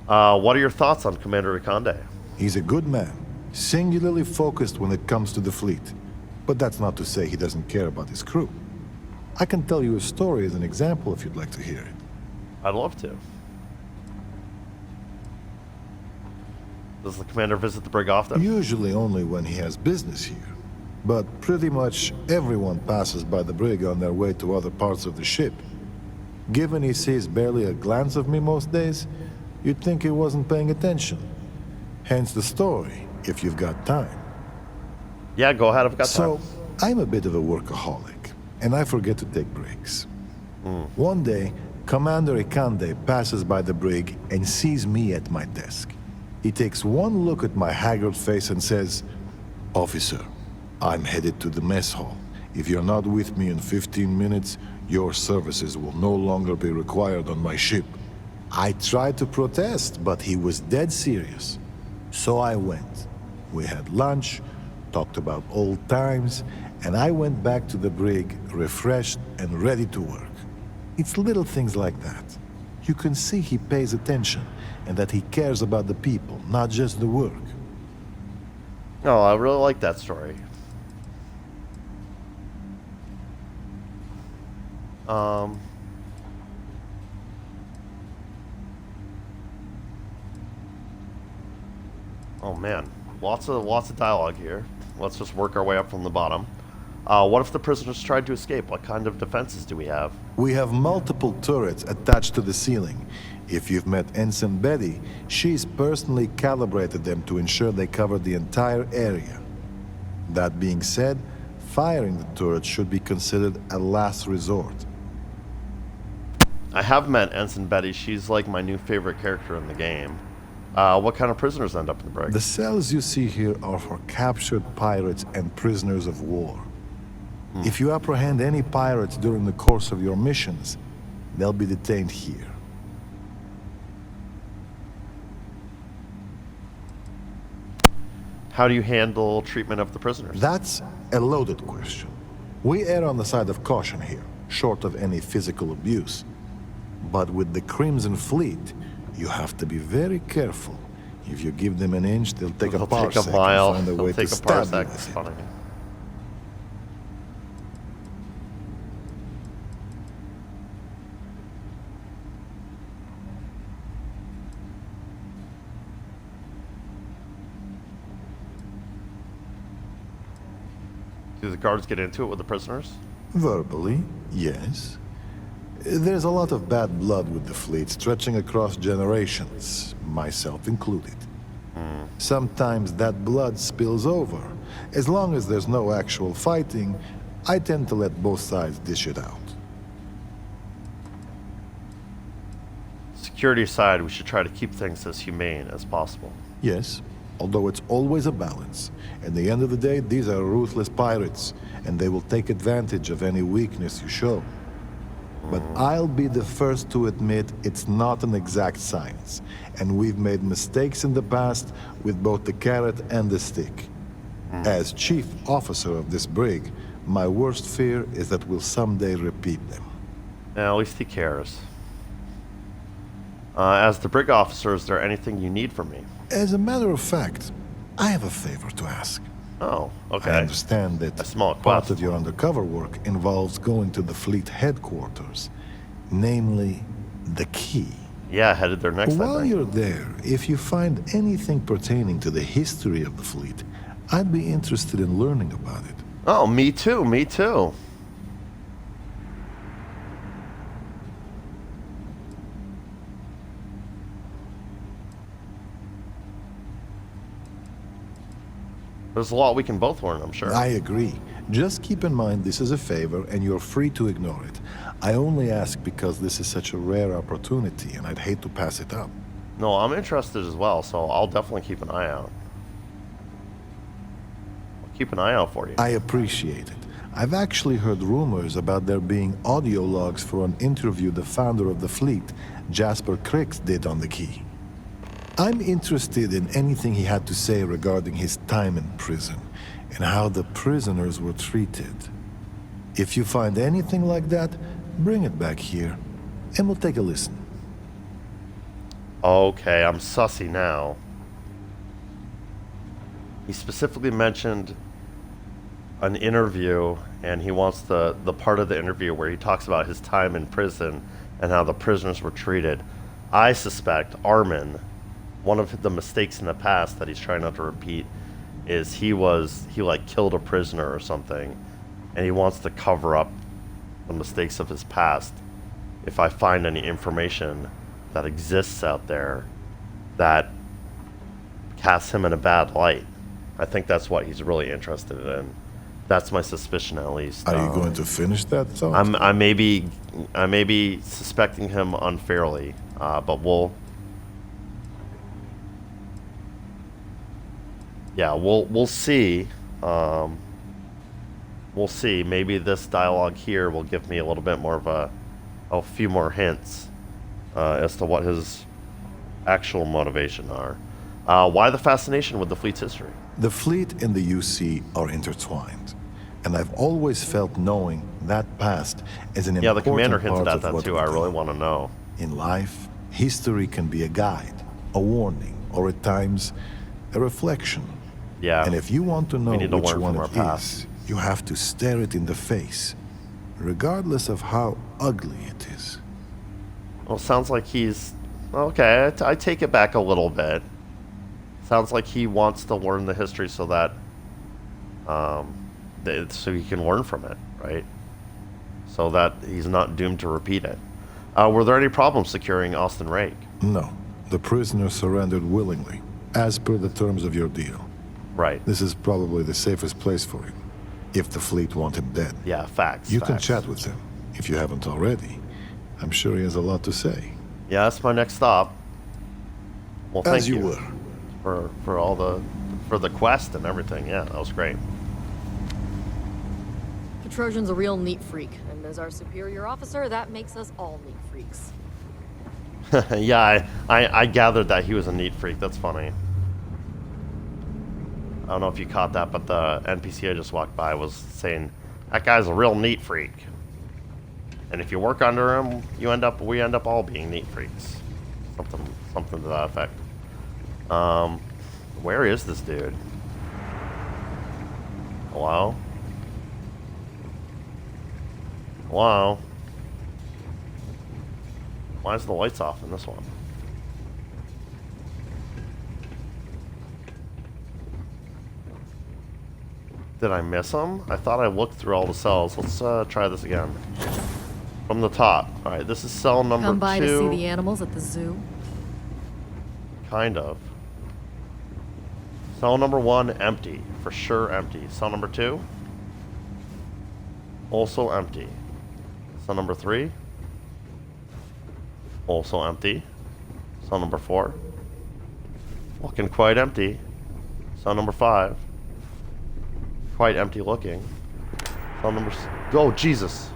What are your thoughts on Commander Ikande? He's a good man, singularly focused when it comes to the fleet. But that's not to say he doesn't care about his crew. I can tell you a story as an example if you'd like to hear it. I'd love to. Does the commander visit the brig often? Usually only when he has business here. But pretty much everyone passes by the brig on their way to other parts of the ship. Given he sees barely a glance of me most days, you'd think he wasn't paying attention. Hence the story, if you've got time. Yeah, go ahead, I've got time. So, I'm a bit of a workaholic, and I forget to take breaks. One day, Commander Ikande passes by the brig and sees me at my desk. He takes one look at my haggard face and says, "Officer, I'm headed to the mess hall. If you're not with me in 15 minutes, your services will no longer be required on my ship." I tried to protest, but he was dead serious. So I went. We had lunch, talked about old times, and I went back to the brig, refreshed and ready to work. It's little things like that. You can see he pays attention, and that he cares about the people, not just the work. Oh, I really like that story. Oh man, lots of dialogue here. Let's just work our way up from the bottom. What if the prisoners tried to escape? What kind of defenses do we have? We have multiple turrets attached to the ceiling. If you've met Ensign Betty, she's personally calibrated them to ensure they cover the entire area. That being said, firing the turrets should be considered a last resort. I have met Ensign Betty. She's like my new favorite character in the game. What kind of prisoners end up in the brig? The cells you see here are for captured pirates and prisoners of war. If you apprehend any pirates during the course of your missions, they'll be detained here. How do you handle treatment of the prisoners? That's a loaded question. We err on the side of caution here, short of any physical abuse. But with the Crimson Fleet, you have to be very careful. If you give them an inch, they'll take a parsec mile. and find a way They'll to take a stab you parsec. with It's it. funny. Do the guards get into it with the prisoners? Verbally, yes. There's a lot of bad blood with the fleet stretching across generations, myself included. Sometimes that blood spills over. As long as there's no actual fighting, I tend to let both sides dish it out. Security aside, we should try to keep things as humane as possible. Yes, although it's always a balance. At the end of the day, these are ruthless pirates, and they will take advantage of any weakness you show. But I'll be the first to admit it's not an exact science, and we've made mistakes in the past with both the carrot and the stick. As chief officer of this brig, my worst fear is that we'll someday repeat them. At least he cares. As the brig officer, is there anything you need from me? As a matter of fact, I have a favor to ask. Oh, okay. I understand that a small part quest. of your undercover work involves going to the fleet headquarters, namely the key. Yeah, headed there next While time. you're there, if you find anything pertaining to the history of the fleet, I'd be interested in learning about it. Oh, me too, me too. There's a lot we can both learn, I'm sure. I agree. Just keep in mind this is a favor and you're free to ignore it. I only ask because this is such a rare opportunity and I'd hate to pass it up. No, I'm interested as well, so I'll definitely keep an eye out. I'll keep an eye out for you. I appreciate it. I've actually heard rumors about there being audio logs for an interview the founder of the fleet, Jasper Cricks, did on the key. I'm interested in anything he had to say regarding his time in prison and how the prisoners were treated. If you find anything like that, bring it back here and we'll take a listen. Okay, I'm sussy now. He specifically mentioned an interview, and he wants the part of the interview where he talks about his time in prison and how the prisoners were treated. I suspect Armin, one of the mistakes in the past that he's trying not to repeat, is he like killed a prisoner or something, and he wants to cover up the mistakes of his past. If I find any information that exists out there that casts him in a bad light, I think that's what he's really interested in. That's my suspicion, at least. Are you going to finish that thought? I may be suspecting him unfairly, but we'll see. We'll see. Maybe this dialogue here will give me a little bit more of a few more hints as to what his actual motivation are. Why the fascination with the fleet's history? The fleet and the UC are intertwined, and I've always felt knowing that past as an important the commander hinted part at of that what too. we I do. really want to know. In life, history can be a guide, a warning, or at times, a reflection. Yeah. And if you want to know we need to which learn one from our it past. is, you have to stare it in the face, regardless of how ugly it is. Well, sounds like he's okay. I take it back a little bit. Sounds like he wants to learn the history so that, so he can learn from it, right? So that he's not doomed to repeat it. Were there any problems securing Austin Rake? No, the prisoner surrendered willingly, as per the terms of your deal. Right. This is probably the safest place for him, if the fleet want him dead. Yeah, facts. You can facts. chat with him, if you haven't already. I'm sure he has a lot to say. Yeah, that's my next stop. Well, thank As you were. for all the quest and everything. Yeah, that was great. The Trojan's a real neat freak, and as our superior officer, that makes us all neat freaks. Yeah, I gathered that he was a neat freak. That's funny. I don't know if you caught that, but the NPC I just walked by was saying, that guy's a real neat freak. And if you work under him, we end up all being neat freaks. Something to that effect. Where is this dude? Hello? Hello? Why is the lights off in this one? Did I miss him? I thought I looked through all the cells. Let's try this again. From the top. Alright, this is cell number 2. Come by to see the animals at the zoo? Kind of. Cell number 1, empty. For sure empty. Cell number 2? Also empty. Cell number 3? Also empty. Cell number 4? Looking quite empty. Cell number 5? Quite empty looking. Cell number... Oh, Jesus!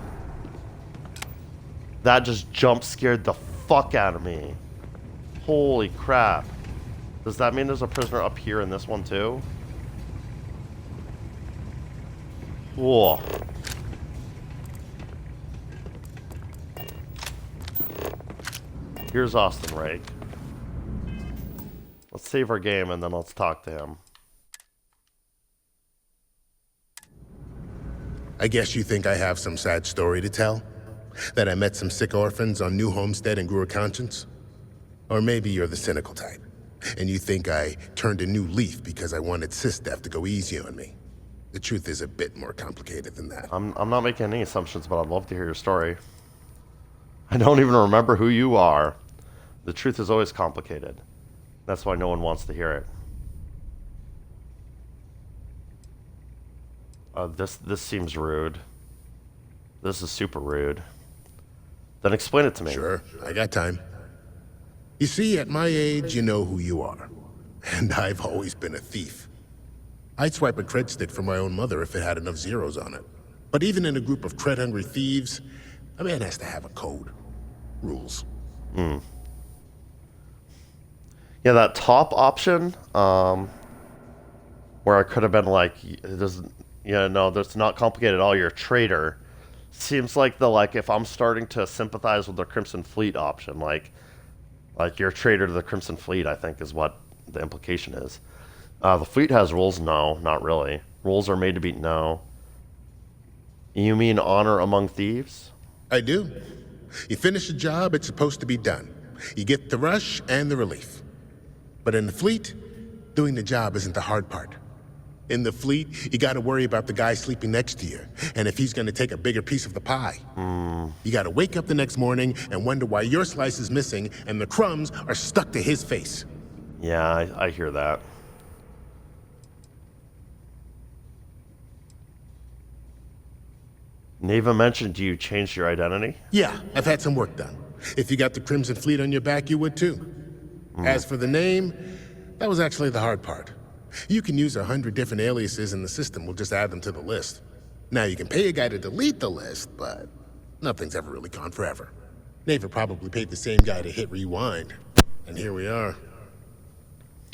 That just jump scared the fuck out of me. Holy crap. Does that mean there's a prisoner up here in this one too? Whoa. Here's Austin Rake. Let's save our game and then let's talk to him. I guess you think I have some sad story to tell? That I met some sick orphans on New Homestead and grew a conscience? Or maybe you're the cynical type, and you think I turned a new leaf because I wanted SysDef to go easy on me. The truth is a bit more complicated than that. I'm not making any assumptions, but I'd love to hear your story. I don't even remember who you are. The truth is always complicated. That's why no one wants to hear it. This seems rude. This is super rude. Then explain it to me. Sure, I got time. You see, at my age, you know who you are. And I've always been a thief. I'd swipe a cred stick for my own mother if it had enough zeros on it. But even in a group of cred-hungry thieves, a man has to have a code. Rules. Yeah, that top option, where I could have been like, that's not complicated at all, you're a traitor. Seems like if I'm starting to sympathize with the Crimson Fleet option, like you're a traitor to the Crimson Fleet, I think is what the implication is. The fleet has rules? No, not really. Rules are made to be... No. You mean honor among thieves? I do. You finish a job, it's supposed to be done. You get the rush and the relief. But in the fleet, doing the job isn't the hard part. In the fleet, you gotta worry about the guy sleeping next to you, and if he's gonna take a bigger piece of the pie. You gotta wake up the next morning and wonder why your slice is missing and the crumbs are stuck to his face. Yeah, I hear that. Neva mentioned you changed your identity? Yeah, I've had some work done. If you got the Crimson Fleet on your back, you would too. As for the name, that was actually the hard part. You can use 100 different aliases and the system will just add them to the list. Now you can pay a guy to delete the list, but nothing's ever really gone forever. Neva probably paid the same guy to hit rewind, and here we are.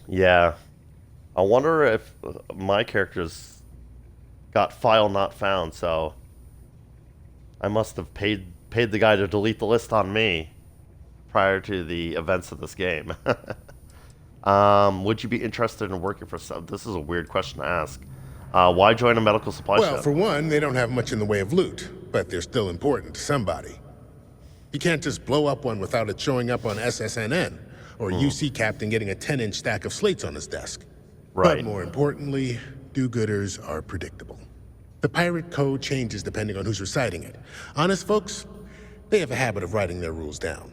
Yeah. I wonder if my character's got file not found, so I must have paid the guy to delete the list on me prior to the events of this game. Would you be interested in working for some... This is a weird question to ask. Why join a medical supply ship? Well, for one, they don't have much in the way of loot, but they're still important to somebody. You can't just blow up one without it showing up on SSNN, or UC Captain getting a 10-inch stack of slates on his desk. Right. But more importantly, do-gooders are predictable. The pirate code changes depending on who's reciting it. Honest folks, they have a habit of writing their rules down.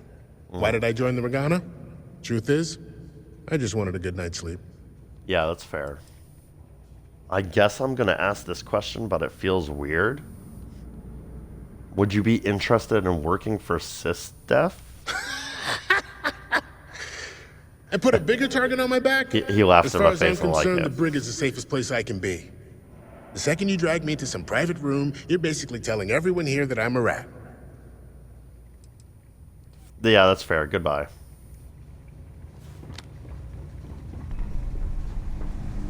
Why did I join the Regana? Truth is, I just wanted a good night's sleep. Yeah, that's fair. I guess I'm going to ask this question, but it feels weird. Would you be interested in working for SysDef? And put a bigger target on my back? He laughs in my face. As far as I'm concerned, like the brig is the safest place I can be. The second you drag me into some private room, you're basically telling everyone here that I'm a rat. Yeah, that's fair. Goodbye.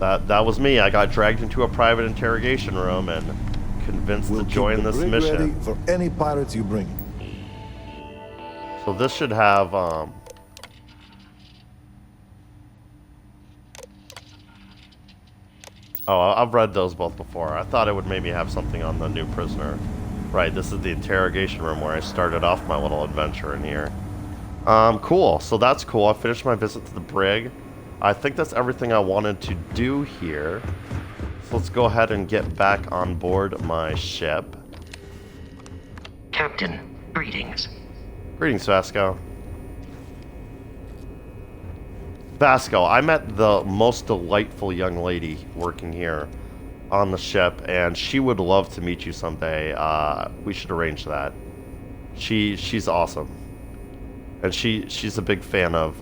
That was me. I got dragged into a private interrogation room and convinced to join this mission. Ready for any pirates you bring. So this should have oh, I've read those both before. I thought it would maybe have something on the new prisoner. Right, this is the interrogation room where I started off my little adventure in here. Cool. So that's cool. I finished my visit to the brig. I think that's everything I wanted to do here. So let's go ahead and get back on board my ship. Captain, greetings. Greetings, Vasco. Vasco, I met the most delightful young lady working here on the ship, and she would love to meet you someday. We should arrange that. She's awesome. And she's a big fan of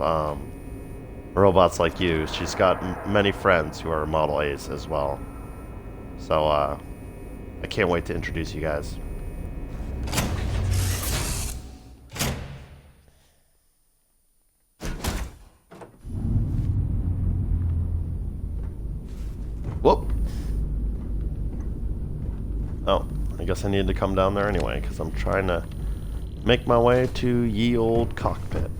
robots like you. She's got many friends who are Model A's as well. So, I can't wait to introduce you guys. Whoop. Oh, I guess I need to come down there anyway, because I'm trying to make my way to ye old cockpit.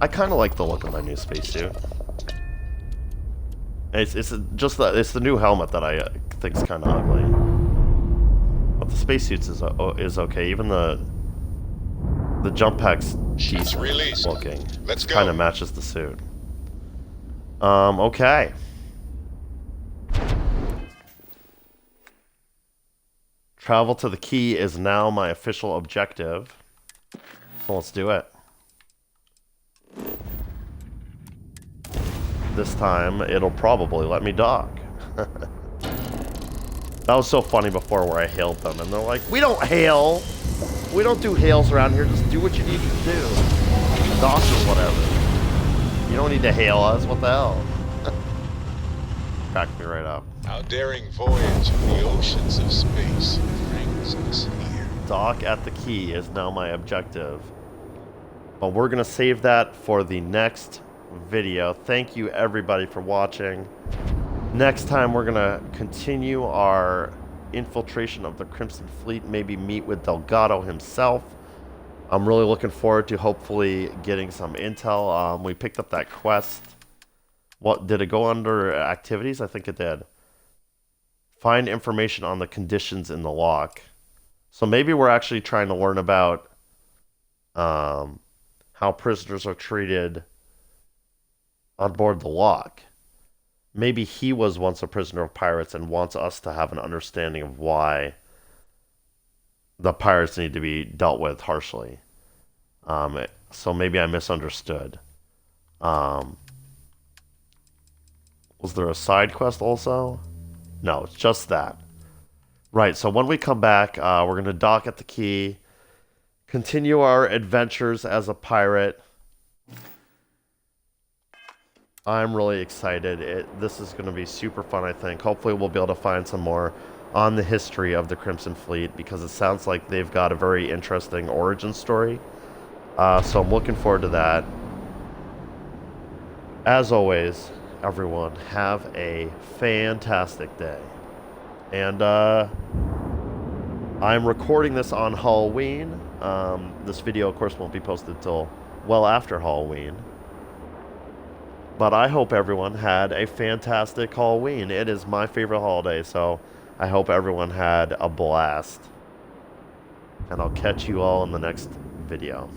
I kind of like the look of my new spacesuit. It's the new helmet that I think's kind of ugly, but the spacesuits is okay. Even the jump pack's decent looking. Let's go. Kind of matches the suit. Okay. Travel to the key is now my official objective. So let's do it. This time, it'll probably let me dock. That was so funny before where I hailed them, and they're like, we don't hail! We don't do hails around here, just do what you need to do. Dock or whatever. You don't need to hail us, what the hell? Cracked me right up. Our daring voyage of the oceans of space brings us here. Dock at the key is now my objective. But we're going to save that for the next video. Thank you everybody for watching. Next time we're going to continue our infiltration of the Crimson Fleet, maybe meet with Delgado himself. I'm really looking forward to hopefully getting some intel. We picked up that quest. What did it go under activities? I think it did. Find information on the conditions in the lock. So maybe we're actually trying to learn about how prisoners are treated on board the lock. Maybe he was once a prisoner of pirates and wants us to have an understanding of why the pirates need to be dealt with harshly. So maybe I misunderstood. Was there a side quest also? No, it's just that. Right, so when we come back, we're going to dock at the key, continue our adventures as a pirate. I'm really excited. This is going to be super fun, I think. Hopefully we'll be able to find some more on the history of the Crimson Fleet, because it sounds like they've got a very interesting origin story. So I'm looking forward to that. As always, everyone, have a fantastic day. And I'm recording this on Halloween. This video, of course, won't be posted till well after Halloween. But I hope everyone had a fantastic Halloween. It is my favorite holiday, so I hope everyone had a blast. And I'll catch you all in the next video.